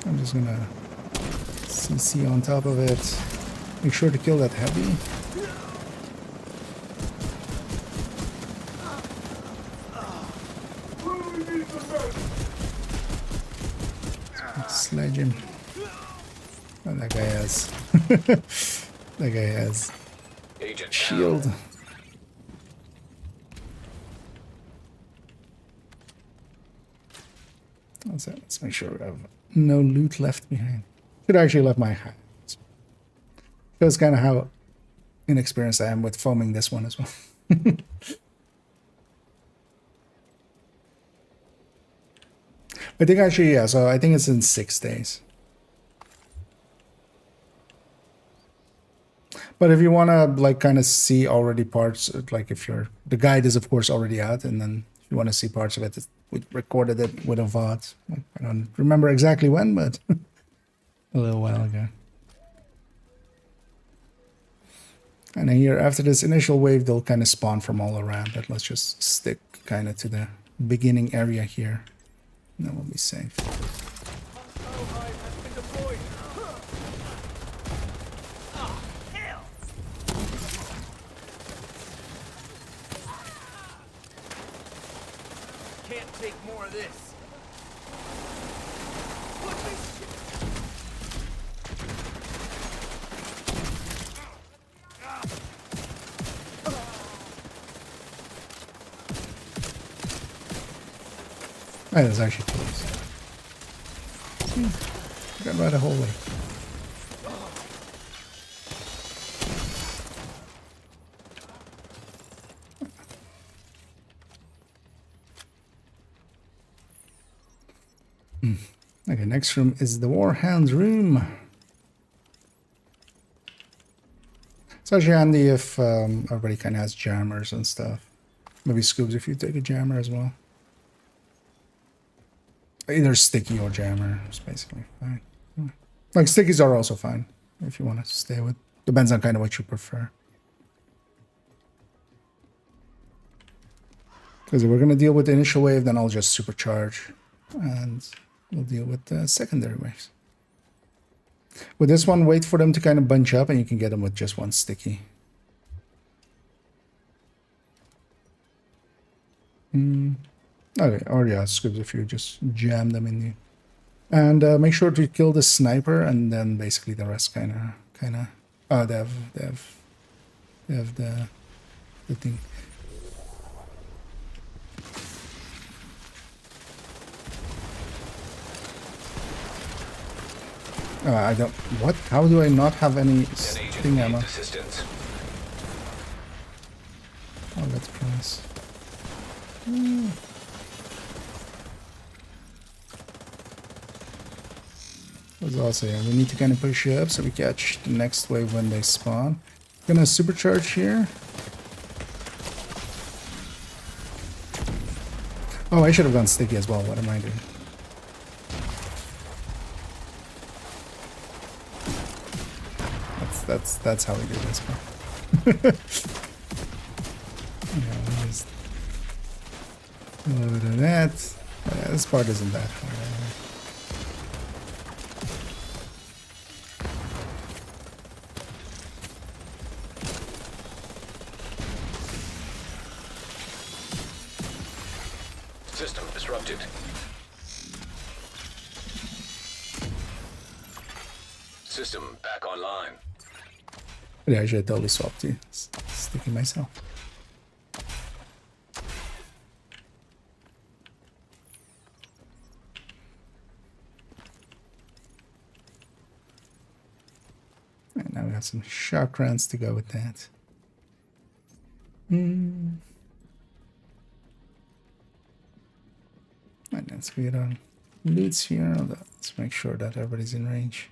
I'm just going to CC on top of it. Make sure to kill that heavy. Sledge him. Oh, that guy has. That guy has Agent shield. down. Let's make sure we have no loot left behind. Could actually left my hat. Shows kind of how inexperienced I am with foaming this one as well. I think actually, yeah, so I think it's in 6 days. But if you want to like kind of see already parts, like if you're, the guide is of course already out, and then if you want to see parts of it, we recorded it with a VOD. I don't remember exactly when, but a little while ago. And then here, after this initial wave, they'll kind of spawn from all around, but let's just stick kind of to the beginning area here. And then we'll be safe. Can't take more of this. Oh, that's actually close. Got right a whole way. Okay, next room is the Warhound's room. It's actually handy if everybody kind of has jammers and stuff. Maybe Scoobs if you take a jammer as well. Either sticky or jammer is basically fine. Like stickies are also fine if you want to stay with. Depends on kind of what you prefer. Because if we're going to deal with the initial wave, then I'll just supercharge and we'll deal with the secondary waves. With this one, wait for them to kind of bunch up and you can get them with just one sticky. Okay, or yeah, scribs if you just jam them in the... And make sure to kill the sniper and then basically the rest kind of... Oh, they have the thing. I don't... What? How do I not have any sting ammo? Assistance. Oh, that's nice. That's also, yeah, we need to kind of push up so we catch the next wave when they spawn. Gonna supercharge here. Oh, I should have gone sticky as well. What am I doing? That's how we do this one. Yeah, just a little bit of that. Yeah, this part isn't that hard. System disrupted. System back online. Yeah, I should totally swap to sticky myself. And now we got some shock rounds to go with that. And let's get on loots here. Let's make sure that everybody's in range.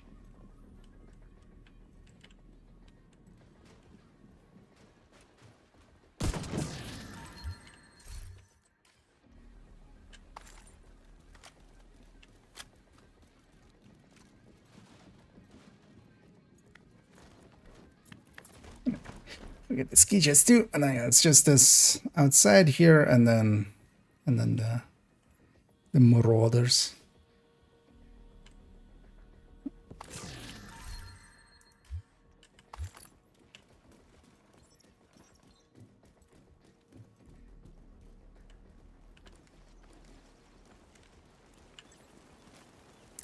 We get the ski jets too, and then it's just this outside here, and then the marauders.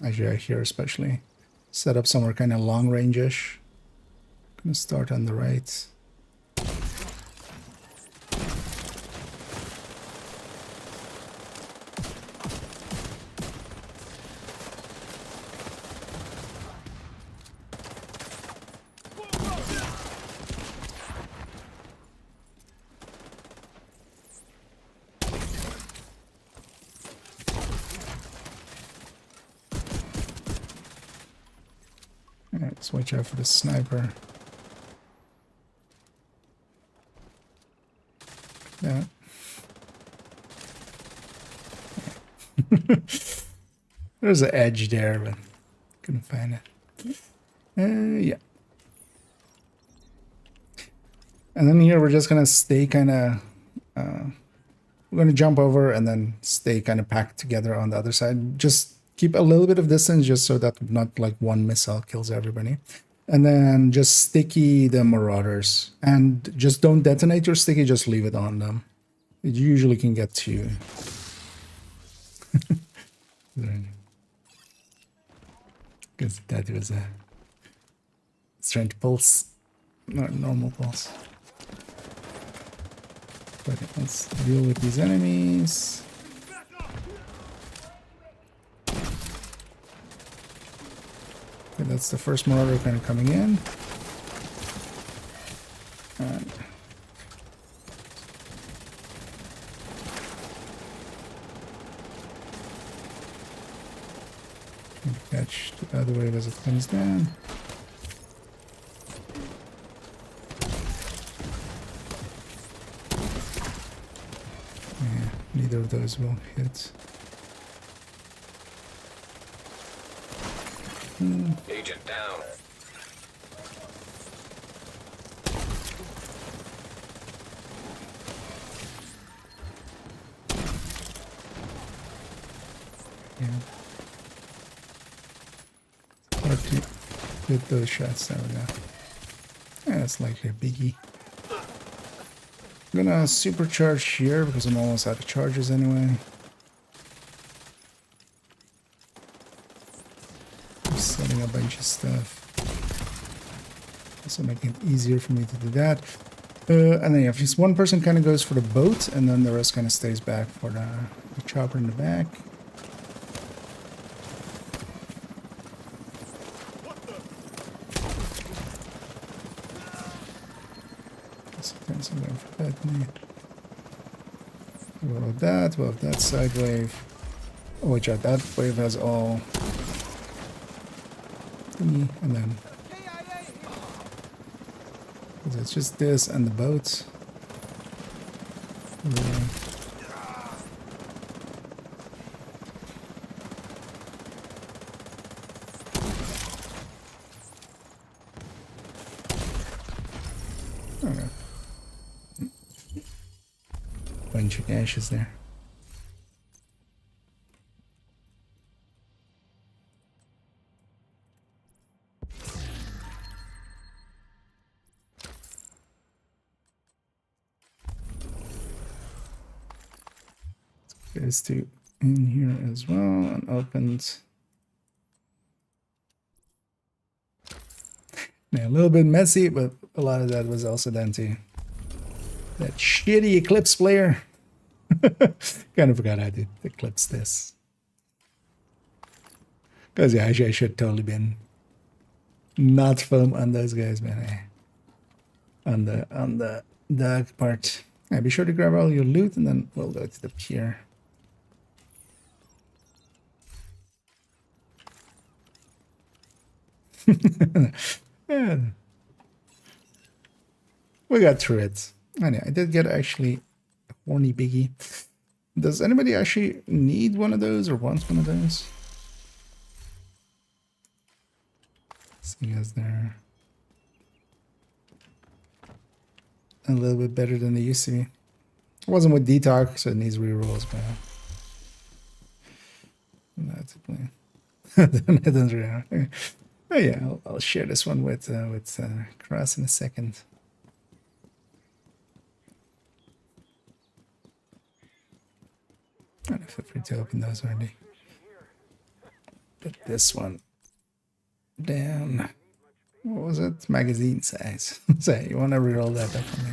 Actually, here especially set up somewhere kind of long range-ish. Gonna start on the right. Let's watch out for the sniper. Yeah. There's an edge there, but couldn't find it. Yeah. And then here we're just gonna stay kind of. We're gonna jump over and then stay kind of packed together on the other side. Just keep a little bit of distance just so that not like one missile kills everybody. And then just sticky the marauders. And just don't detonate your sticky, just leave it on them. It usually can get to you. Because that was a strange pulse. Not normal pulse. But let's deal with these enemies. Okay, that's the first marauder kind of coming in. And catch the other wave as it comes down. Yeah, neither of those will hit. Agent down. Yeah. Hard to get those shots. There we go. Yeah, that's likely a biggie. I'm gonna supercharge here because I'm almost out of charges anyway. I'm setting a bunch of stuff. Also making it easier for me to do that. And then yeah, just one person kind of goes for the boat, and then the rest kind of stays back for the chopper in the back. Sometimes I'm going for that need. What about that? What about that side wave? Oh, watch out, that wave has all thingy, and then it's just this and the boats. Yeah. Okay. Bunch of ashes there. There's two in here as well, unopened. Yeah, a little bit messy, but a lot of that was also down to that shitty Eclipse player. Kind of forgot how to eclipse this. Because yeah, I should totally been not film on those guys, man. On the dark part. Yeah, be sure to grab all your loot, and then we'll go to the pier. Yeah. We got through it. Anyway, I did get actually a horny biggie. Does anybody actually need one of those or want one of those? See as they're a little bit better than they used to be. It wasn't with detox, so it needs rerolls, but that's a plan. It doesn't really. Oh yeah, I'll share this one with Cross in a second. I feel free to open those already. Put this one down. What was it? Magazine size. So you want to reroll that up for me?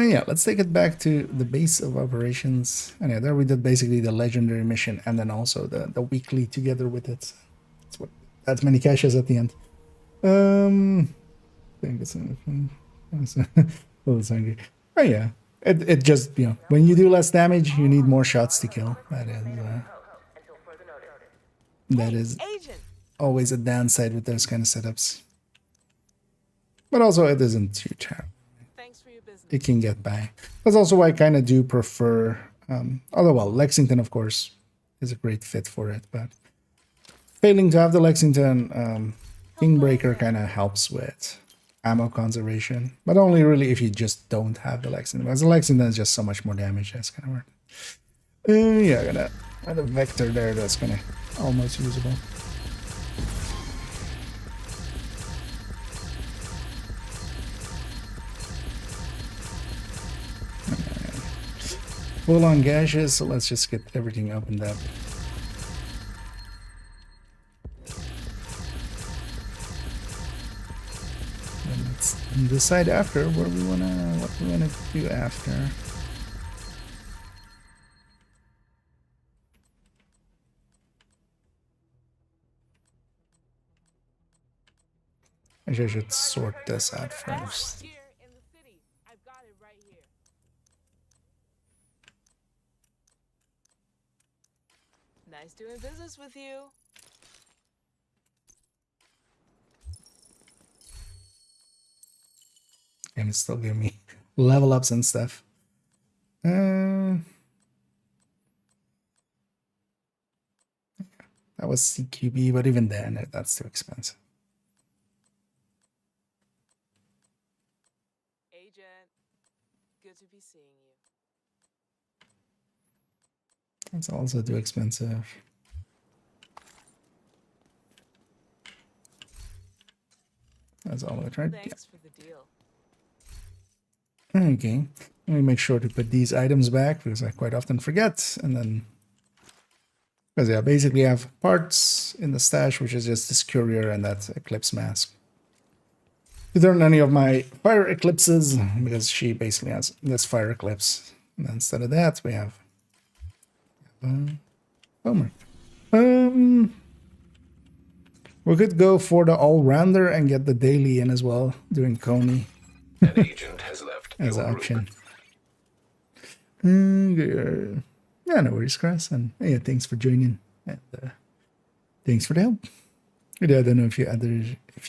Yeah, let's take it back to the base of operations. And yeah, there we did basically the legendary mission and then also the weekly together with it. That's many caches at the end. I think it's a little hungry. Oh yeah, it just, you know, when you do less damage, you need more shots to kill. That is always a downside with those kind of setups. But also, it isn't too terrible. It can get by. That's also why I kind of do prefer. Although, well, Lexington, of course, is a great fit for it, but failing to have the Lexington, Kingbreaker kind of helps with ammo conservation, but only really if you just don't have the Lexington. Because the Lexington is just so much more damage. That's kind of weird. Yeah, I got a vector there that's kind of almost usable. Full on gashes, so let's just get everything opened up. And let's decide after what we wanna do after. Actually, I should sort this out first. Nice doing business with you. Game is still giving me level ups and stuff. That was CQB, but even then, that's too expensive. Agent, good to be seeing you. It's also too expensive. That's all I tried. Thanks for the deal. Okay, let me make sure to put these items back because I quite often forget. And then, because yeah, basically I have parts in the stash, which is just this courier and that eclipse mask. To turn any of my fire eclipses, because she basically has this fire eclipse. And then instead of that, we have homework. We could go for the all-rounder and get the daily in as well, doing Coney. An agent has left as your an group. option. Yeah, no worries, Chris. And yeah, thanks for joining. And thanks for the help. Yeah, I don't know if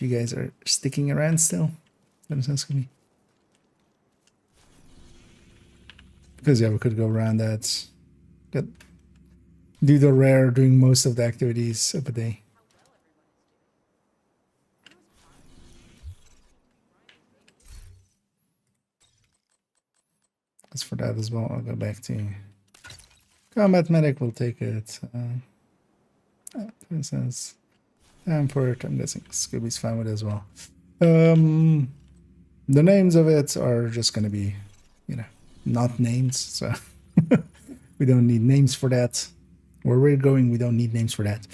you guys are sticking around still. That sounds to me. Because yeah, we could go around that. Do the rare, doing most of the activities of the day. As for that as well, I'll go back to combat medic. We'll take it. For instance, Amfort, I'm guessing Scooby's fine with it as well. The names of it are just going to be, not names. So we don't need names for that. Where we're going, we don't need names for that.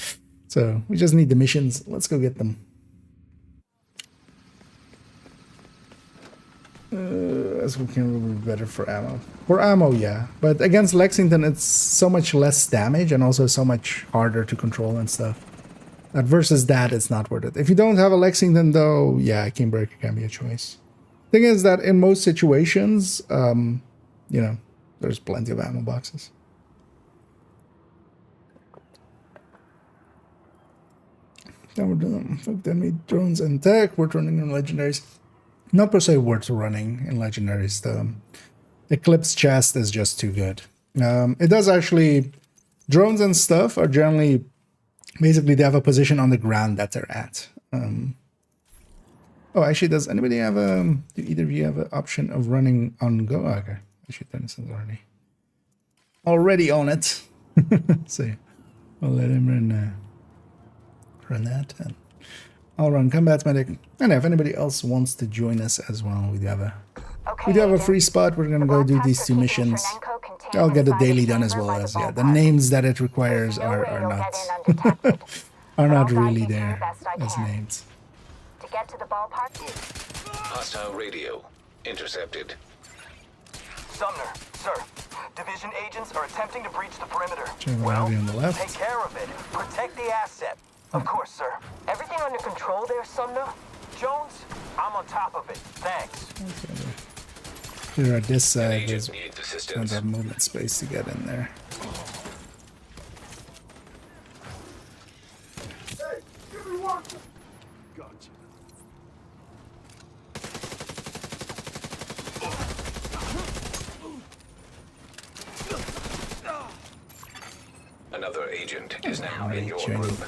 So we just need the missions. Let's go get them. As we can be better for ammo. For ammo, yeah. But against Lexington, it's so much less damage and also so much harder to control and stuff. Versus that, it's not worth it. If you don't have a Lexington, though, yeah, King Breaker can be a choice. Thing is that in most situations, there's plenty of ammo boxes. Then we're done. Then we drones and tech. We're turning on legendaries. Not per se worth running in legendaries. The Eclipse chest is just too good. It does actually... Drones and stuff are generally... Basically, they have a position on the ground that they're at. Oh, actually, does anybody have a... Do either of you have an option of running on go? Oh, okay. I should turn this already on it. So, yeah. I'll let him run that. And I'll run combat medic. And if anybody else wants to join us as well, we do have a free spot. We're gonna go do these two missions. I'll get the daily done as well as the names that it requires are not really there as names. To get to the ballpark. Hostile radio intercepted. Sumner, sir. Division agents are attempting to breach the perimeter. Well, on the left. Take care of it. Protect the asset. Of course, sir. Everything under control there, Sumner? Jones, I'm on top of it. Thanks. Okay. Here at this side, there's another movement space to get in there. Hey, give me one. Gotcha. Another agent is now in your group.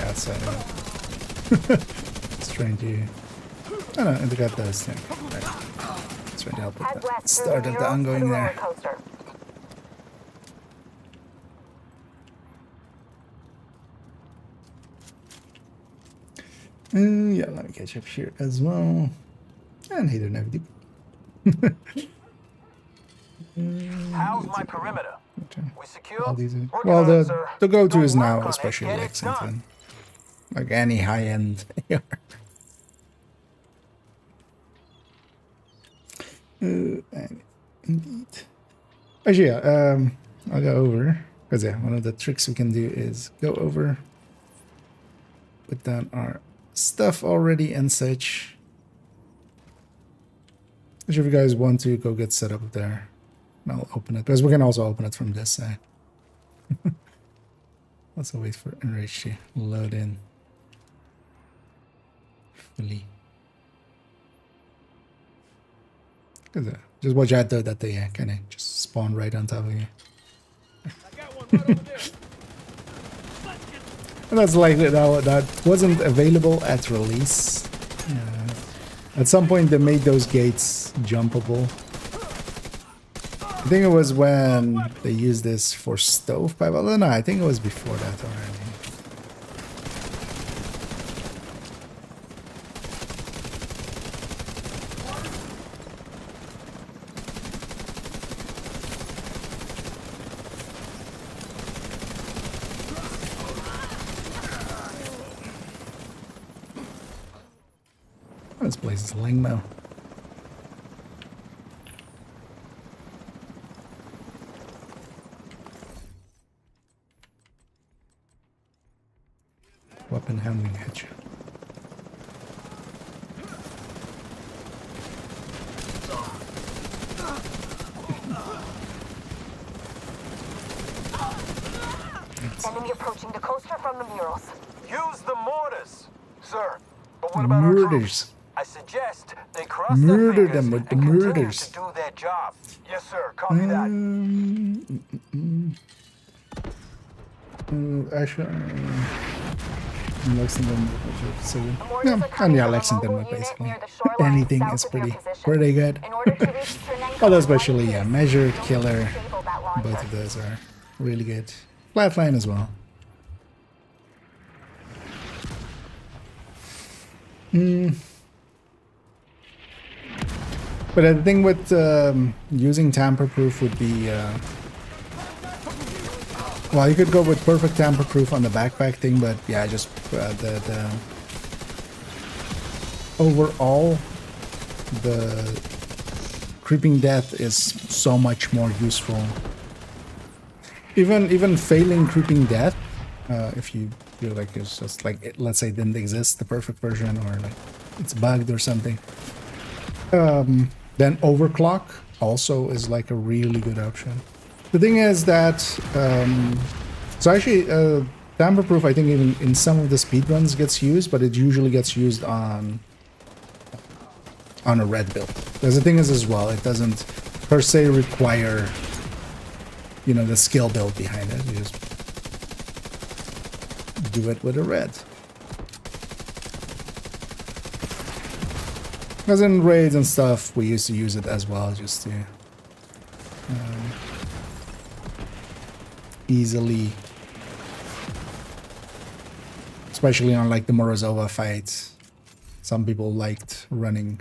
Outside of it. It's trying to... Oh no, they got those things. Right. It's trying to help with the start of the ongoing there. Yeah, let me catch up here as well. And he didn't have to. How's my perimeter? We secure? All these are, well, the go-to is now especially Lexington. Like any high-end AR. Indeed. Actually, yeah, I'll go over. Because, yeah, one of the tricks we can do is go over, put down our stuff already and such. Which if you guys want to, go get set up there. And I'll open it. Because we can also open it from this side. Let's wait for Enrage to load in fully. Just watch out though that they kind of just spawn right on top of you. And that's likely that wasn't available at release. At some point they made those gates jumpable. I think it was when they used this for stovepipe. Well, no, I think it was before that already. This place is lame. Weapon handling hitch. Enemy approaching the coaster from the murals. Use the mortars, sir. But what about Murders. our troops? I suggest they cross Murder their them fingers with the and continue murders. to do their job. Yes, sir. Copy that. Actually, Lexington. So yeah, Lexington, basically. Anything is pretty good. Although especially measured, killer. Both of those are really good. Flatline as well. But the thing with using tamper-proof would be, well, you could go with perfect tamper-proof on the backpack thing, but yeah, just the overall, the creeping death is so much more useful. Even failing creeping death, if you feel like it's just like, let's say it didn't exist, the perfect version, or like it's bugged or something. Then overclock also is like a really good option. The thing is that, so actually tamper-proof I think even in some of the speedruns gets used, but it usually gets used on a red build. Because the thing is as well, it doesn't per se require, you know, the skill build behind it. You just do it with a red. Because in raids and stuff, we used to use it as well, just to easily, especially on like the Morozova fights, some people liked running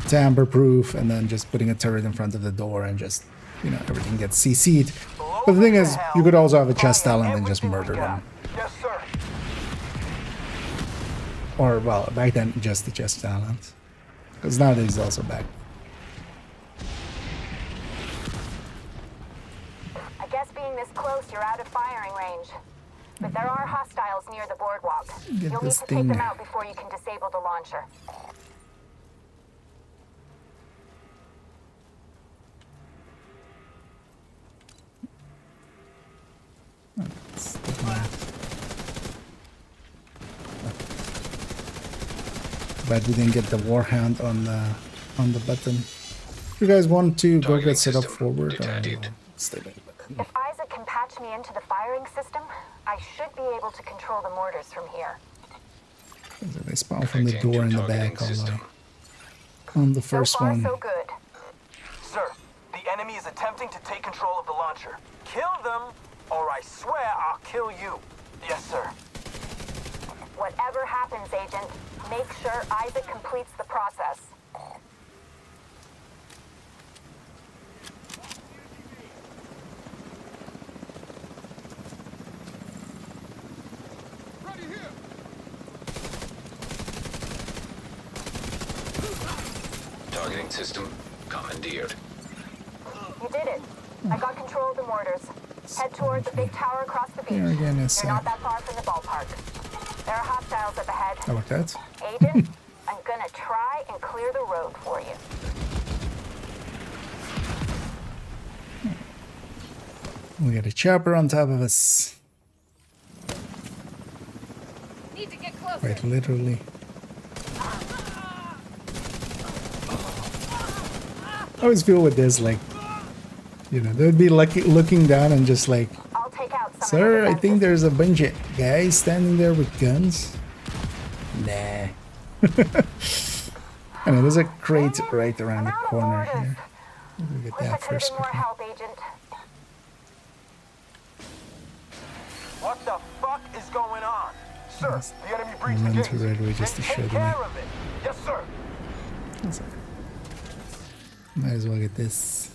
tamper-proof and then just putting a turret in front of the door and just, you know, everything gets CC'd. But the thing is, you could also have a chest talent and just murder them. Yes, sir. Or, well, back then, just the chest talent. Because nowadays, also back. I guess being this close, you're out of firing range. But there are hostiles near the boardwalk. You'll need to take them out before you can disable the launcher. But we didn't get the Warhound on the button. If you guys want to go get set up forward, stay back. If Isaac can patch me into the firing system, I should be able to control the mortars from here. They spawn from the door in the back on the first one. So good. Sir, the enemy is attempting to take control of the launcher. Kill them, or I swear I'll kill you. Yes, sir. Whatever happens, Agent, make sure Isaac completes the process. Targeting system commandeered. You did it. I got control of the mortars. Head toward the big tower across the beach. Here again You're is not that far from the ballpark. There are hostiles up ahead. how about that? Agent, I'm gonna try and clear the road for you. We got a chopper on top of us. Need to get closer. Quite literally. I always feel with this, like, you know, they'd be lucky looking down and just like, I'll take out some sir, of I the think there's a bunch of guys standing there with guns. Nah. I know there's a crate right around the corner here. We'll get that first. More help, Agent. What the fuck is going on? Sir, Yes. the enemy breached the Run gates. to right away just to Then show take them. care of it. Yes, sir. Might as well get this.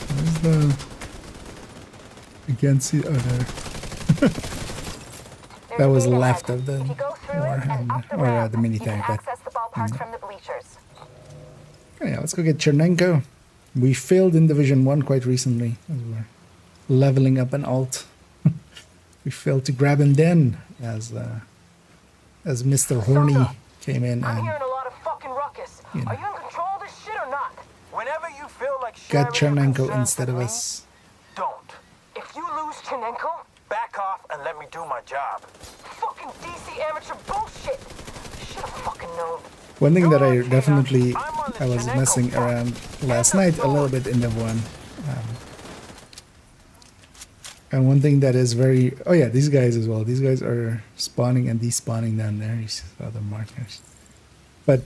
Where's the... I can't see... Oh, there. That was left of the Warhammer, or the mini tank. But Access the ballpark from the bleachers. yeah, let's go get Chernenko. We failed in Division 1 quite recently as we're leveling up an alt. We failed to grab him then as Mr. Horny came in I'm and hearing a lot of fucking ruckus. You know. Are you in control of this shit or not? Whenever you feel like got sharing your Chernenko concerns instead of with me, us. don't. If you lose Chernenko, back off and let me do my job. Fucking DC amateur bullshit. Should have fucking known. One thing that I definitely I was messing around last night a little bit in Div 1. And one thing that is very... Oh yeah, these guys as well. These guys are spawning and despawning down there. These other markers. But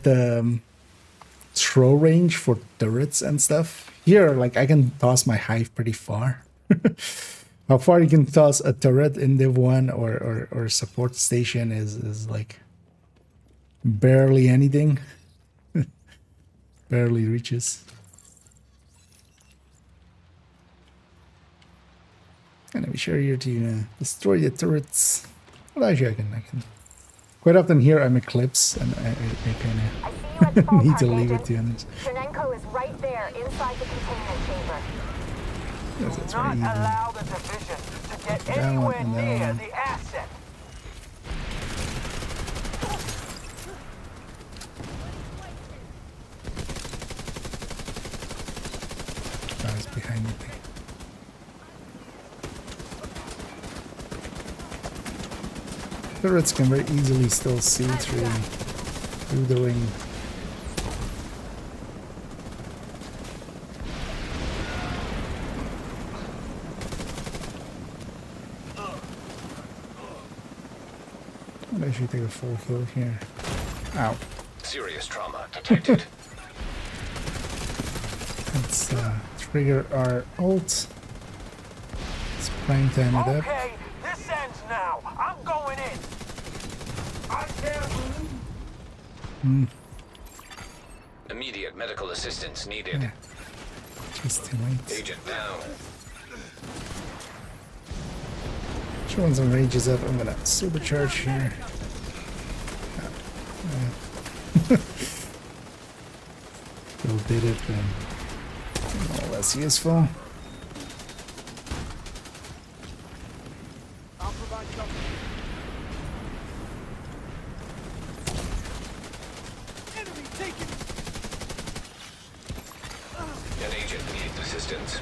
throw range for turrets and stuff. Here, like, I can toss my hive pretty far. How far you can toss a turret in Div 1 or support station is like barely anything. Barely reaches. And I'll be sure here to destroy the turrets. Well, actually, I can. Quite often here I'm Eclipse, and I kind of need to leave it to you. Chernenko is right there inside the containment chamber. Yes, that's Not very easy. allow the division to get That one anywhere and that near one. the asset. Oh, it's behind the thing. Turrets can very easily still see through the ring. I'll actually take a full kill here. Ow. Serious trauma detected. Let's trigger our ult. Let's prime time it up. Okay, this ends now. I'm going in. I can't. Immediate medical assistance needed. Yeah. Just too late. Agent down. Showing some rages up. I'm gonna supercharge here. Still did it, but all less useful. I'll provide cover. Enemy taken. An agent needs assistance.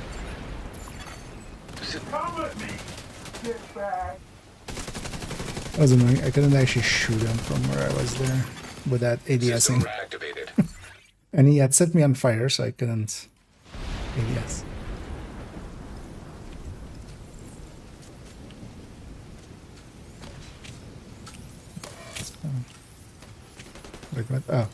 Come with me. Get back. I was annoying. I couldn't actually shoot him from where I was there without System ADSing. reactivated. And he had set me on fire, so I couldn't ADS. Wait, what? Oh.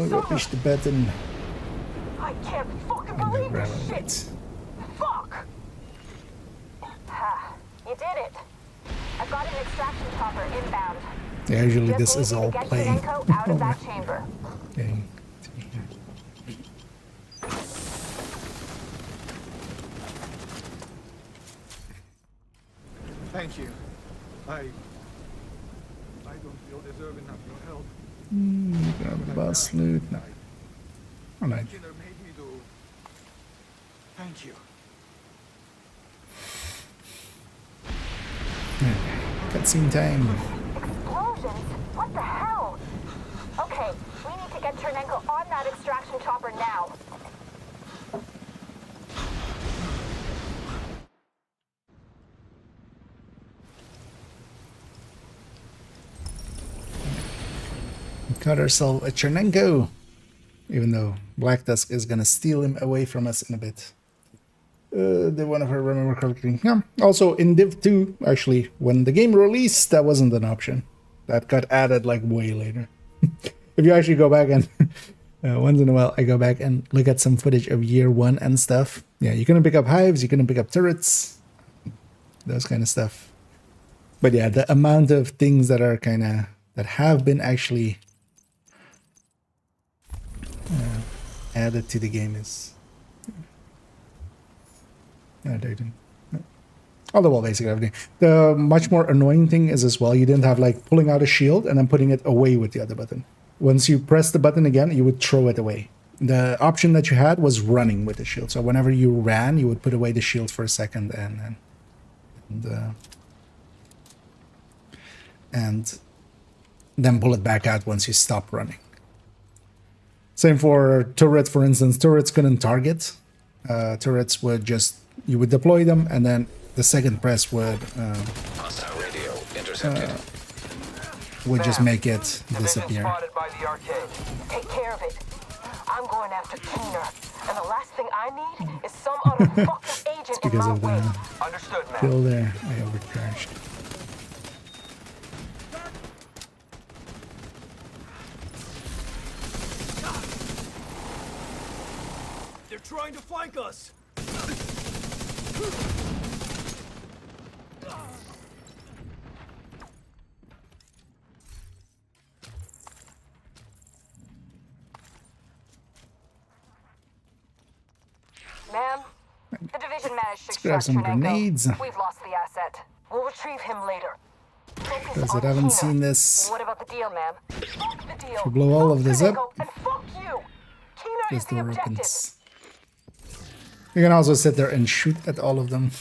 We'll go push the button. I can't fucking And believe grab this it. shit! Fuck! Ha, you did it. I've got an extraction chopper inbound. Yeah, usually Just this need is you to all get playing. Chinenko out of that chamber. Okay. Thank you. I don't feel deserving of your help. Grab the boss loot. No. Alright. Killer made me do. Thank you. Cutscene time. Explosions? What the hell? Okay, we need to get Chernenko on that extraction chopper now. Got ourselves a Chernenko. Even though Black Tusk is gonna steal him away from us in a bit. Did one of her remember correctly? Yeah. Also in Div 2, actually, when the game released, that wasn't an option. That got added like way later. If you actually go back and once in a while I go back and look at some footage of year 1 and stuff. Yeah, you couldn't pick up hives, you couldn't pick up turrets, those kind of stuff. But yeah, the amount of things that are that have been actually added to the game is although, well, basically everything. The much more annoying thing is as well, you didn't have like pulling out a shield and then putting it away with the other button. Once you press the button again, you would throw it away. The option that you had was running with the shield. So whenever you ran, you would put away the shield for a second and then pull it back out once you stop running. Same for turret, for instance. Turrets couldn't target. Turrets would just, you would deploy them, and then the second press would Hostile radio intercepted. Would just make it disappear. Spotted by the arcade. Take care of it. I'm going after Keener, and the last thing I need is some other fucking agent in Because my of way. the Understood, ma'am. kill there, I overcharged. They're trying to flank us. Ma'am, the division managed to Let's grab some extract Chernenko. grenades. We've lost the asset. We'll retrieve him later. Focus Those on that haven't Keener. seen this, What about the deal, ma'am? Fuck the deal. to blow all of this up, Chernenko, and fuck you. Keener is this the door objective. opens. You can also sit there and shoot at all of them.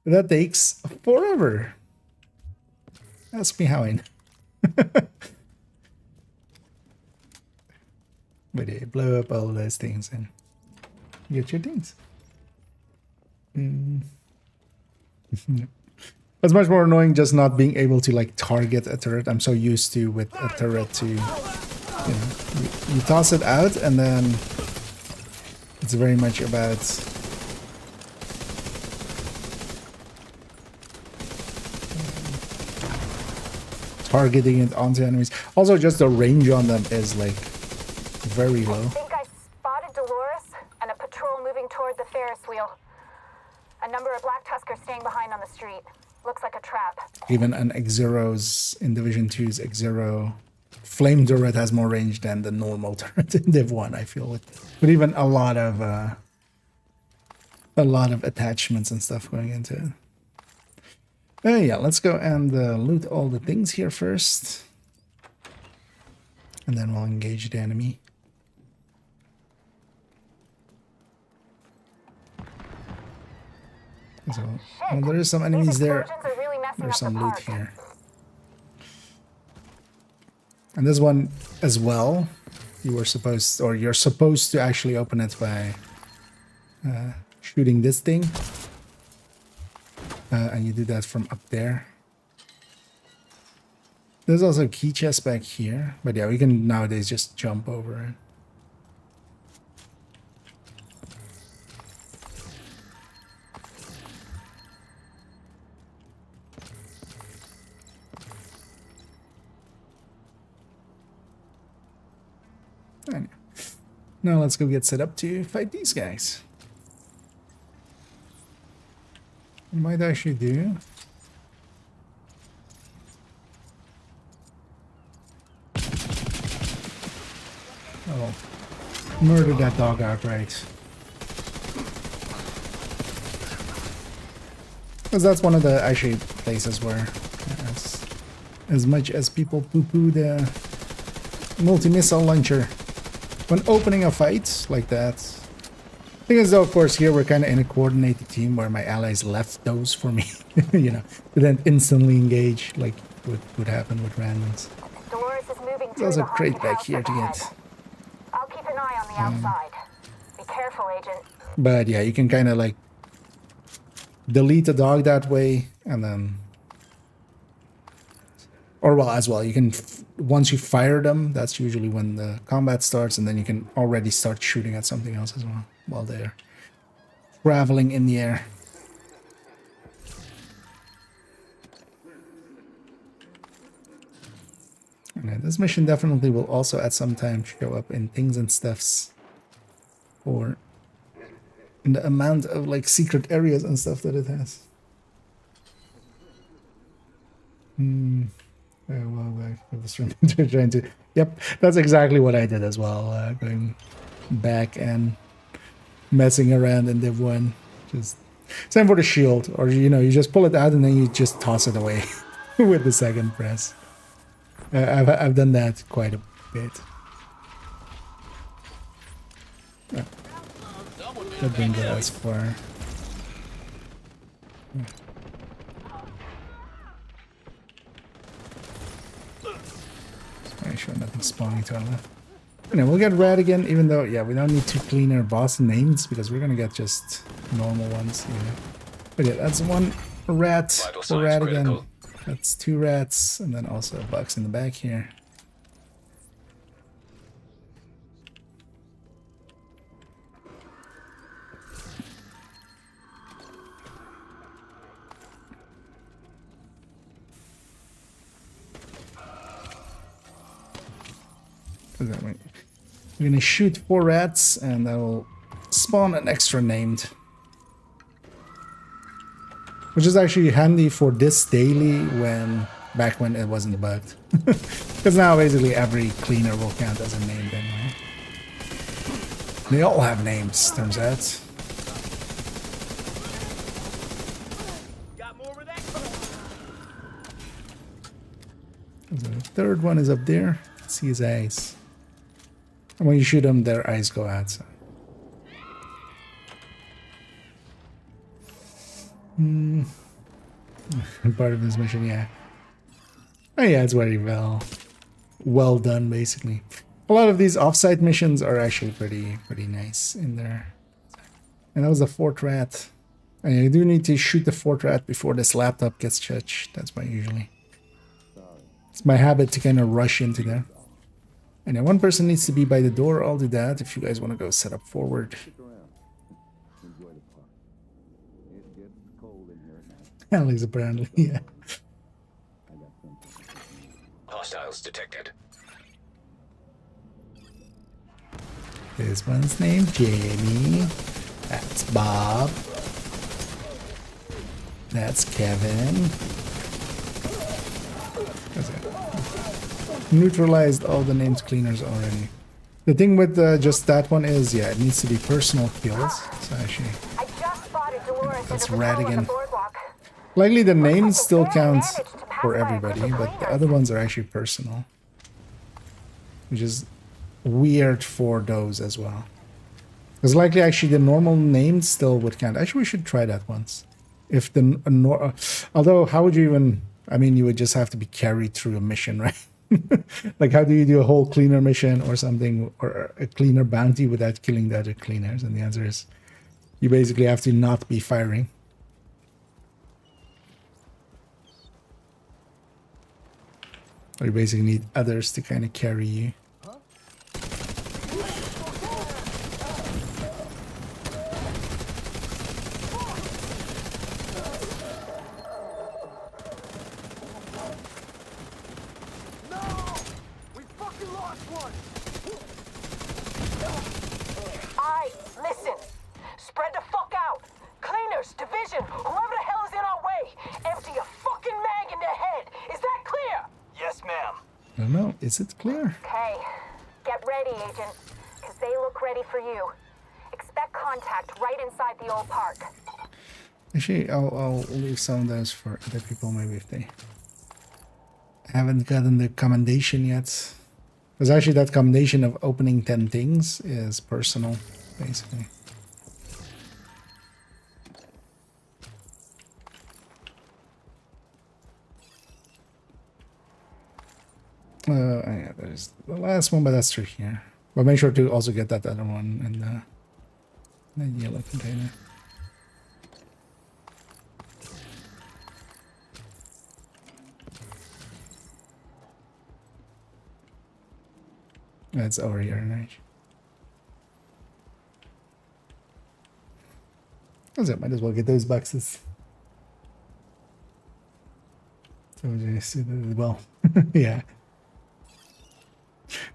That takes forever. Ask me how I know. But yeah, blow up all those things and get your things. It's much more annoying just not being able to like target a turret. I'm so used to with a turret to, you know, you toss it out and then it's very much about targeting it onto enemies. Also, just the range on them is like very low. I think I spotted Dolores and a patrol moving toward the Ferris wheel. A number of Black Tuskers staying behind on the street. Looks like a trap. Even an X-Zero's in Division 2's X-Zero flame turret has more range than the normal turret in Div 1, I feel. But even a lot of attachments and stuff going into it. Yeah, let's go and loot all the things here first. And then we'll engage the enemy. So, well, there is some enemies there. There's some loot here. And this one as well, you're supposed to actually open it by shooting this thing. And you do that from up there. There's also a key chest back here. But yeah, we can nowadays just jump over it. Now let's go get set up to fight these guys. We might actually do. Oh, murder that dog outright. Because that's one of the actually places where, as much as people poo-poo the multi-missile launcher when opening a fight like that. Thing is, though, of course, here we're kind of in a coordinated team where my allies left those for me, you know, to then instantly engage, like what would happen with randoms. Dolores is moving There's through a the crate haunted back house here up to ahead. get. I'll keep an eye on the outside. Be careful, Agent. But yeah, you can kind of like delete the dog that way, and then, or well, as well, you can once you fire them, that's usually when the combat starts, and then you can already start shooting at something else as well while they're traveling in the air. And this mission definitely will also at some time show up in things and stuffs, or in the amount of like secret areas and stuff that it has. Well, I was trying to. Yep, that's exactly what I did as well. Going back and messing around in Div 1. Just same for the shield, or you know, you just pull it out and then you just toss it away with the second press. I've done that quite a bit. That didn't go as far. Just make sure nothing's spawning to our left. Anyway, we'll get red again, even though, yeah, we don't need to clean our boss names because we're gonna get just normal ones. You know. But yeah, that's one rat for rat again. That's 2 rats, and then also a box in the back here. We're gonna shoot 4 rats, and that'll spawn an extra named. Which is actually handy for this daily back when it wasn't bugged. Because now basically every cleaner will count as a named anyway. They all have names, turns out. The third one is up there. Let's see his eyes. And when you shoot them, their eyes go out. So. Part of this mission, yeah. Oh yeah, it's very well done, basically. A lot of these offsite missions are actually pretty nice in there. And that was the 4th rat. And you do need to shoot the 4th rat before this laptop gets touched. That's my usually. It's my habit to kind of rush into there. And then one person needs to be by the door. I'll do that if you guys want to go set up forward. Alex, apparently, yeah. Hostiles detected. This one's named Jamie. That's Bob. That's Kevin. That's it. Neutralized all the named cleaners already. The thing with just that one is, yeah, it needs to be personal kills. So actually, that's rat again. Likely the names still count for everybody, but the other ones are actually personal. Which is weird for those as well. Because likely actually the normal names still would count. Actually, we should try that once. If the although how would you even? I mean, you would just have to be carried through a mission, right? Like, how do you do a whole cleaner mission or something, or a cleaner bounty without killing the other cleaners? And the answer is, you basically have to not be firing. Or you basically need others to kind of carry you. Attention! Whoever the hell is in our way, empty a fucking mag in their head. Is that clear? Yes, ma'am. I don't know. Is it clear? Okay. Get ready, Agent. Because they look ready for you. Expect contact right inside the old park. Actually, I'll leave some of those for other people, maybe if they haven't gotten the commendation yet. Because actually that commendation of opening 10 things is personal, basically. Yeah, there's the last one, but that's through here. But make sure to also get that other one in the yellow container. That's over here, right? That's it. Might as well get those boxes. So well, yeah.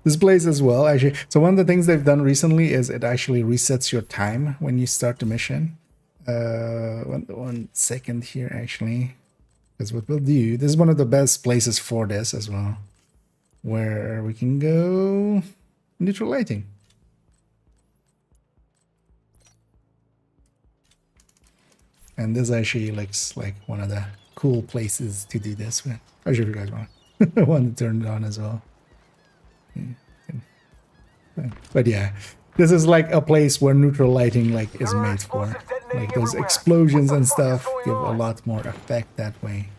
This place as well, actually. So one of the things they've done recently is it actually resets your time when you start the mission. 1 second here, actually. Because what we'll do, this is one of the best places for this as well, where we can go neutral lighting. And this actually looks like one of the cool places to do this with. I'm sure if you guys want to turn it on as well. But yeah, this is like a place where neutral lighting like is made for. Like those explosions and stuff give a lot more effect that way.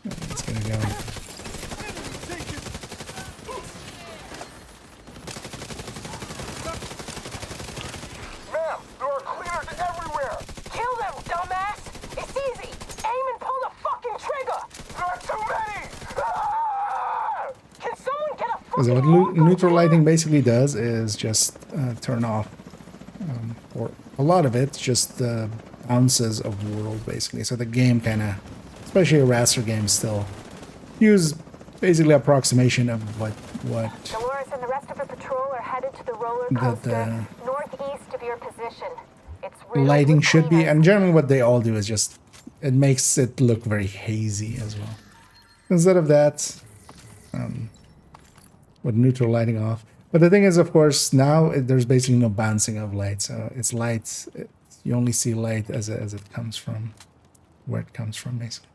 It's gonna go. Ma'am, there are cleaners everywhere. Kill them, dumbass. It's easy. Aim and pull the fucking trigger. There are too many. Ah! Can someone get a fucking So what neutral lighting basically does is just turn off, or a lot of it, just the bounces of the world basically. So the game kind of, especially a raster game, still use basically approximation of what Dolores and the rest of her patrol are headed to the roller coaster northeast of your position. It's lighting should be, and generally what they all do is just, it makes it look very hazy as well. Instead of that, with neutral lighting off. But the thing is, of course, now there's basically no bouncing of light, so it's light. You only see light as it comes from, where it comes from, basically.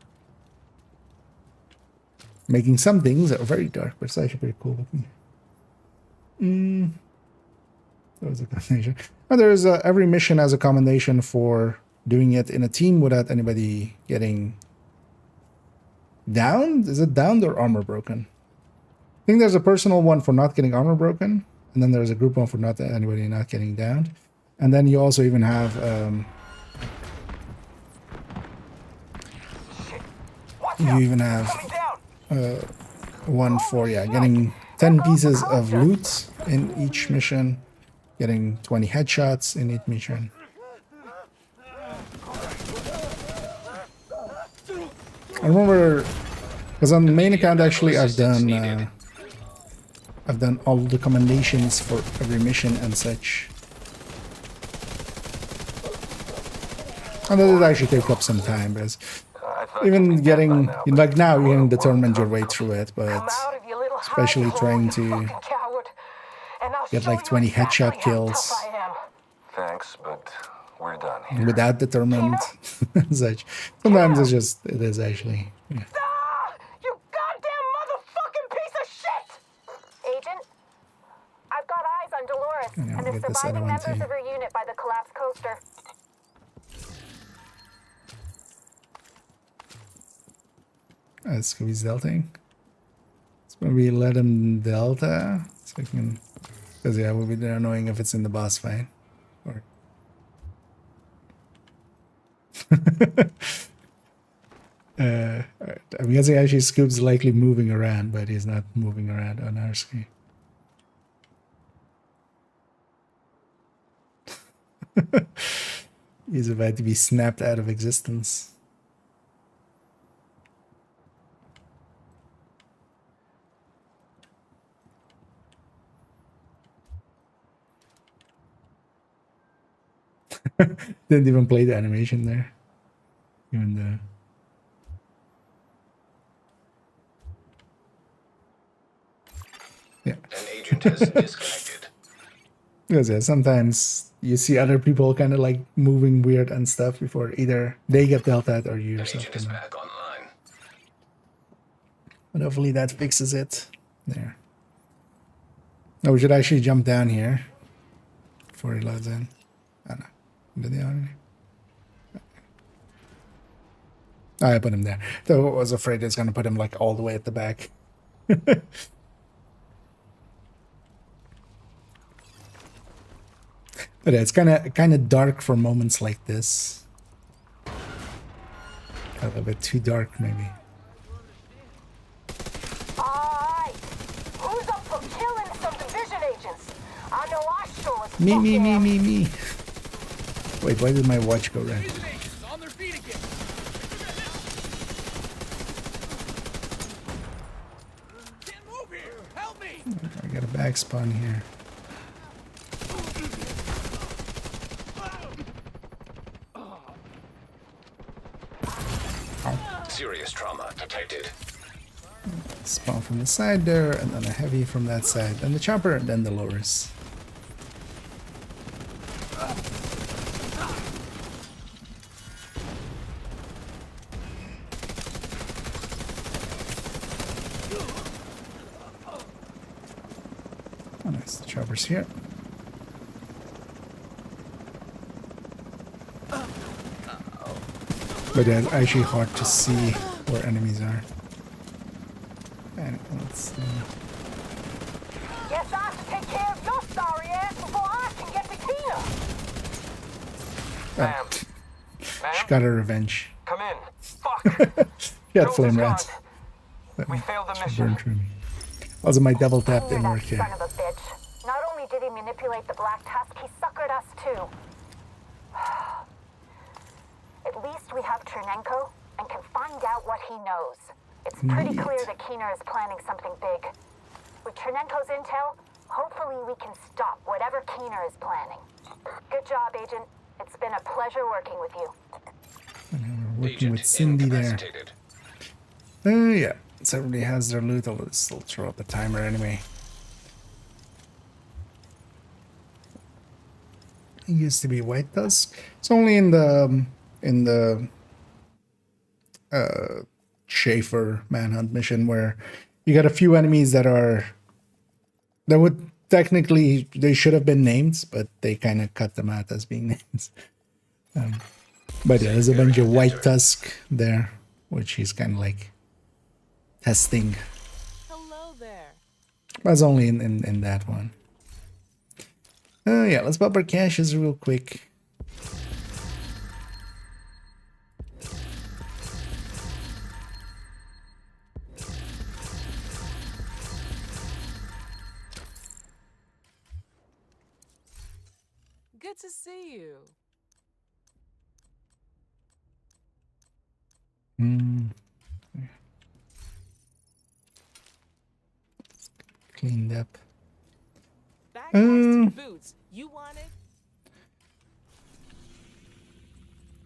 Making some things are very dark, but it's actually pretty cool looking. That was a combination. And there's every mission has a commendation for doing it in a team without anybody getting downed. Is it downed or armor broken? I think there's a personal one for not getting armor broken, and then there's a group one for not anybody not getting downed, and then you also even have one for getting 10 pieces of loot in each mission, getting 20 headshots in each mission. I remember, because on the main account actually I've done all the commendations for every mission and such. And that did actually take up some time, because even getting, like now you can determine your way through it, but especially trying to get like 20 headshot kills. Thanks, but we're done here. Without determined such. Sometimes it's just, it is actually. Yeah. You goddamn motherfucking piece of shit! Agent, I've got eyes on Dolores Yeah, and the get this other surviving one members too. of her unit by the collapsed coaster. Squeeze delting. So maybe let him delta so we can, because yeah, it would be annoying if it's in the boss fight. Or alright. I'm guessing actually Scoop's likely moving around, but he's not moving around on our screen. He's about to be snapped out of existence. Didn't even play the animation there. Even the... Yeah. An agent has disconnected. Because yeah, sometimes you see other people kind of like moving weird and stuff before either they get dealt at or you An yourself. agent is back online. But hopefully that fixes it. There. Oh, we should actually jump down here before he loads in. Oh no. Did they already? Oh, I put him there. Though I was afraid it's gonna put him like all the way at the back. But yeah, it's kind of dark for moments like this. A little bit too dark, maybe. Alright. Who's up for killing some division agents? I know I sure as Me. Wait, why did my watch go red? On their feet again. Can't move here. Help me. I got a back spawn here. Serious trauma detected. Spawn from the side there, and then a heavy from that side, then the chopper, and then the lowers. Oh, nice. The chopper's here. But it's actually hard to see where enemies are. And let's Guess I should take care of your sorry ass before I can get to Kina. She got her revenge. Come in. Fuck. She had flame rats. We failed the mission. Burned through me. Also, my double tap Kina, didn't that work here. son of a bitch. Not only did he manipulate the Black Tusk, he suckered us too. At least we have Chernenko and can find out what he knows. It's pretty clear that Keener is planning something big. With Chernenko's intel, hopefully we can stop whatever Keener is planning. Good job, Agent. It's been a pleasure working with you. And we're working with Cindy there. Yeah, so everybody has their loot. I'll still throw up a timer anyway. It used to be White Tusk. It's only in the Schaefer manhunt mission where you got a few enemies that would technically, they should have been names, but they kind of cut them out as being names. But yeah, there's a bunch of White Tusk there, which he's kind of like testing. Hello there. That's only in that one. Yeah, let's pop our caches real quick. Good to see you. Cleaned up. Backpacks to boots. You want it?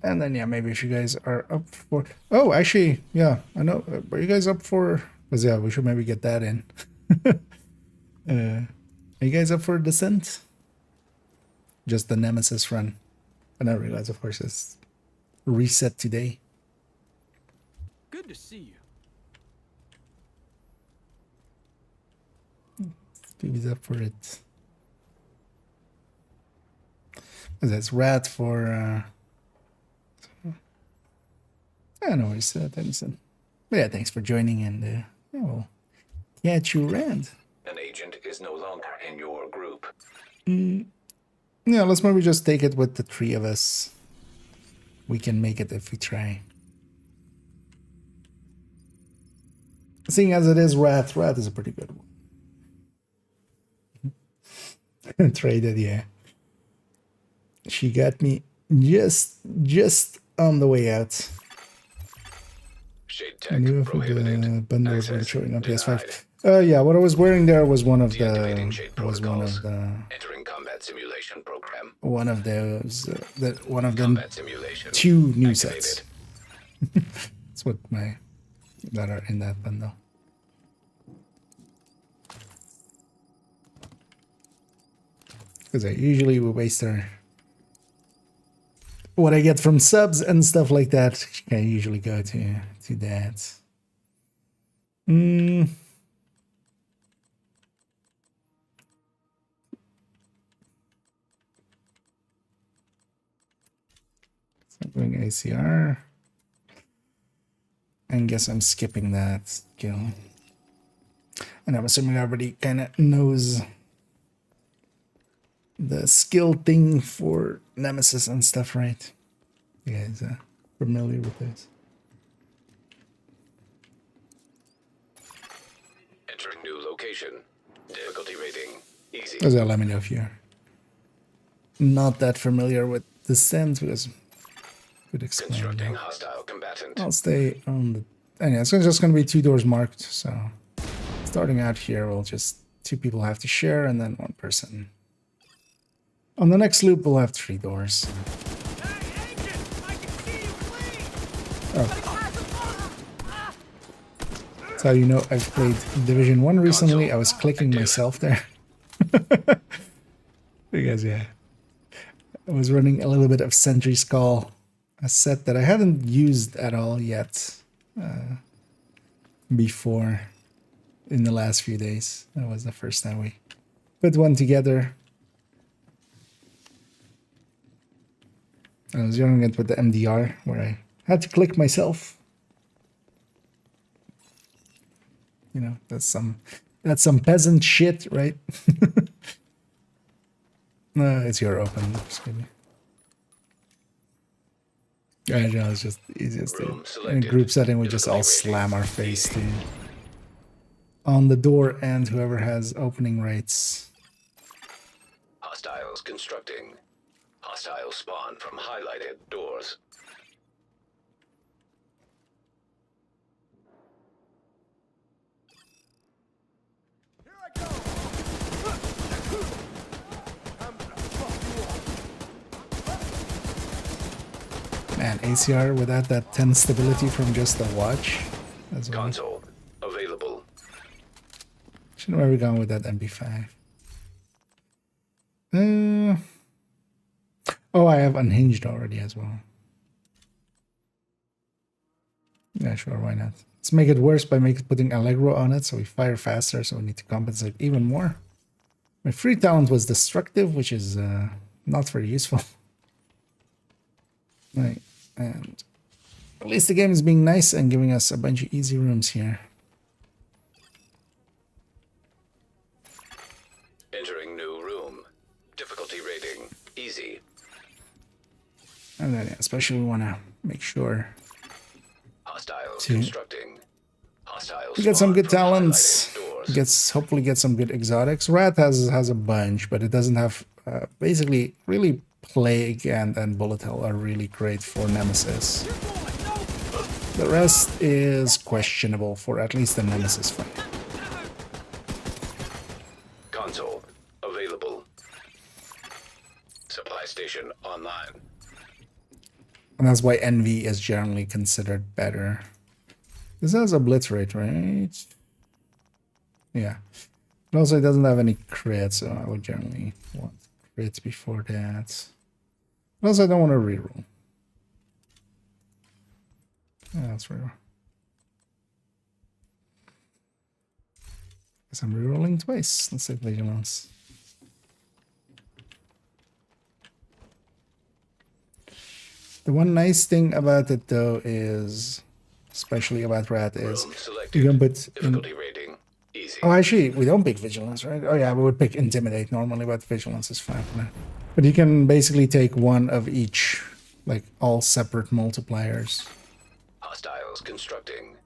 And then yeah, maybe if you guys are up for... Oh, actually, yeah, I know. Are you guys up for... Because yeah, we should maybe get that in. Are you guys up for Descent? Just the Nemesis run. And I realize, of course, it's reset today. Good to see you. He's up for it. That's Rat for... I know it's Tennyson. But yeah, thanks for joining, and yeah, we'll catch you around. An agent is no longer in your group. Yeah, let's maybe just take it with the three of us. We can make it if we try. Seeing as it is Rat is a pretty good one. Traded, yeah. She got me just on the way out. Shade I knew tech if the prohibited. bundles were Access showing up PS5. Yeah, what I was wearing there was one of Deactivating shade the protocols. Entering combat simulation program. one of those one of the Combat simulation. 2 new activated. sets. That's what that are in that bundle. Because I usually will waste what I get from subs and stuff like that. I usually go to that. So I'm doing ACR. And guess I'm skipping that skill. And I'm assuming everybody kind of knows the skill thing for Nemesis and stuff, right? You guys familiar with this? Entering new location. Difficulty rating. Easy. So let me know if you're not that familiar with Descent, because could explain. Constructing hostile combatant. I'll stay on the. Anyway, it's just going to be 2 doors marked. So starting out here, we'll just 2 people have to share, and then 1 person. On the next loop, we'll have 3 doors. Oh. That's how you know I've played Division 1 recently. I was clicking myself there. Because, yeah. I was running a little bit of Sentry Skull, a set that I haven't used at all yet before in the last few days. That was the first time we put one together. I was running it with the MDR, where I had to click myself. You know, that's some peasant shit, right? No, it's your open. Just kidding. I know, it's just easiest to, in a group setting, we just all slam our face to on the door and whoever has opening rights. Hostiles constructing. Hostile spawn from highlighted doors. Man, ACR without that 10 stability from just the watch. That's Console available. Shouldn't where we going with that MP5. Oh, I have unhinged already as well. Yeah, sure, why not? Let's make it worse by putting Allegro on it, so we fire faster, so we need to compensate even more. My free talent was destructive, which is not very useful. Right, and at least the game is being nice and giving us a bunch of easy rooms here. Entering new room. Difficulty rating. Easy. And then, especially we want to make sure Hostiles constructing. Hostiles we get some good from talents. highlighted doors. Hopefully get some good exotics. Rat has a bunch, but it doesn't have basically really Plague and Bullet Hell are really great for Nemesis. The rest is questionable for at least the Nemesis fight. Console available. Supply station online. And that's why Envy is generally considered better. This has Obliterate, right? Yeah. But also it doesn't have any crit, so I would generally want crits before that. But also I don't want to reroll. Yeah, that's reroll. Guess I'm rerolling twice. Let's say Vigilance. The one nice thing about it though is, especially about Rat, is you can put difficulty rating easy. Oh, actually, we don't pick Vigilance, right? Oh yeah, we would pick Intimidate normally, but Vigilance is fine for that. But you can basically take one of each, like all separate multipliers. Hostiles constructing.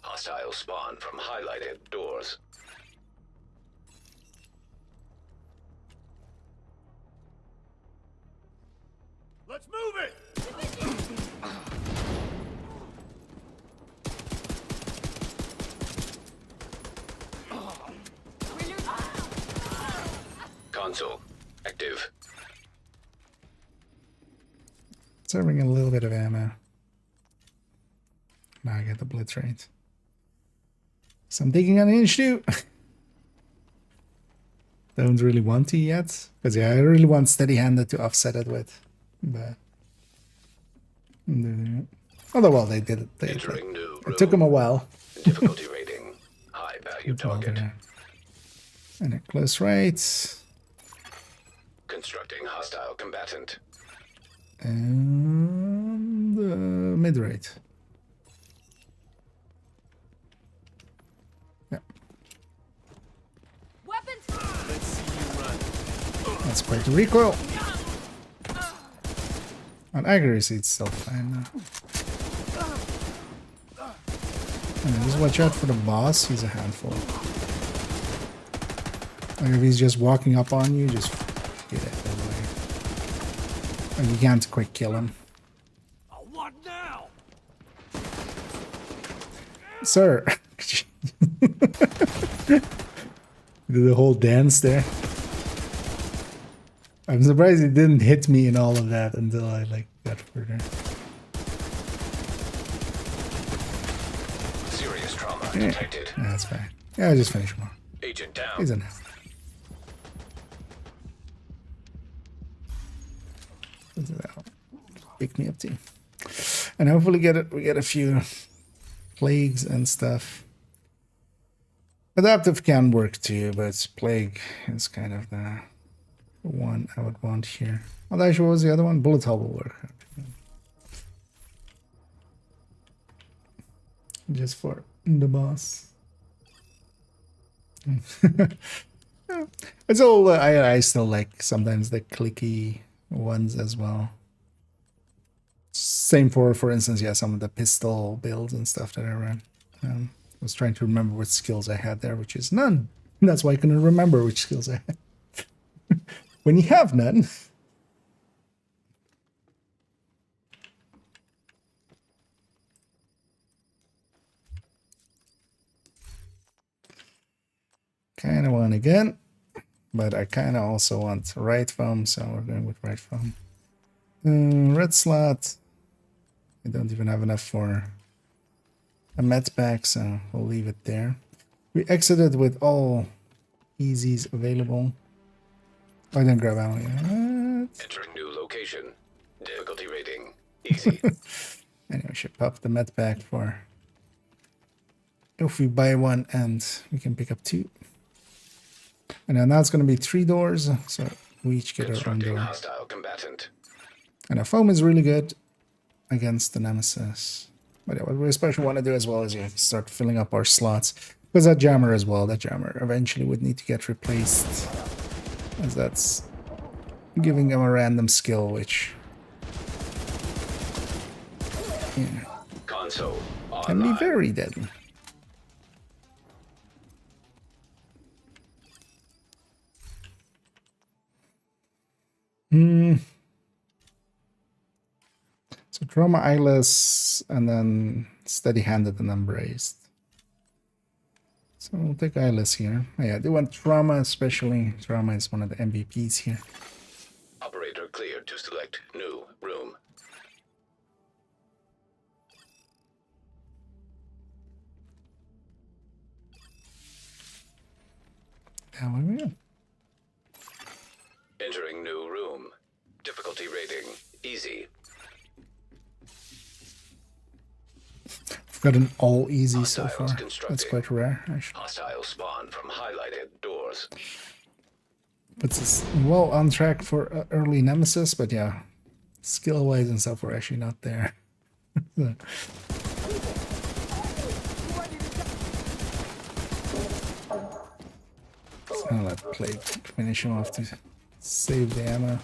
Hostile spawn from highlighted doors. Let's move it! Console active. Serving a little bit of ammo. Now I get the blitz rate. So I'm taking on an inch too. Don't really want to yet. Because yeah, I really want steady-handed to offset it with. But although well they did it. It took them a while. Difficulty rating. High value target. And at close rates. Constructing hostile combatant. And mid rate. Yeah. Weapons. Let's see you run. That's quite the recoil. On accuracy, it's still fine now. And just watch out for the boss. He's a handful. Like if he's just walking up on you, just get out of the way. Like you can't quick kill him. What now? Sir. Did the whole dance there. I'm surprised he didn't hit me in all of that until I like got further. Serious trauma detected. Yeah, that's fine. Yeah, I just finished him off. Agent down. He's in there. Pick me up too. And hopefully we get a few plagues and stuff. Adaptive can work too, but plague is kind of the one I would want here. Although actually, what was the other one? Bullet hell will work. Just for the boss. It's all I still like sometimes the clicky ones as well. Same for instance, yeah, some of the pistol builds and stuff that I ran. I was trying to remember what skills I had there, which is none. That's why I couldn't remember which skills I had. When you have none. Kind of want again, but I kind of also want right foam, so we're going with right foam. Red slot. I don't even have enough for a med pack, so we'll leave it there. We exited with all easies available. Oh, I didn't grab ammo yet. Entering new location. Difficulty rating. Easy. Anyway, we should pop the med pack for if we buy one and we can pick up two. And then now it's going to be 3 doors, so we each get our own door. Hostile combatant. And our foam is really good against the Nemesis. But yeah, what we especially want to do as well is start filling up our slots. Because that jammer as well, that jammer eventually would need to get replaced. As that's giving them a random skill, which Console can be very deadly. So trauma eyeless and then steady-handed and embraced. So we'll take eyeless here. Oh, yeah, I do want trauma, especially. Trauma is one of the MVPs here. Operator cleared to select new room. How are we? Entering new room. Difficulty rating. Easy. I've got an all easy so far. That's quite rare, actually. Hostile spawn from highlighted doors. Puts us well on track for early Nemesis, but yeah, skill-wise and stuff, we're actually not there. So. I'll let Plague finish him off to save the ammo.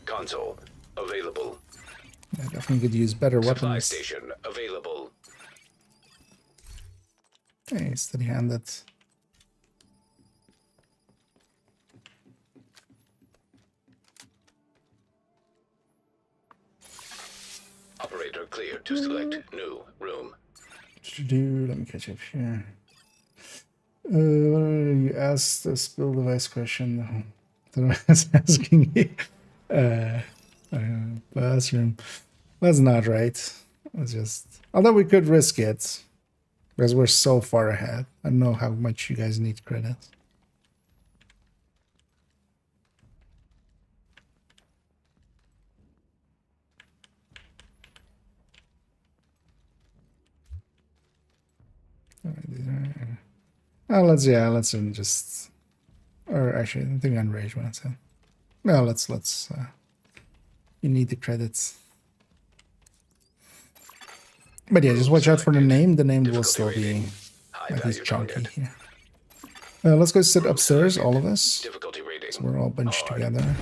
Console available. I definitely could use better Supply weapons. station available. Okay, steady-handed. Operator cleared to select new room. Let me catch up here. You asked a spill device question. I was asking you. Bathroom. That's not right. It's just. Although we could risk it. Because we're so far ahead. I don't know how much you guys need credits. Oh, let's just, or actually, I think unrage one. So, no, let's. You need the credits, but yeah, just watch out for the name. The name will still be at least chunky here. Let's go sit upstairs, all of us. So we're all bunched together.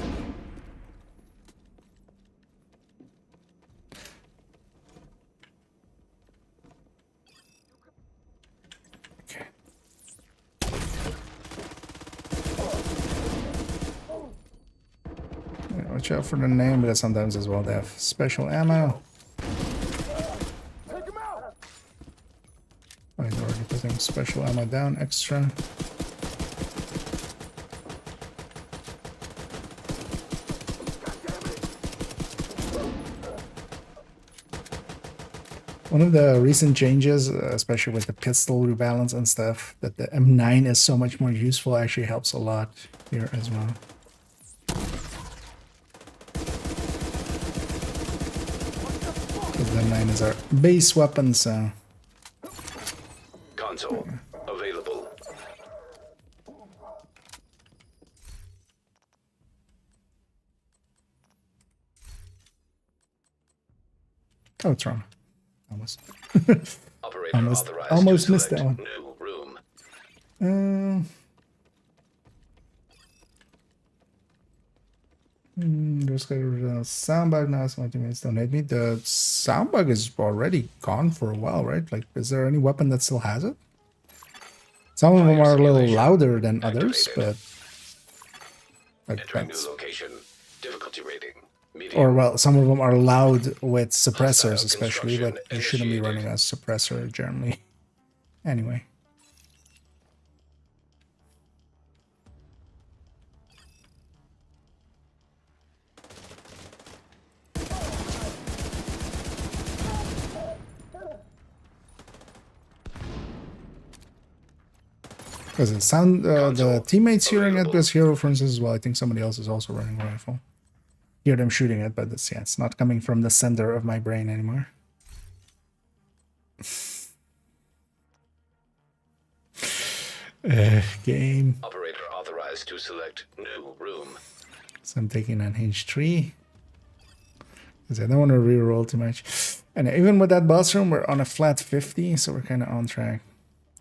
Watch out for the name, because sometimes as well they have special ammo. Oh, he's already putting special ammo down extra. One of the recent changes, especially with the pistol rebalance and stuff, that the M9 is so much more useful, actually helps a lot here as well. The M9 is our base weapon, so. Console available. Oh, it's wrong. Almost. Operator almost missed that one. New room. Just got a sound bug now. So my teammates don't hate me. The sound bug is already gone for a while, right? Like, is there any weapon that still has it? Some of them are a little louder than others, but like that's. New location. Difficulty rating. Or well, some of them are loud with suppressors, especially, but you shouldn't be running a suppressor generally. Anyway. Because it sound the teammates hearing it, because Hero, for instance, as well, I think somebody else is also running a rifle. Hear them shooting it, but it's, yeah, it's not coming from the center of my brain anymore. Game. Operator authorized to select new room. So I'm taking unhinged 3. Because I don't want to reroll too much. And even with that boss room, we're on a flat 50, so we're kind of on track.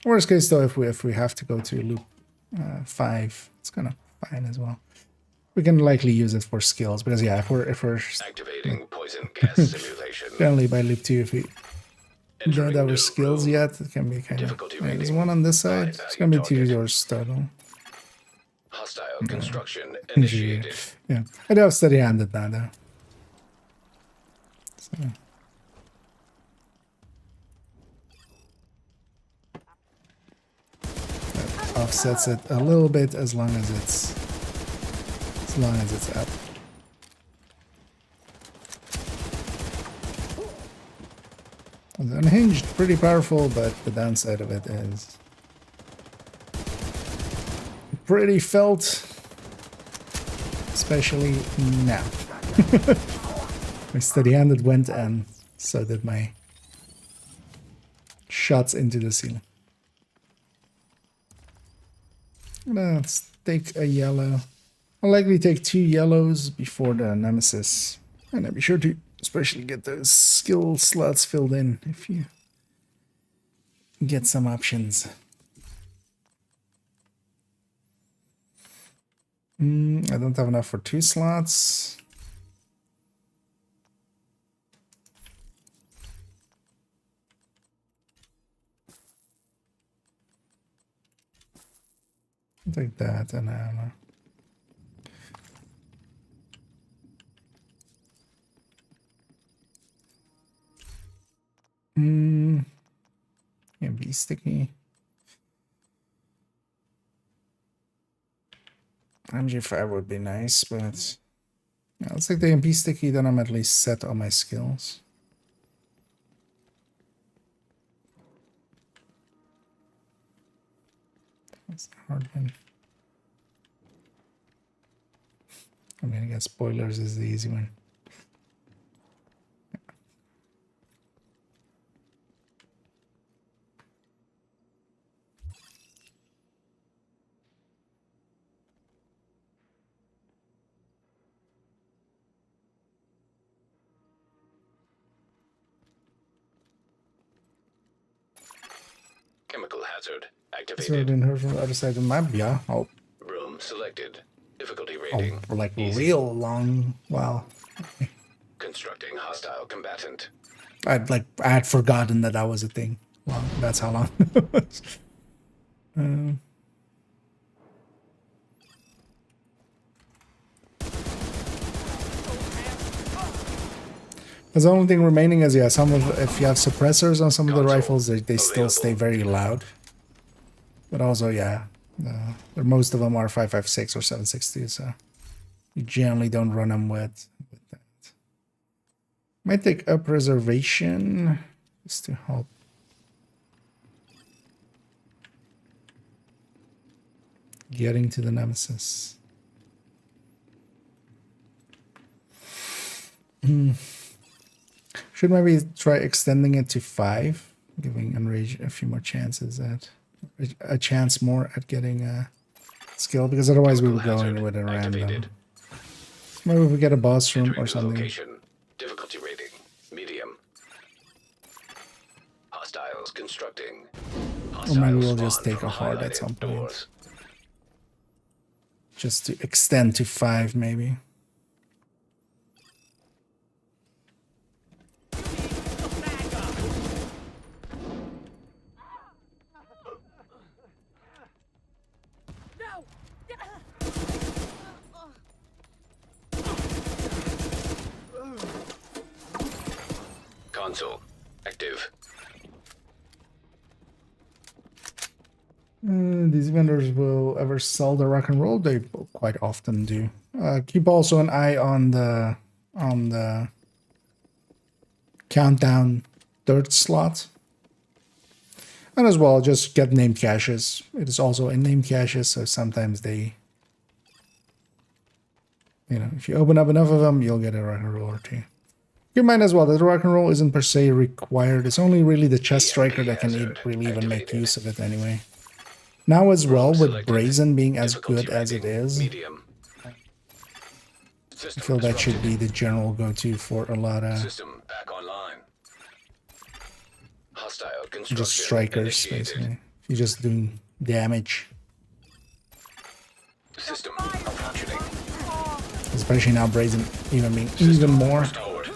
Worst case though, if we have to go to loop 5, it's kind of fine as well. We can likely use it for skills because yeah, if we're activating poison gas simulation. Generally by loop 2, if we don't have our skills yet, it can be kind of. Yeah, there's one on this side. It's gonna be 2 yours total. Hostile construction initiated. Yeah, I do have steady-handed now though. So. Offsets it a little bit as long as it's up. The unhinged, pretty powerful, but the downside of it is pretty felt, especially now. My steady-handed went, and so did my shots into the ceiling. Let's take a yellow. I'll likely take 2 yellows before the nemesis. And I'll be sure to especially get those skill slots filled in if you get some options. I don't have enough for 2 slots. I'll take that and ammo. Can be sticky. MG5 would be nice, but yeah, let's take the MP sticky, then I'm at least set on my skills. That's the hard one. I mean, I guess spoilers is the easy one. Chemical hazard So I activated. didn't hear from the other side of the map. Yeah. Oh, Room selected. Difficulty rating. like Easy. real long. Wow. Constructing hostile combatant. I had forgotten that was a thing. Well, that's how long it was. Because the only thing remaining is, yeah, if you have suppressors on some of the rifles, they still stay very loud. But also, yeah, most of them are 5.56 or 7.60, so you generally don't run them with that. Might take up preservation just to help. Getting to the Nemesis. Should maybe try extending it to 5, giving Enrage a few more chances at a chance more at getting a skill, because otherwise we would go in with a random. Maybe if we get a boss room or something. Location. Difficulty rating. Medium. Hostiles constructing. Or maybe we'll just take a hard at some point. Just to extend to 5, maybe. Console active. These vendors will ever sell the rock and roll? They quite often do. Keep also an eye on the countdown third slot. And as well, just get named caches. It is also in named caches, so sometimes they, you know, if you open up enough of them, you'll get a rock and roll or two. Keep in mind as well that the rock and roll isn't per se required. It's only really the chest striker that can really even make use of it anyway. Now as well, with Brazen being as good as it is, I feel that should be the general go-to for a lot of System back online. Hostile construction just strikers, initiated. basically. If you're just doing damage. System functioning. Especially now Brazen even being even more. Restored.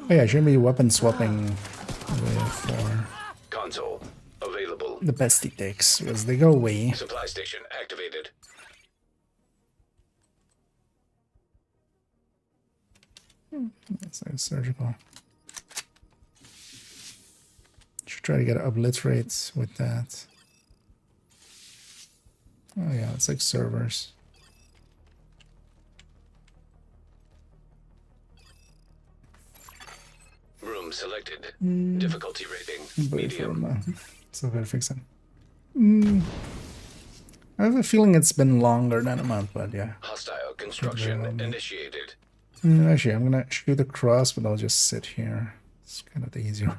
Oh yeah, shouldn't be weapon swapping for Console available. the best he takes, because they go away. Supply station activated. That's like surgical. Should try to get obliterate with that. Oh yeah, it's like servers. Room selected. Difficulty rating. Medium. So gotta fix it. I have a feeling it's been longer than a month, but yeah. Hostile construction initiated. Actually, I'm gonna shoot across, but I'll just sit here. It's kind of the easier.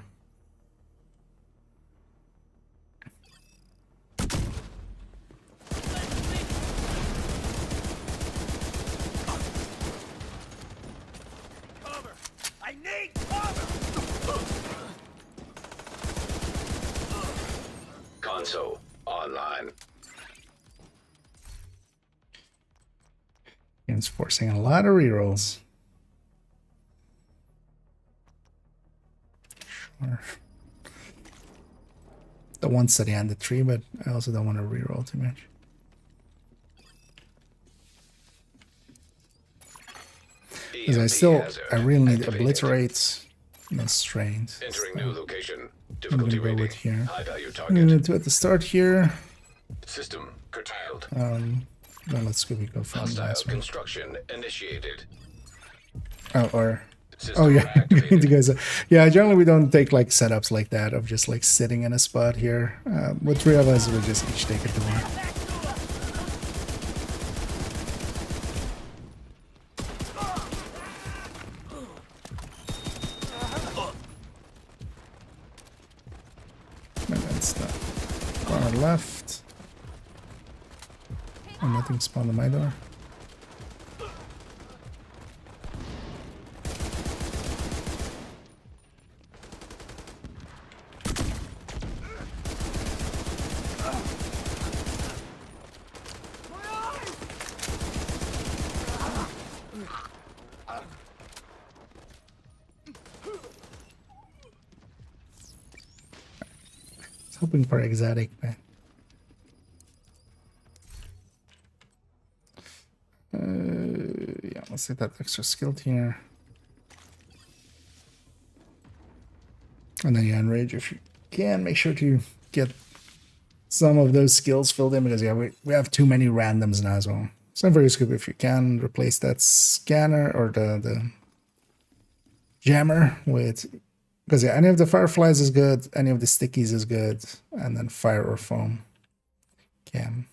Cover! I need cover! Console online. Game's forcing a lot of rerolls. Sure. The one study on the tree, but I also don't want to reroll too much. Because I really need obliterate and strains. Entering new location. I'm Difficulty gonna go rating. with here. High value I'm gonna target. do at the start here. System curtailed. Well, let's go from Hostile last one. construction initiated. Oh, or System oh yeah, reactivated. you guys. Yeah, generally we don't take like setups like that of just like sitting in a spot here. With 3 of us, we just each take a door. And that's the far left. Oh, nothing spawned on my door. Hoping for exotic, but yeah, let's take that extra skill tier, and then yeah, enrage if you can. Make sure to get some of those skills filled in because yeah, we have too many randoms now as well. So very scoop if you can replace that scanner or the jammer with. Because yeah, any of the fireflies is good, any of the stickies is good, and then fire or foam can.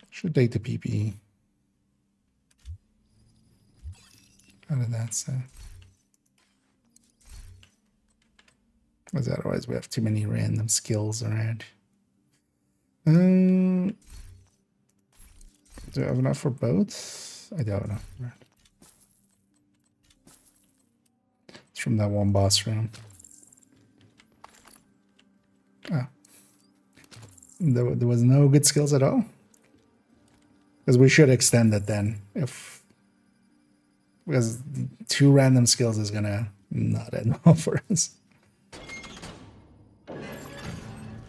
Should take the PPE. How did that say? Because otherwise we have too many random skills around. Do I have enough for both? I don't know. It's from that one boss room. Oh. There was no good skills at all? Because we should extend it then. Because 2 random skills is gonna not end well for us.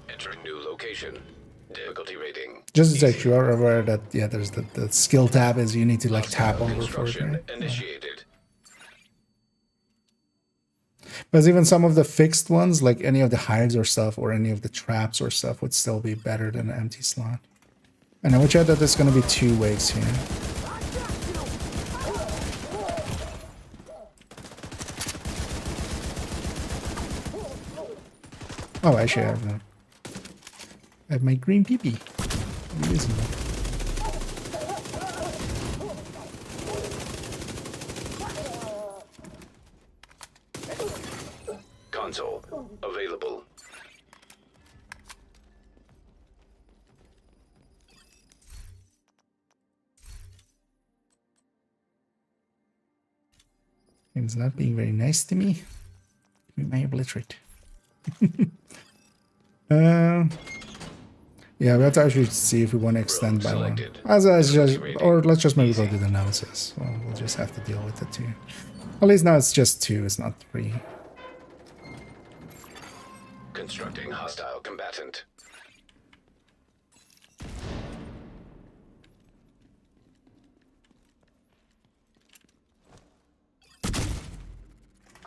Entering new location. Difficulty rating. Just to say, you are aware that yeah, there's the skill tab is you need to like tap over for it. Right? Initiated. But even some of the fixed ones, like any of the hives or stuff, or any of the traps or stuff, would still be better than an empty slot. And I would check that there's going to be 2 waves here. Oh, actually, I have my green peepee. I'm using it. Console available. It's not being very nice to me. We may obliterate. Yeah, we have to actually see if we want to extend by one. Or let's just maybe go do the analysis. Well, we'll just have to deal with it too. At least now it's just 2, it's not 3. Constructing hostile combatant.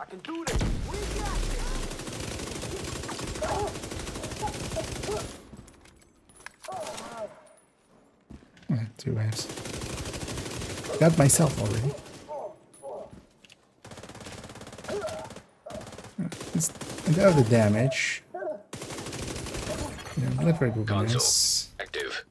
I can do this. We got Yeah, 2 waves. Got myself already. I have the damage. Yeah, obliterate would be nice. Active.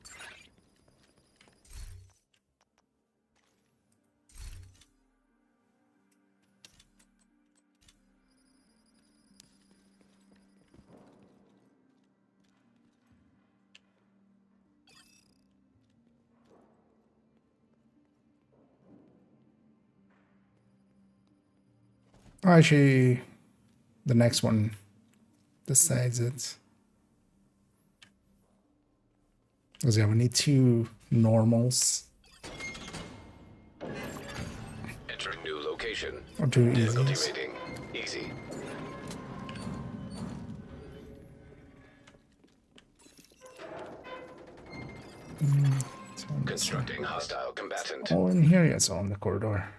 Actually, the next one decides it. Because yeah, we need 2 normals. Entering new location. Or 2 Difficulty easies. rating. Easy. Constructing hostile combatant. Oh, in here, yes, on the corridor.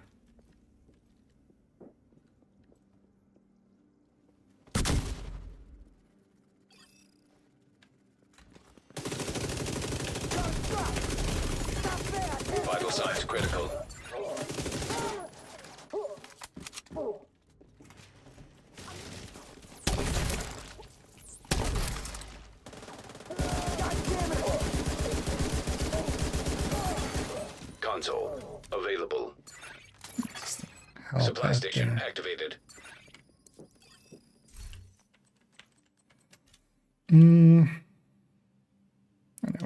signs critical. Console available. Supply station activated. I know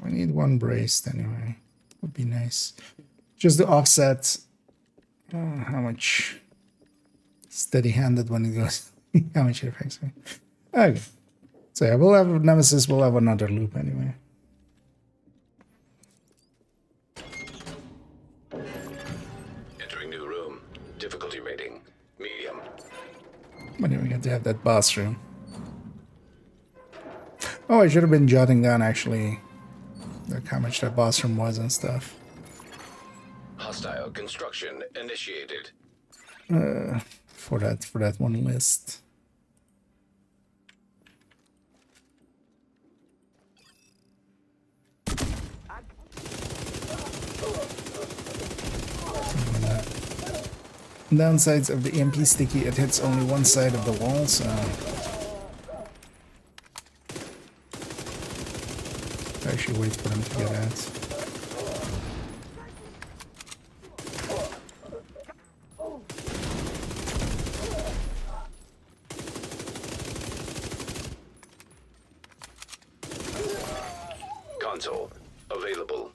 we need one braced anyway. Would be nice. Just the offset. How much steady-handed when it goes. How much it affects me. Okay. So yeah, we'll have Nemesis. We'll have another loop anyway. Entering new room. Difficulty rating medium. But then we get to have that boss room. Oh, I should have been jotting down actually like how much that boss room was and stuff. Hostile construction initiated. For that one list. Downsides of the EMP sticky, it hits only one side of the wall, so I actually wait for them to get out. Console available.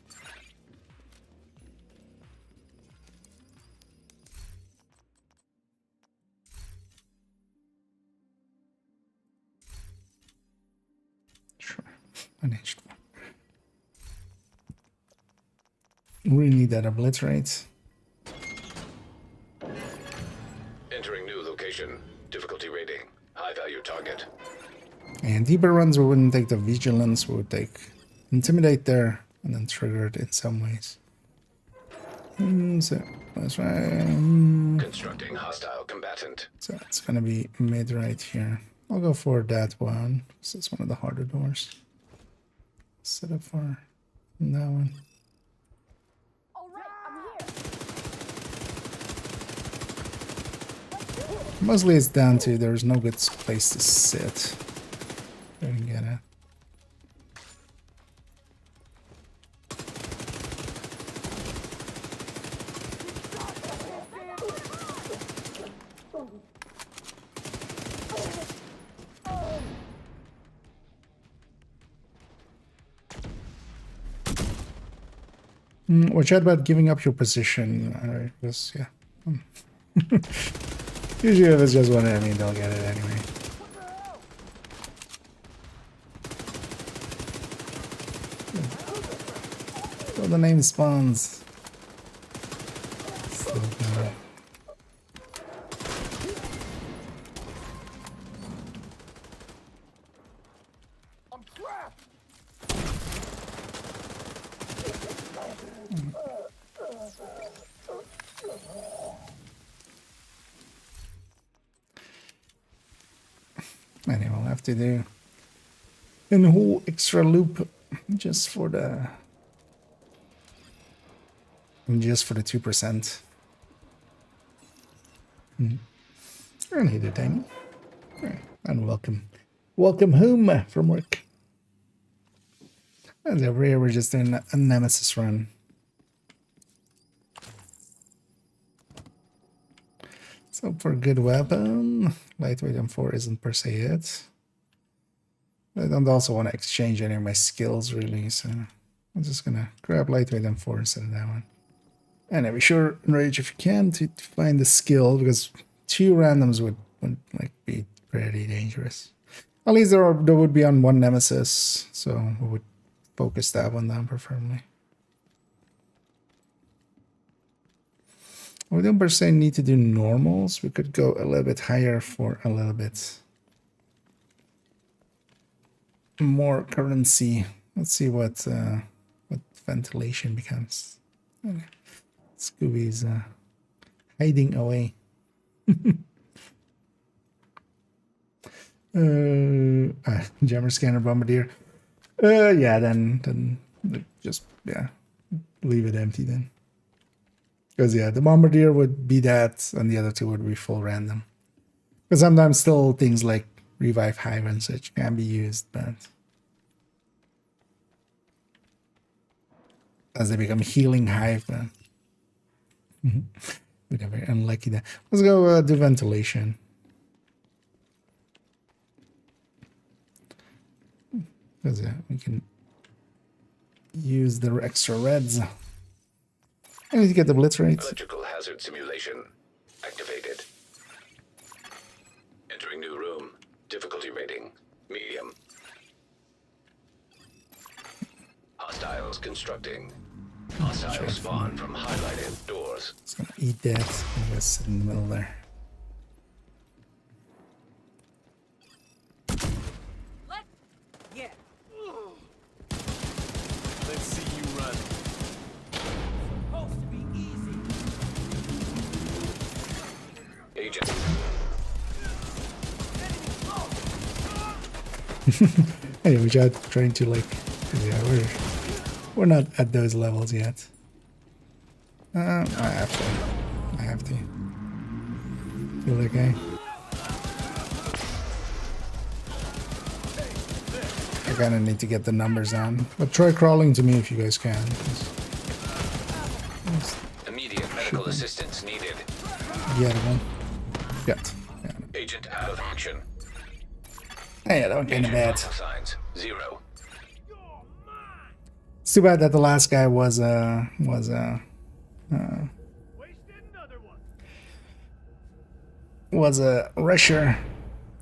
Sure, unhinged. We need that obliterate. Entering new location. Difficulty rating high value target. And deeper runs, we wouldn't take the vigilance, we would take intimidate there and then trigger it in some ways. So that's right. Constructing hostile combatant. So it's gonna be mid right here. I'll go for that one. This is one of the harder doors. Set up for that one. Mostly it's down to there's no good place to sit. I can get it. Watch out about giving up your position. Because, yeah. Usually if it's just one enemy, they'll get it anyway. So the name spawns. So, I'm trapped. Anyway, we'll have to do a whole extra loop just for the 2%. I need it, Amy. And welcome home from work. And over here we're just doing a Nemesis run. So for a good weapon, lightweight M4 isn't per se it. I don't also want to exchange any of my skills really, so I'm just gonna grab lightweight M4 instead of that one. And be sure, Enrage, if you can, to find the skill, because 2 randoms would like be pretty dangerous. At least there would be on one Nemesis, so we would focus that one down preferably. We don't per se need to do normals. We could go a little bit higher for a little bit more currency. Let's see what ventilation becomes. Scooby's hiding away. Jammer scanner bombardier. Yeah, then just leave it empty then. Because yeah, the bombardier would be that, and the other two would be full random. Because sometimes still things like revive hive and such can be used, but as they become healing hive, we're very unlucky there. Let's go do ventilation. Because we can use the extra reds. I need to get the blitz rates. Electrical hazard simulation activated. Entering new room. Difficulty rating medium. Hostiles constructing. Hostiles spawn from highlighted doors. It's gonna eat that. I'm gonna sit in the middle there. Let's see you run. Supposed to be easy. Agent. Anyway, we're trying to like, yeah, we're not at those levels yet. I have to. Feel okay. I kind of need to get the numbers on, but try crawling to me if you guys can. Immediate medical assistance needed. Get one. Got. Agent out of action. Hey, that one kind of bad. Signs 0. It's too bad that the last guy was a rusher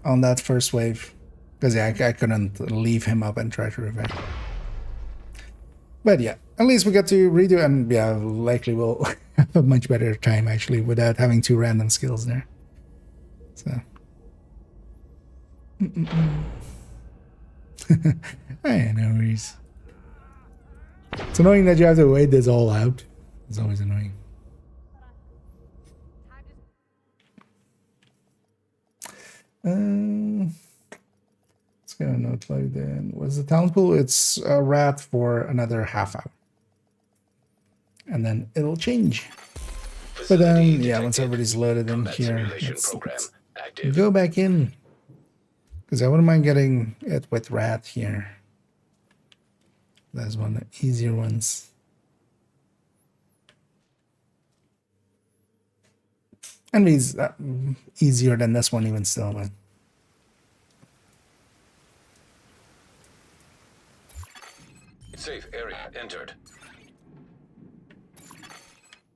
on that first wave, because yeah, I couldn't leave him up and try to revive. But yeah, at least we got to redo, and yeah, likely we'll have a much better time actually without having 2 random skills there. So. Hey, no worries. It's annoying that you have to wait this all out. It's always annoying. Let's go notify then. What's the talent pool? It's a rat for another half hour. And then it'll change. But then, yeah, once everybody's loaded in here, let's go back in. Because I wouldn't mind getting it with rat here. That's one of the easier ones. And it's easier than this one even still, but Safe area entered.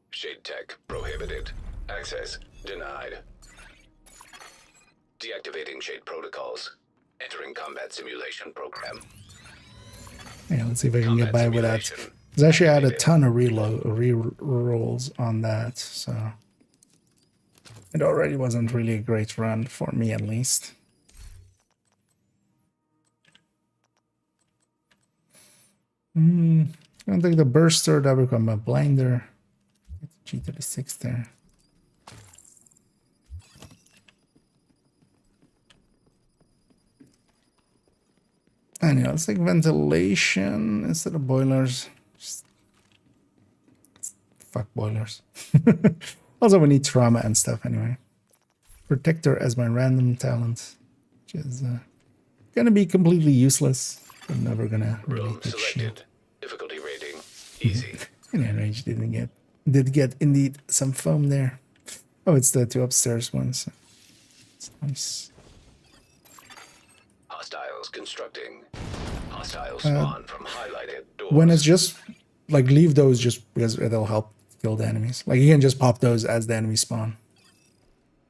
Shade tech prohibited. Access denied. Deactivating shade protocols. Entering combat simulation program. yeah, let's see if I can get by with that. Because I actually had a ton of re-rolls on that, so it already wasn't really a great run for me at least. I don't think the burster that will become a blinder. G36 there. Anyway, let's take ventilation instead of boilers. Just fuck boilers. Also, we need trauma and stuff anyway. Protector as my random talent, which is gonna be completely useless. I'm never gonna really get shit. Difficulty rating easy. Any range did get indeed some foam there. Oh, it's the 2 upstairs ones. It's nice. Hostiles constructing. Hostiles spawn from highlighted doors. When it's just like leave those just because it'll help kill the enemies. Like you can just pop those as the enemy spawn.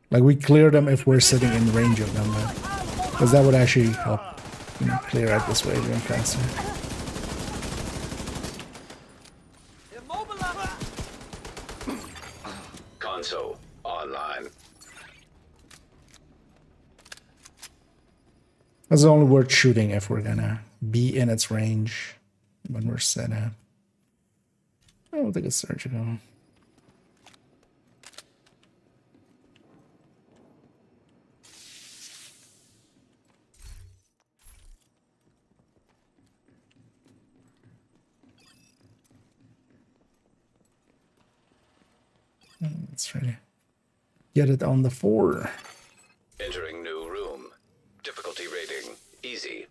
Like we clear them if we're sitting in range of them, because that would actually help, you know, clear out this wave even faster. Console online. That's only worth shooting if we're gonna be in its range when we're set up. I'll take a surgical. Let's try to get it on the 4. Entering new room. Difficulty rating, easy.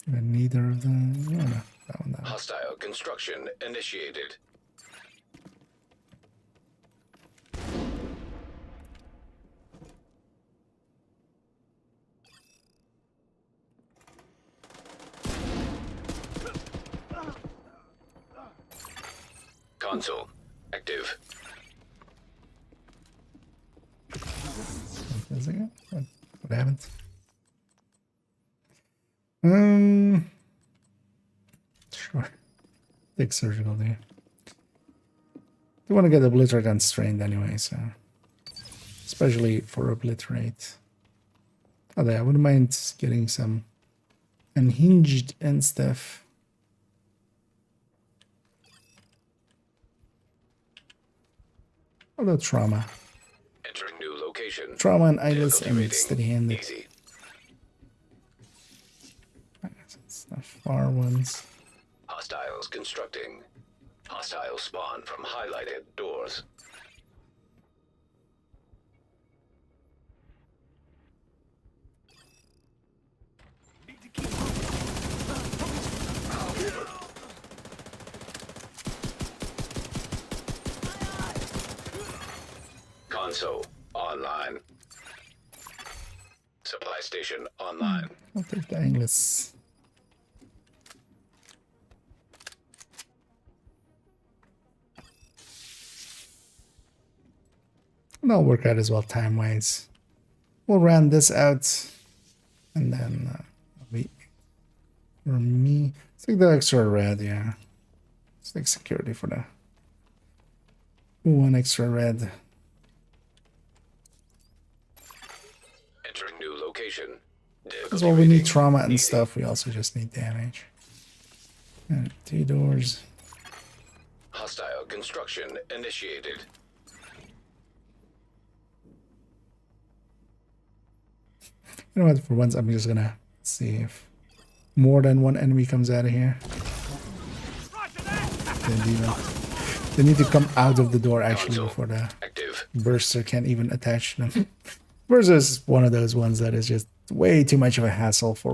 And neither of them. No, no, that one. Hostile construction initiated. Console active. What happened? Sure. Take surgical there. You want to get obliterate and strained anyway, so especially for obliterate. Although I wouldn't mind getting some unhinged and stuff. Although trauma. Entering new location. Trauma and eyeless and steady-handed. Easy. It's the far ones. Hostiles constructing. Hostile spawn from highlighted doors. Console online. Supply station online. I'll take the eyeless. And I'll work out as well time-wise. We'll round this out, and then wait for me. Let's take the extra red, yeah. Let's take security for the 1 extra red. Entering new location. As well, we need trauma and stuff. We also just need damage. And 2 doors. Hostile construction initiated. You know what, for once I'm just gonna see if more than one enemy comes out of here. They need to come out of the door actually before the burster can even attach them. Burster is one of those ones that is just way too much of a hassle for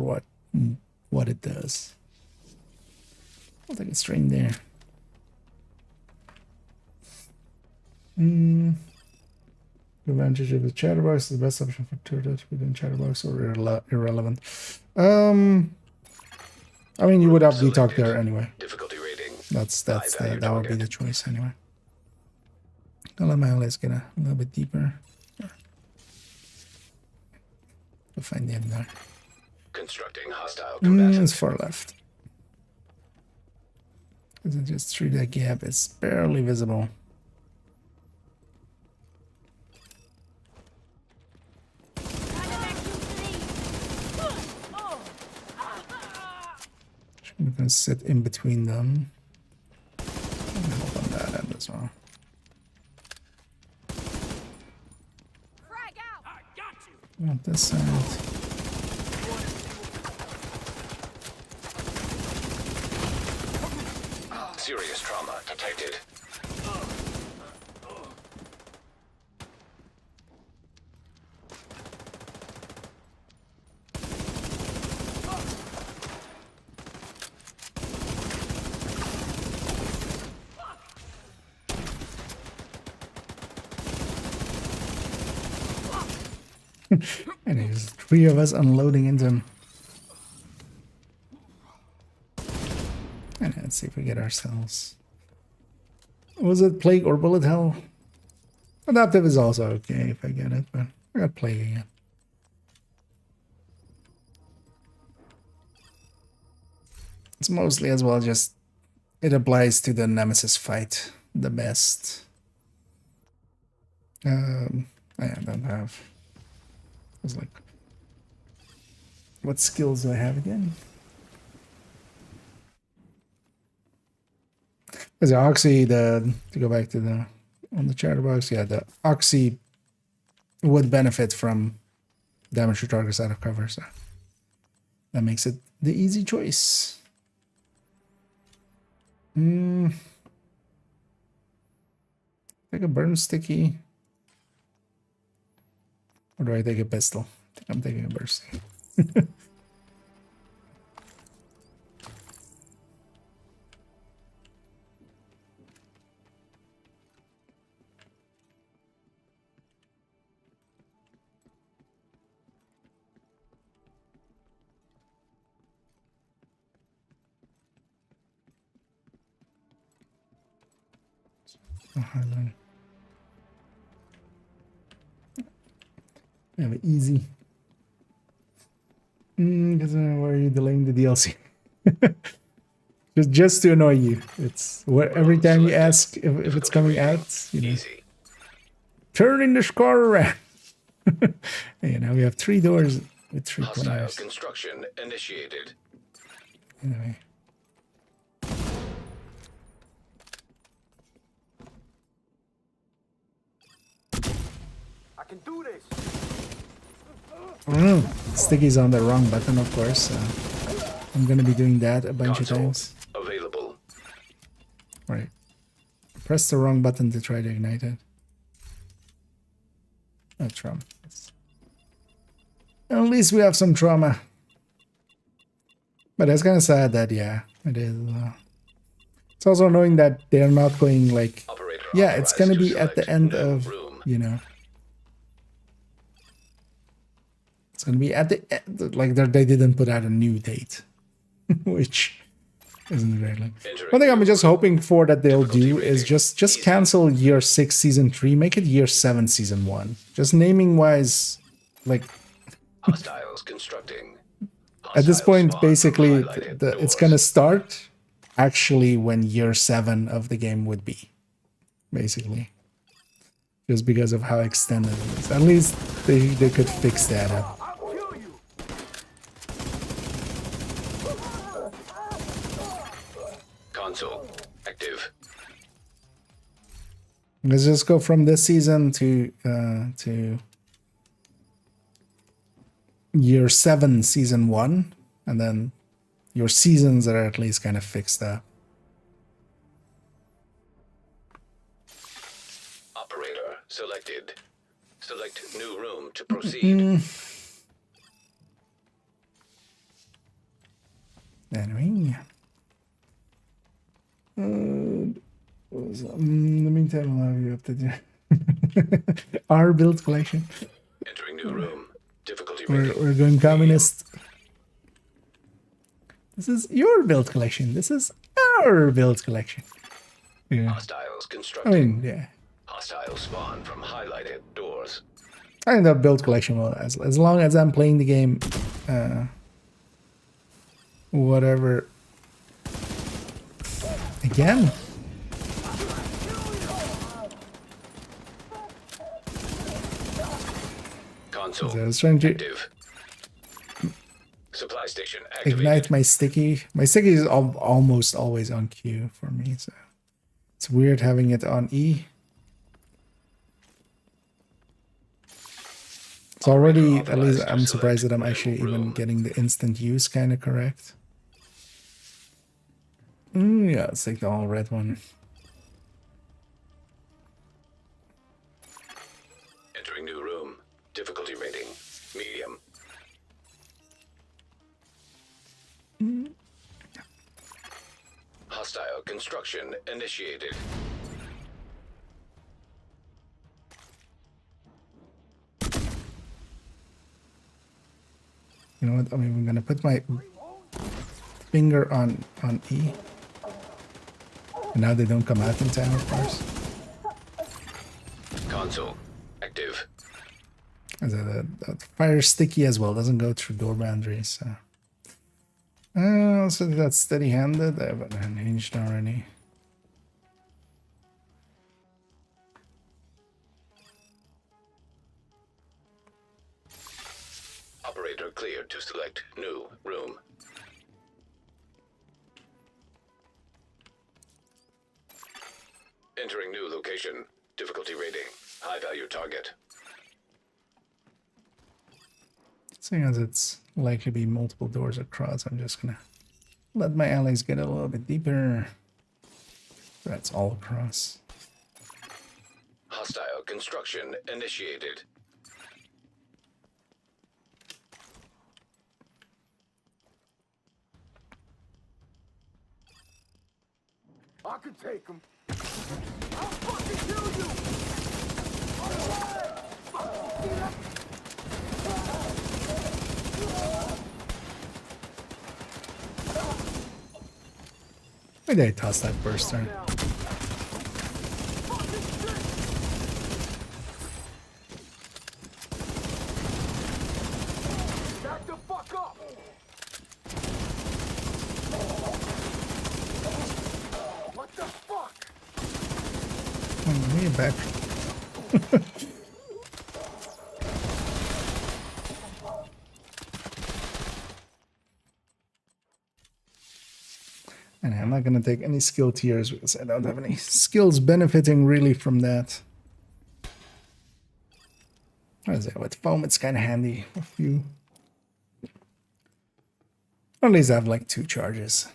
what it does. I'll take a strain there. Advantage of the chatterbox is the best option for turret within chatterbox or irrelevant. I mean, you would have detox there anyway. Difficulty rating. That would be the choice anyway. I'll let my eyes get a little bit deeper. We'll find the end there. Constructing hostile combatants. It's far left. Just through that gap, it's barely visible. I'm going to sit in between them. And help on that end as well. On this side. Serious trauma detected. And there's 3 of us unloading into him. And let's see if we get ourselves. Was it plague or bullet hell? Adaptive is also okay if I get it, but I got plague again. It's mostly as well just it applies to the Nemesis fight the best. I don't have. I was like, what skills do I have again? There's the Oxy, to go back to the, on the chatterbox, yeah, the Oxy would benefit from damage to targets out of cover, so that makes it the easy choice. Take a burn sticky. Or do I take a pistol? I think I'm taking a burn sticky. Have it easy. Because why are you delaying the DLC? just to annoy you. It's what every time you ask if it's coming out, you know. Turning the score around. You know, we have 3 doors with 3 players. Construction initiated. Anyway. I can do this. Sticky's on the wrong button, of course. I'm gonna be doing that a bunch of times. Available. Right. Press the wrong button to try to ignite it. Oh, trauma. At least we have some trauma. But it's kind of sad that, yeah, it is. It's also knowing that they're not going like, yeah, it's gonna be at the end of, you know. It's gonna be at the end, like they didn't put out a new date, which isn't great. Like, one thing I'm just hoping for that they'll do is just cancel year 6 season 3, make it year 7 season 1. Just naming wise, like Hostiles constructing. At this point, basically, it's gonna start actually when year 7 of the game would be, basically, just because of how extended it is. At least they could fix that up. Console active. Let's just go from this season to year 7 season 1, and then your seasons are at least kind of fixed up. Operator selected. Select new room to proceed. Anyway. In the meantime, I'll have you update our build collection. Entering new room. Difficulty We're going communist. This is your build collection. This is our build collection. Yeah. Hostiles constructing. I mean, yeah. Hostile spawn from highlighted doors. I think the build collection will, as long as I'm playing the game, whatever. Again. Console I was trying to active. Supply station activated. ignite my sticky. My sticky is almost always on Q for me, so it's weird having it on E. It's already, at least I'm surprised that I'm actually even getting the instant use kind of correct. Yeah, let's take the all red one. Entering new room. Difficulty rating medium. Hostile construction initiated. You know what? I mean, I'm gonna put my finger on E. And now they don't come out in time, of course. Console active. The fire sticky as well, doesn't go through door boundaries. So. Also that's steady-handed. I have an unhinged already. Operator cleared to select new room. Entering new location. Difficulty rating. High value target. Seeing as it's likely to be multiple doors across, I'm just gonna let my allies get a little bit deeper. That's all across. Construction initiated. I can take him. I'll fucking kill you! Why did I toss that burster? Back the fuck up! What the fuck? Oh, me back. And I'm not going to take any skill tiers because I don't have any skills benefiting really from that. What is it? With foam, it's kind of handy. A few. At least I have like 2 charges.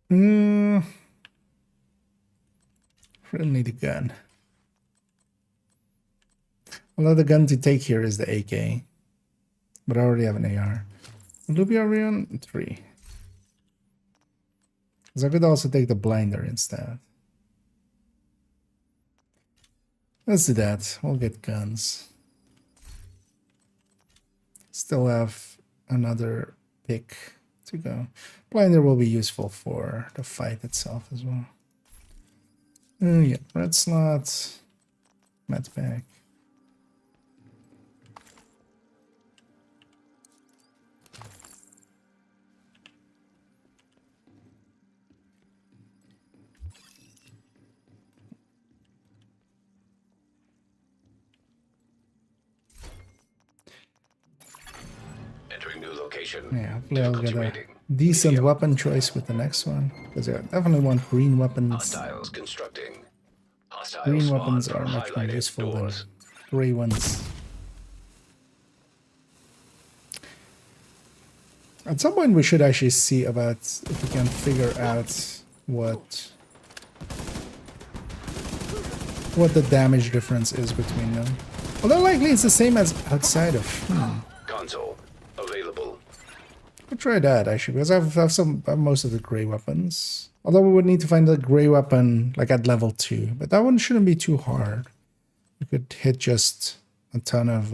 Really need a gun. Although the gun to take here is the AK. But I already have an AR. Luby Orion 3. Because I could also take the blinder instead. Let's do that. We'll get guns. Still have another pick to go. Blinder will be useful for the fight itself as well. Yeah, red slot. Med pack. Entering new location. Yeah, hopefully I'll get a rating. decent weapon choice with the next one. Because I definitely want green weapons. Hostiles constructing. Hostiles Green spawn weapons from are much more highlighted useful than doors. gray ones. At some point we should actually see about if we can figure out what the damage difference is between them. Although likely it's the same as outside of. Console available. I'll try that actually, because I have most of the gray weapons. Although we would need to find the gray weapon like at level 2, but that one shouldn't be too hard. We could hit just a ton of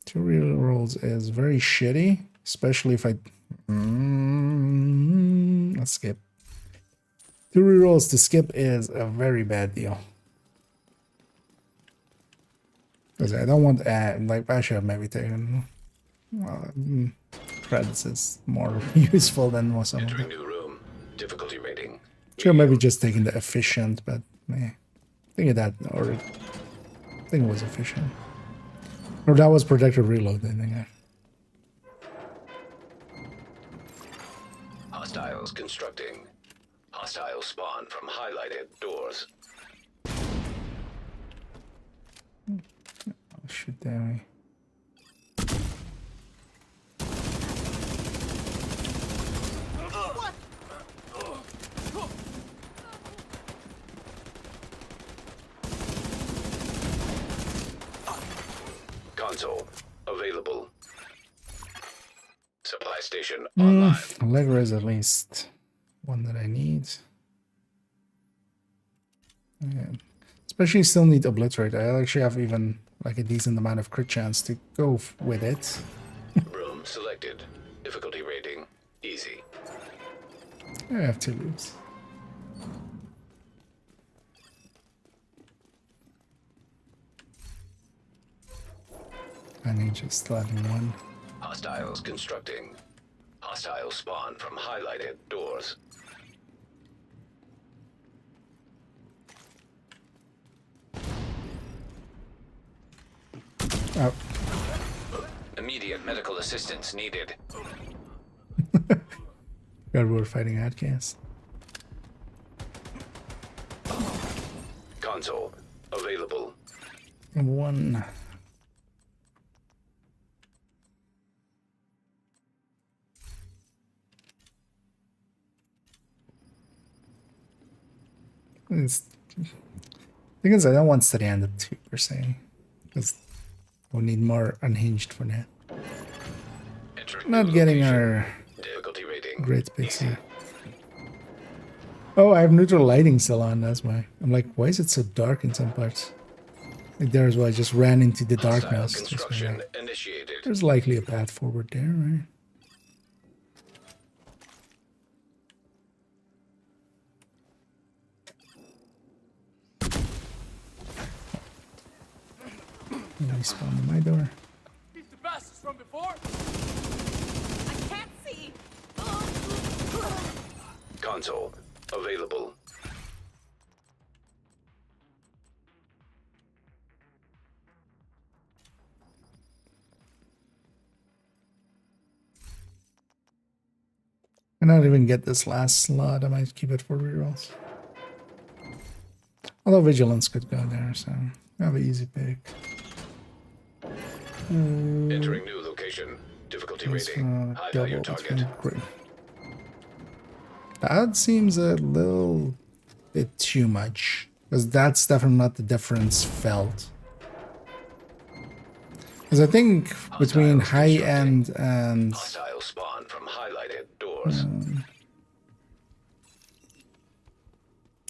2 real rolls is very shitty, especially if I let's skip. 2 rerolls to skip is a very bad deal. Because I don't want like I should have maybe taken credits is more useful than most of them. Entering new room. Difficulty rating. Sure, maybe just taking the efficient, but I think of that, or I think it was efficient. Or that was protected reload, I think. Hostiles constructing. Hostiles spawn from highlighted doors. Oh, shoot, damn me. Console available. Supply station online. Allegra is at least one that I need. Yeah. Especially still need Obliterate. I actually have even like a decent amount of crit chance to go with it. Room selected. Difficulty rating easy. I have 2 loops. I need just having 1. Hostiles constructing. Hostiles spawn from highlighted doors. Oh. Immediate medical assistance needed. God, we're fighting outcasts. Console available. 1. It's, thing is, I don't want steady-handed 2 per se, because we'll need more unhinged for that. Not getting our great picks here. Oh, I have neutral lighting still on, that's why. I'm like, why is it so dark in some parts? Like there as well, I just ran into the darkness. There's likely a path forward there, right? Respawn to my door. He's the fastest from before. I can't see. Console available. I not even get this last slot. I might keep it for rerolls. Although vigilance could go there, so I have an easy pick. Entering new location. Difficulty rating. High value target. That seems a little bit too much, because that's definitely not the difference felt. Because I think between high end and hostile spawn from highlighted doors.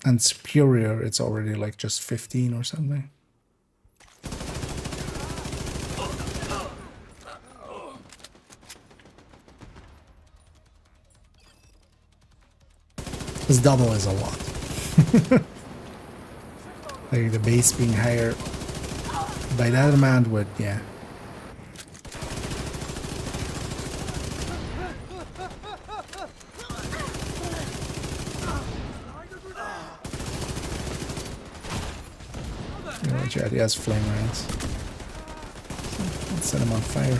And superior, it's already like just 15 or something. This double is a lot. Like the base being higher by that amount would, yeah. Yeah, he has flame rounds. Let's set him on fire.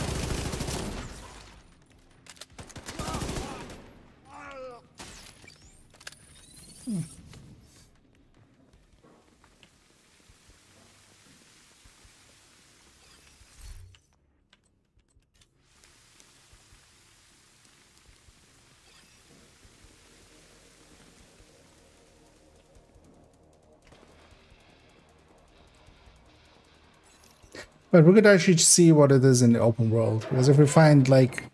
But we could actually see what it is in the open world. Because if we find like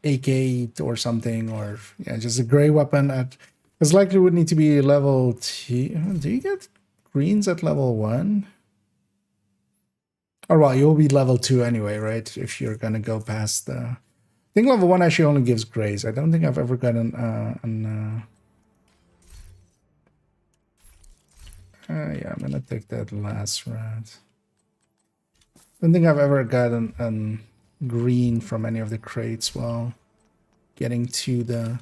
AK or something, or yeah, just a gray weapon at, it's likely would need to be level 2. Do you get greens at level 1? Or well, you'll be level 2 anyway, right? If you're gonna go past the, I think level 1 actually only gives grays. I don't think I've ever gotten yeah, I'm gonna take that last route. I don't think I've ever gotten green from any of the crates while getting to the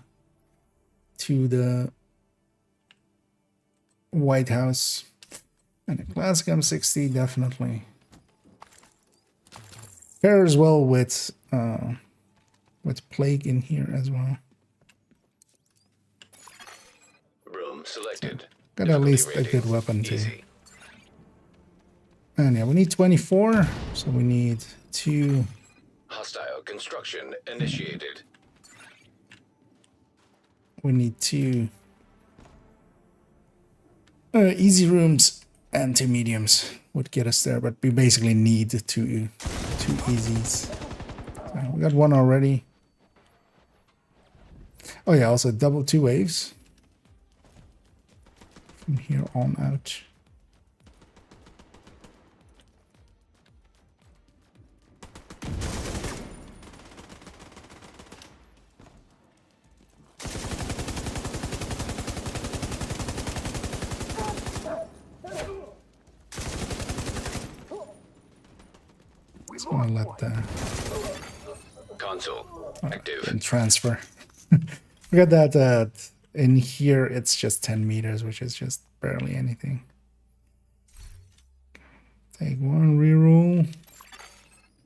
White House. And a classic M60 definitely pairs well with Plague in here as well. Room selected. So, got at least a good weapon too. And yeah, we need 24, so we need 2. Hostile construction initiated. We need 2 easy rooms and 2 mediums would get us there, but we basically need 2 easies. We got 1 already. Oh yeah, also double 2 waves from here on out. Just gonna let the console active and transfer. We got that in here. It's just 10 meters, which is just barely anything. Take 1 reroll.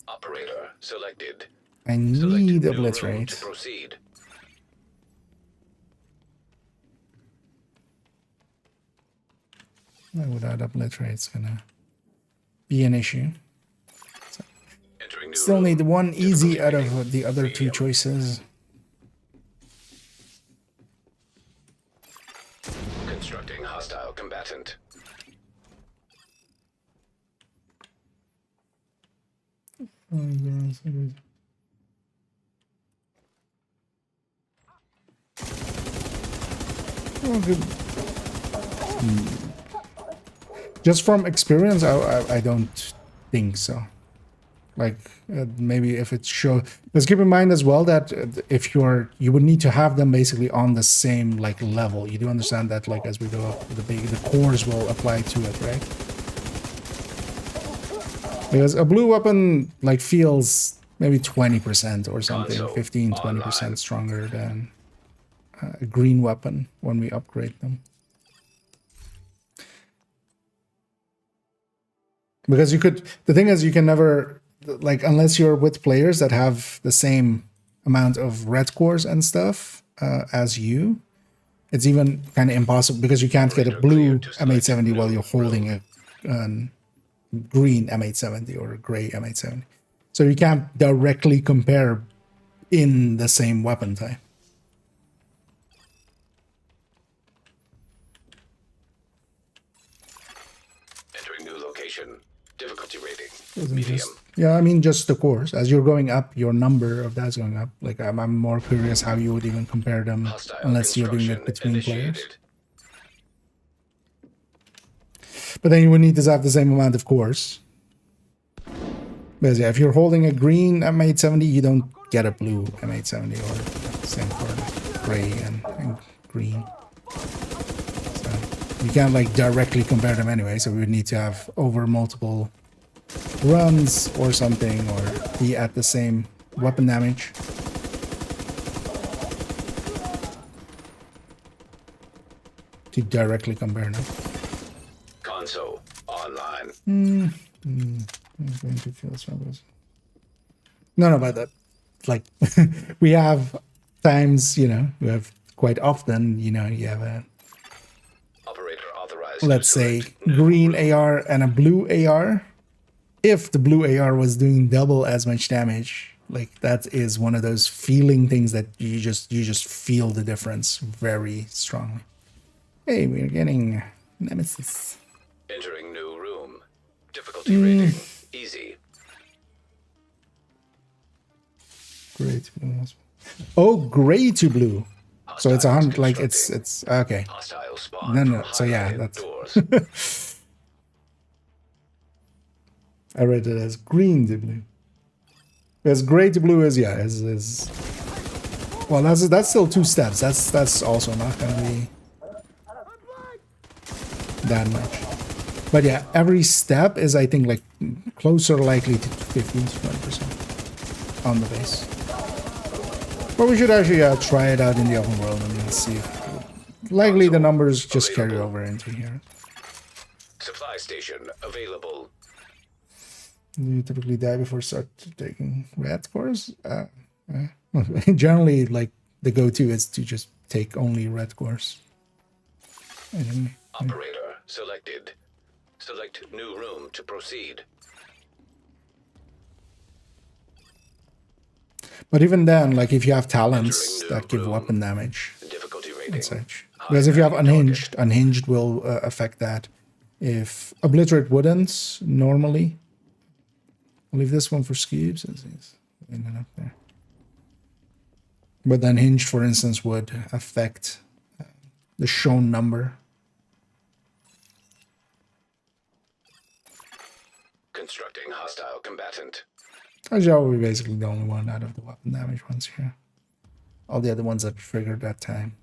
Operator selected. I need obliterate. To proceed. Without obliterate, it's gonna be an issue. So, still need 1 easy out of the other 2 choices. Constructing hostile combatant. Oh, good. Just from experience, I don't think so. Like maybe if it's show, let's keep in mind as well that if you would need to have them basically on the same like level. You do understand that like as we go up, the cores will apply to it, right? Because a blue weapon like feels maybe 20% or something, 15-20% stronger than a green weapon when we upgrade them. Because you could, the thing is you can never, like unless you're with players that have the same amount of red cores and stuff as you, it's even kind of impossible because you can't get a blue M870 while you're holding a green M870 or a gray M870. So you can't directly compare in the same weapon type. Entering new location. Difficulty rating. Medium. Yeah, I mean just the cores. As you're going up, your number of that's going up. Like I'm more curious how you would even compare them unless you're doing it between players. But then you would need to have the same amount of cores. Because yeah, if you're holding a green M870, you don't get a blue M870 or same for gray and green. So you can't like directly compare them anyway, so we would need to have over multiple runs or something, or be at the same weapon damage. To directly compare them. Console online. No, but that, like, we have times, you know, we have quite often, you know, you have a, Operator authorized. let's say, green AR and a blue AR. If the blue AR was doing double as much damage, like that is one of those feeling things that you just feel the difference very strongly. Hey, we're getting Nemesis. Entering new room. Difficulty rating. Easy. Gray to blue. Oh, gray to blue. So it's 100, like it's okay. No. So yeah, that's. I read it as green to blue. Because gray to blue is is well, that's still 2 steps. That's also not gonna be that much. But yeah, every step is, I think, like closer likely to 15 to 20% on the base. But we should actually try it out in the open world and see if likely the numbers just carry over into here. Supply station available. Do you typically die before start taking red cores? Generally, like the go-to is to just take only red cores. Operator selected. Select new room to proceed. But even then, like if you have talents that give weapon damage and such. Because if you have unhinged, unhinged will affect that. If obliterate wouldn't normally. I'll leave this one for Skeebs. Up there. But then hinged, for instance, would affect the shown number. Constructing hostile combatant. Ajal will be basically the only one out of the weapon damage ones here. All the other ones that triggered that time.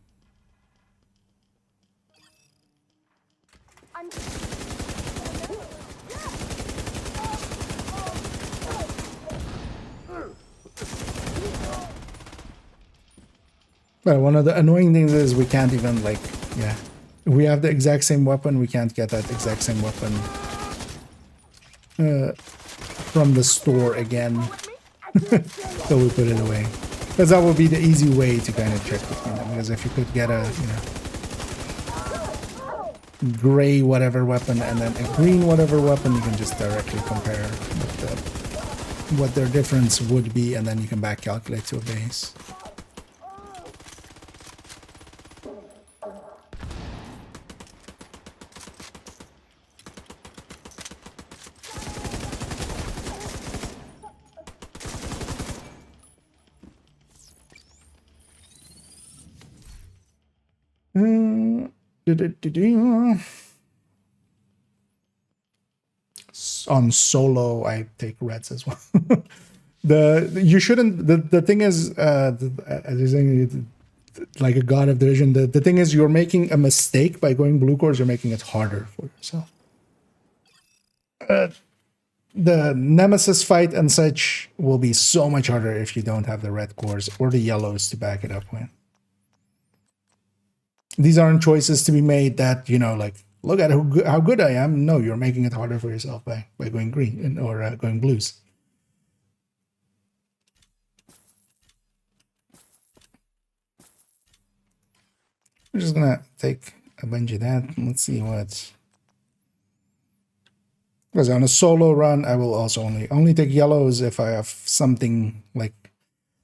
But one of the annoying things is we can't even, like, yeah. If we have the exact same weapon, we can't get that exact same weapon from the store again. So we put it away. Because that would be the easy way to kind of check between them. Because if you could get a, you know, gray whatever weapon and then a green whatever weapon, you can just directly compare what their difference would be, and then you can back calculate to a base. On solo, I take reds as well. You shouldn't. The thing is, as you're saying, like a god of division. The thing is, you're making a mistake by going blue cores. You're making it harder for yourself. The nemesis fight and such will be so much harder if you don't have the red cores or the yellows to back it up with. These aren't choices to be made that, you know, like, look at how good I am. No, you're making it harder for yourself by going green or going blues. I'm just gonna take a bunch of that. Let's see what. Because on a solo run, I will also only take yellows if I have something like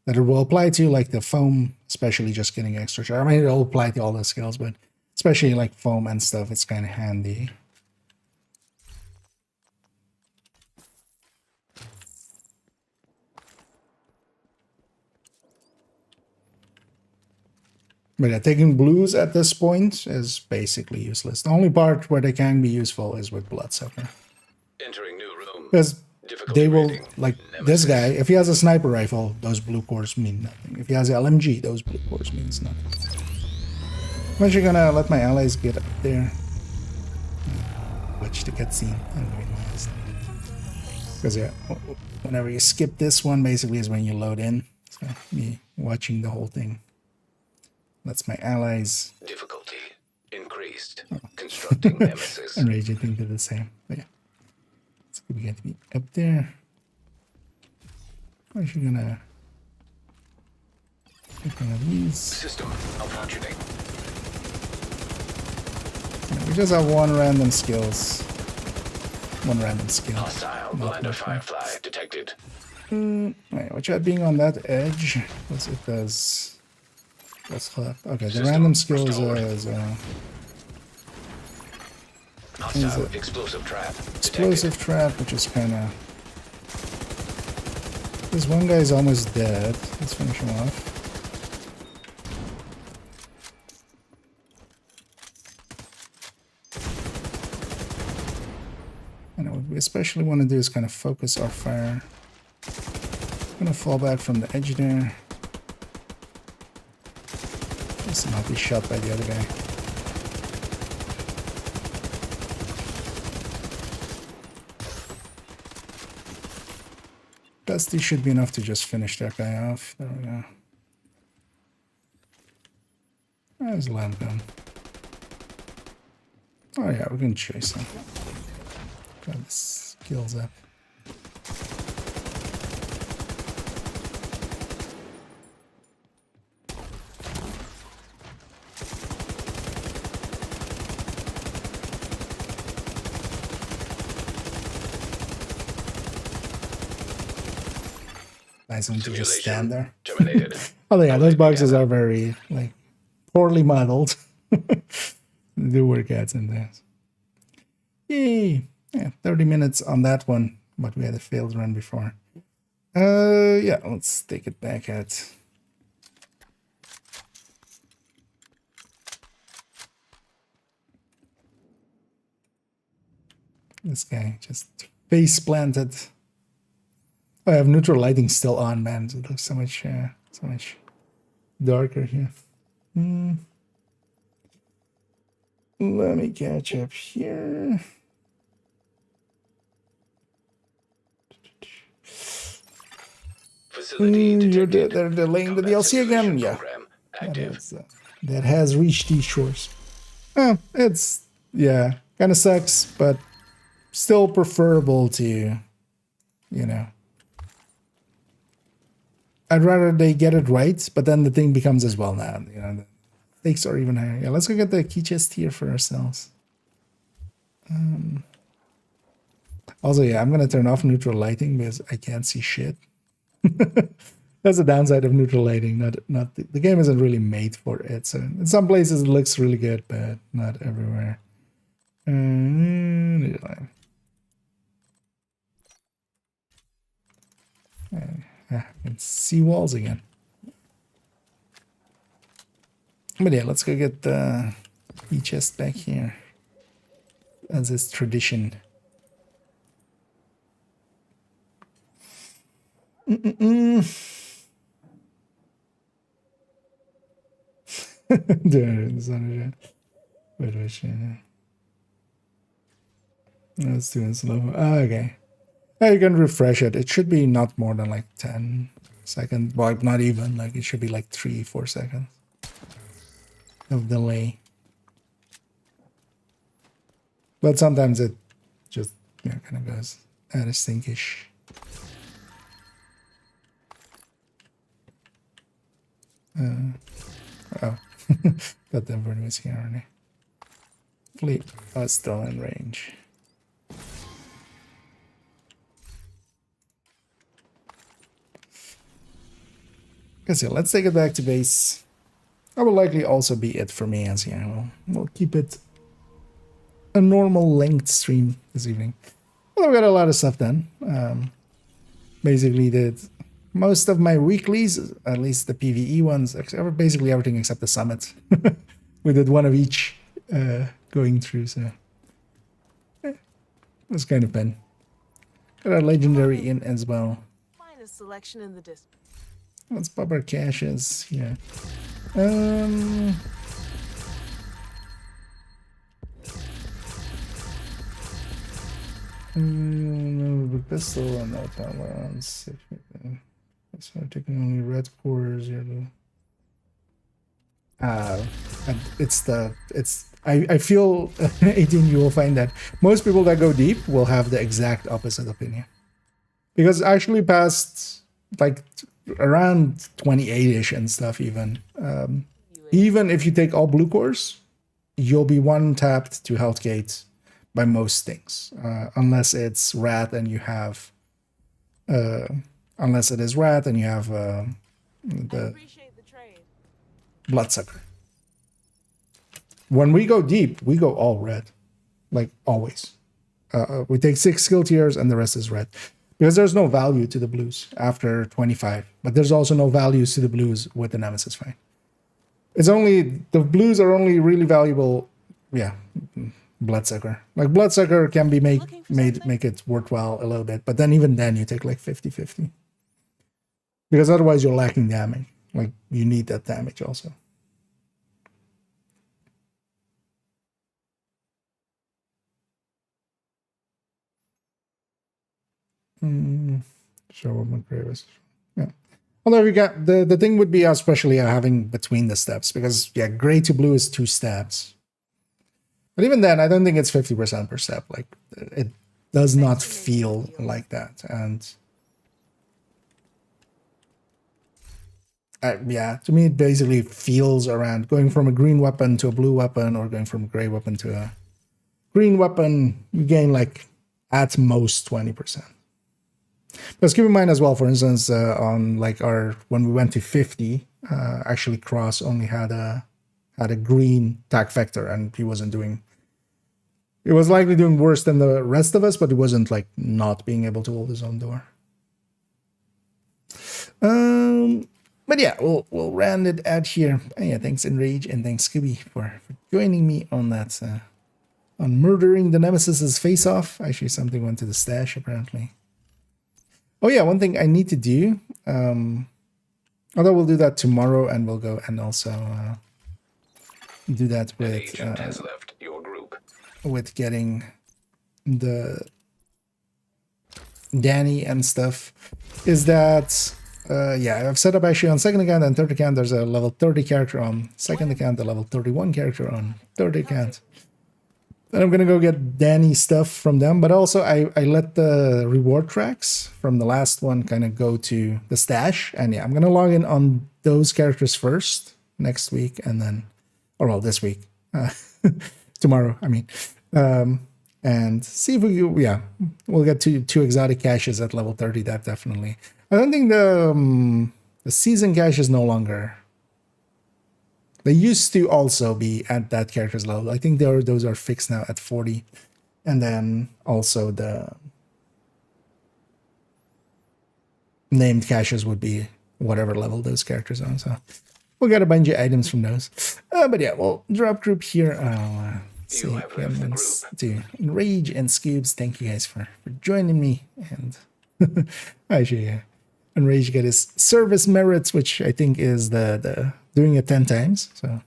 that it will apply to, like the foam, especially just getting extra charge. I mean, it'll apply to all the skills, but especially like foam and stuff, it's kind of handy. But yeah, taking blues at this point is basically useless. The only part where they can be useful is with Bloodsucker. Entering new room. Because they will, like this guy, if he has a sniper rifle, those blue cores mean nothing. If he has an LMG, those blue cores means nothing. I'm actually gonna let my allies get up there. Watch the cutscene. Because yeah, whenever you skip this one, basically is when you load in. So me watching the whole thing. That's my allies. Difficulty increased. Constructing nemesis. And Rage, I think they're the same. But yeah. We get to be up there. I'm actually gonna pick one of these. System malfunctioning. Yeah, we just have one random skills. One random skill. Hostile blind of firefly detected. Right, watch out being on that edge. Because it does. Okay, the random skill is explosive trap. Explosive trap, which is kind of. This one guy's almost dead. Let's finish him off. And what we especially want to do is kind of focus our fire. I'm gonna fall back from the edge there. Just not be shot by the other guy. Dusty should be enough to just finish that guy off. There we go. There's a lamp gun. Oh yeah, we can chase him. Got the skills up. Nice one to just stand there. Oh yeah, those boxes are very like poorly modeled. They work out in there. Yay! Yeah, 30 minutes on that one, but we had a failed run before. Yeah, let's take it back at. This guy just face planted. I have neutral lighting still on, man. It looks so much darker here. Let me catch up here. You're they're delaying the DLC again. Yeah, that has reached these shores. It's kind of sucks, but still preferable to, you know. I'd rather they get it right, but then the thing becomes as well now. You know, the stakes are even higher. Yeah, let's go get the key chest here for ourselves. Also, yeah, I'm gonna turn off neutral lighting because I can't see shit. That's the downside of neutral lighting. Not the game isn't really made for it. So in some places it looks really good, but not everywhere. I can see walls again. But yeah, let's go get the key chest back here, as is tradition. Let's do it slow. Okay. Yeah, you can refresh it. It should be not more than like 10 seconds. Well, not even. Like it should be like 3-4 seconds of delay. But sometimes it just kind of goes out of syncish. Oh, got them pretty much here already. Fleet. Oh, still in range. So let's take it back to base. That will likely also be it for me, as we'll keep it a normal length stream this evening. Well, we got a lot of stuff done. Basically did most of my weeklies, at least the PVE ones, basically everything except the summit. We did one of each going through, so it was kind of fun. Got a legendary in as well. Find a selection in the district. Let's pop our caches. Yeah. No pistol and no tolerance. So taking only red cores here. I feel 18 you will find that most people that go deep will have the exact opposite opinion. Because actually past like around 28-ish and stuff even if you take all blue cores, you'll be one tapped to health gate by most things, unless it's rat and you have unless it is rat and you have the bloodsucker. When we go deep, we go all red, like always. We take 6 skill tiers and the rest is red. Because there's no value to the blues after 25, but there's also no values to the blues with the Nemesis fight. It's only, the blues are only really valuable, Bloodsucker. Like Bloodsucker can be make it worthwhile a little bit, but then even then you take like 50-50. Because otherwise you're lacking damage. Like you need that damage also. Show what my grave. Yeah. Although we got the thing would be especially having between the steps, because gray to blue is 2 steps. But even then, I don't think it's 50% per step. Like it does not feel like that. And to me, it basically feels around going from a green weapon to a blue weapon, or going from a gray weapon to a green weapon. You gain like at most 20%. But keep in mind as well, for instance, on like when we went to 50, actually Cross only had a green attack vector, and he wasn't doing. It was likely doing worse than the rest of us, but it wasn't like not being able to hold his own door. But yeah, we'll round it out here. And yeah, thanks Enrage and thanks Scooby for joining me on that on murdering the Nemesis's face off. Actually, something went to the stash apparently. Oh yeah, one thing I need to do, although we'll do that tomorrow, and we'll go and also do that with has left your group. With getting the Danny and stuff, is that I've set up actually on second account and third account. There's a level 30 character on second account, a level 31 character on third account. And I'm gonna go get Danny stuff from them, but also I let the reward tracks from the last one kind of go to the stash, and I'm gonna log in on those characters first next week, and then, or well, this week, tomorrow. I mean, and see if we'll get two exotic caches at level 30. That definitely. I don't think the season cache is no longer. They used to also be at that character's level. I think those are fixed now at 40. And then also the named caches would be whatever level those characters are. So we'll get a bunch of items from those. But yeah, well, drop group here. See, to Rage and Scoobs, thank you guys for joining me. And actually, yeah, and Rage got his service merits, which I think is the doing it 10 times. So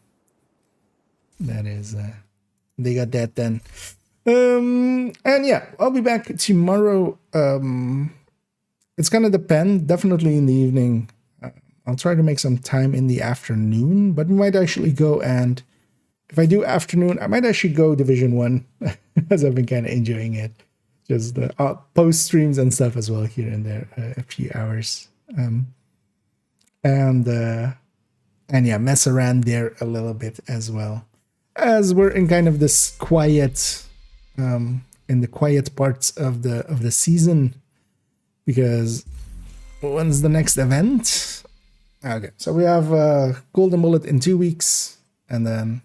that is, they got that done. And yeah, I'll be back tomorrow. It's gonna depend. Definitely in the evening. I'll try to make some time in the afternoon, but we might actually go, and if I do afternoon, I might actually go Division 1, as I've been kind of enjoying it. Just the post streams and stuff as well here and there, a few hours. And yeah, mess around there a little bit as well. As we're in kind of this quiet, in the quiet parts of the season, because when's the next event? Okay, so we have Golden Bullet in 2 weeks, and then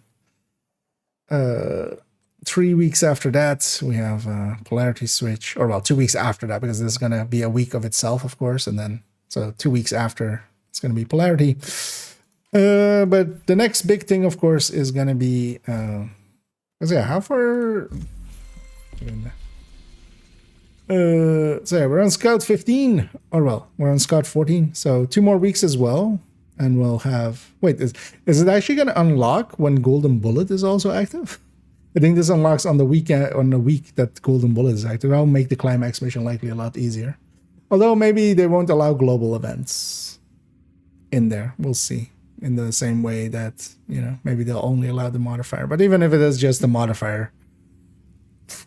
3 weeks after that we have Polarity Switch, or well, 2 weeks after that, because this is gonna be a week of itself, of course, and then so 2 weeks after it's gonna be Polarity. But the next big thing, of course, is gonna be yeah, how far? So yeah, we're on Scout 15, or well, we're on Scout 14, so 2 more weeks as well, and we'll have, wait, is it actually going to unlock when Golden Bullet is also active? I think this unlocks on the weekend, on the week that Golden Bullet is active. That'll make the climax mission likely a lot easier, although maybe they won't allow global events in there. We'll see, in the same way that, you know, maybe they'll only allow the modifier, but even if it is just the modifier,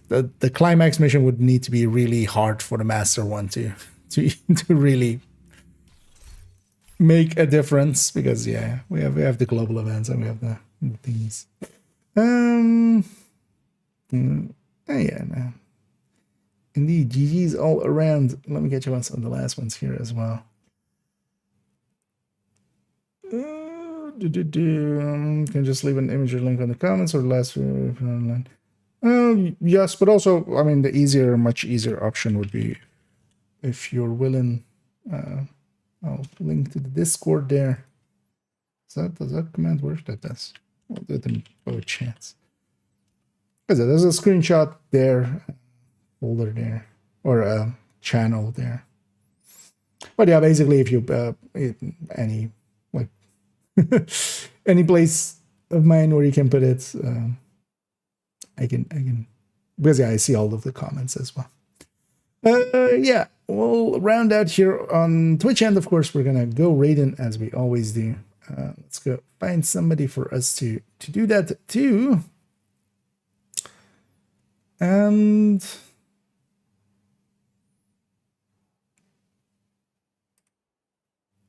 the climax mission would need to be really hard for the master one to really make a difference, because yeah, we have the global events and we have the things. Yeah, no. Indeed, GG's all around. Let me get you on some of the last ones here as well. Can just leave an image or link on the comments, or the last online. Yes, but also, I mean, the easier, much easier option would be, if you're willing, I'll link to the Discord there. Does that command work? That does. I'll do it in a chance. There's a screenshot there, folder there, or a channel there. But yeah, basically, if you any like any place of mine where you can put it. I can, because yeah, I see all of the comments as well. Yeah, we'll round out here on Twitch, and of course we're gonna go raiding as we always do. Let's go find somebody for us to do that too. And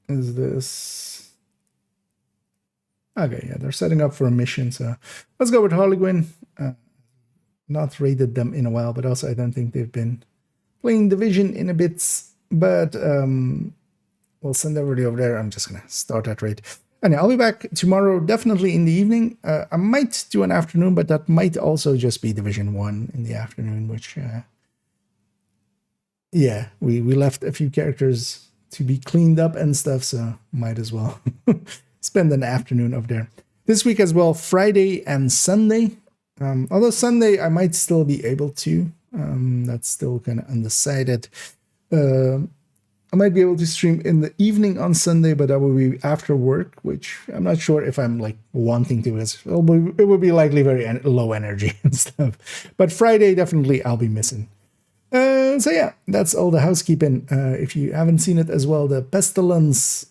is this okay? Yeah, they're setting up for a mission, so let's go with Harley Quinn. Not raided them in a while, but also I don't think they've been playing Division in a bit. But we'll send everybody over there. I'm just gonna start that raid, and yeah, I'll be back tomorrow, definitely in the evening. I might do an afternoon, but that might also just be Division 1 in the afternoon, which yeah, we left a few characters to be cleaned up and stuff, so might as well spend an afternoon over there. This week as well, Friday and Sunday. Although Sunday I might still be able to. That's still kind of undecided. I might be able to stream in the evening on Sunday, but that will be after work, which I'm not sure if I'm like wanting to. It will be likely very low energy and stuff. But Friday, definitely I'll be missing. So yeah, that's all the housekeeping. If you haven't seen it as well, the Pestilence.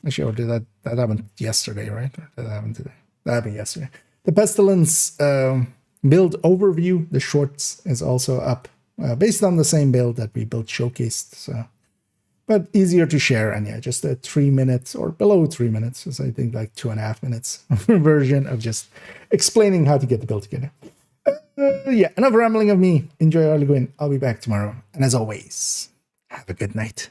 Actually, or did that happened yesterday, right? Or did that happen today? That happened yesterday. The Pestilence build overview, the shorts, is also up, based on the same build that we built showcased. So, but easier to share, and yeah, just a 3 minutes or below 3 minutes, is I think like 2.5 minutes version of just explaining how to get the build together. Yeah, enough rambling of me. Enjoy Harley Quinn. I'll be back tomorrow, and as always, have a good night.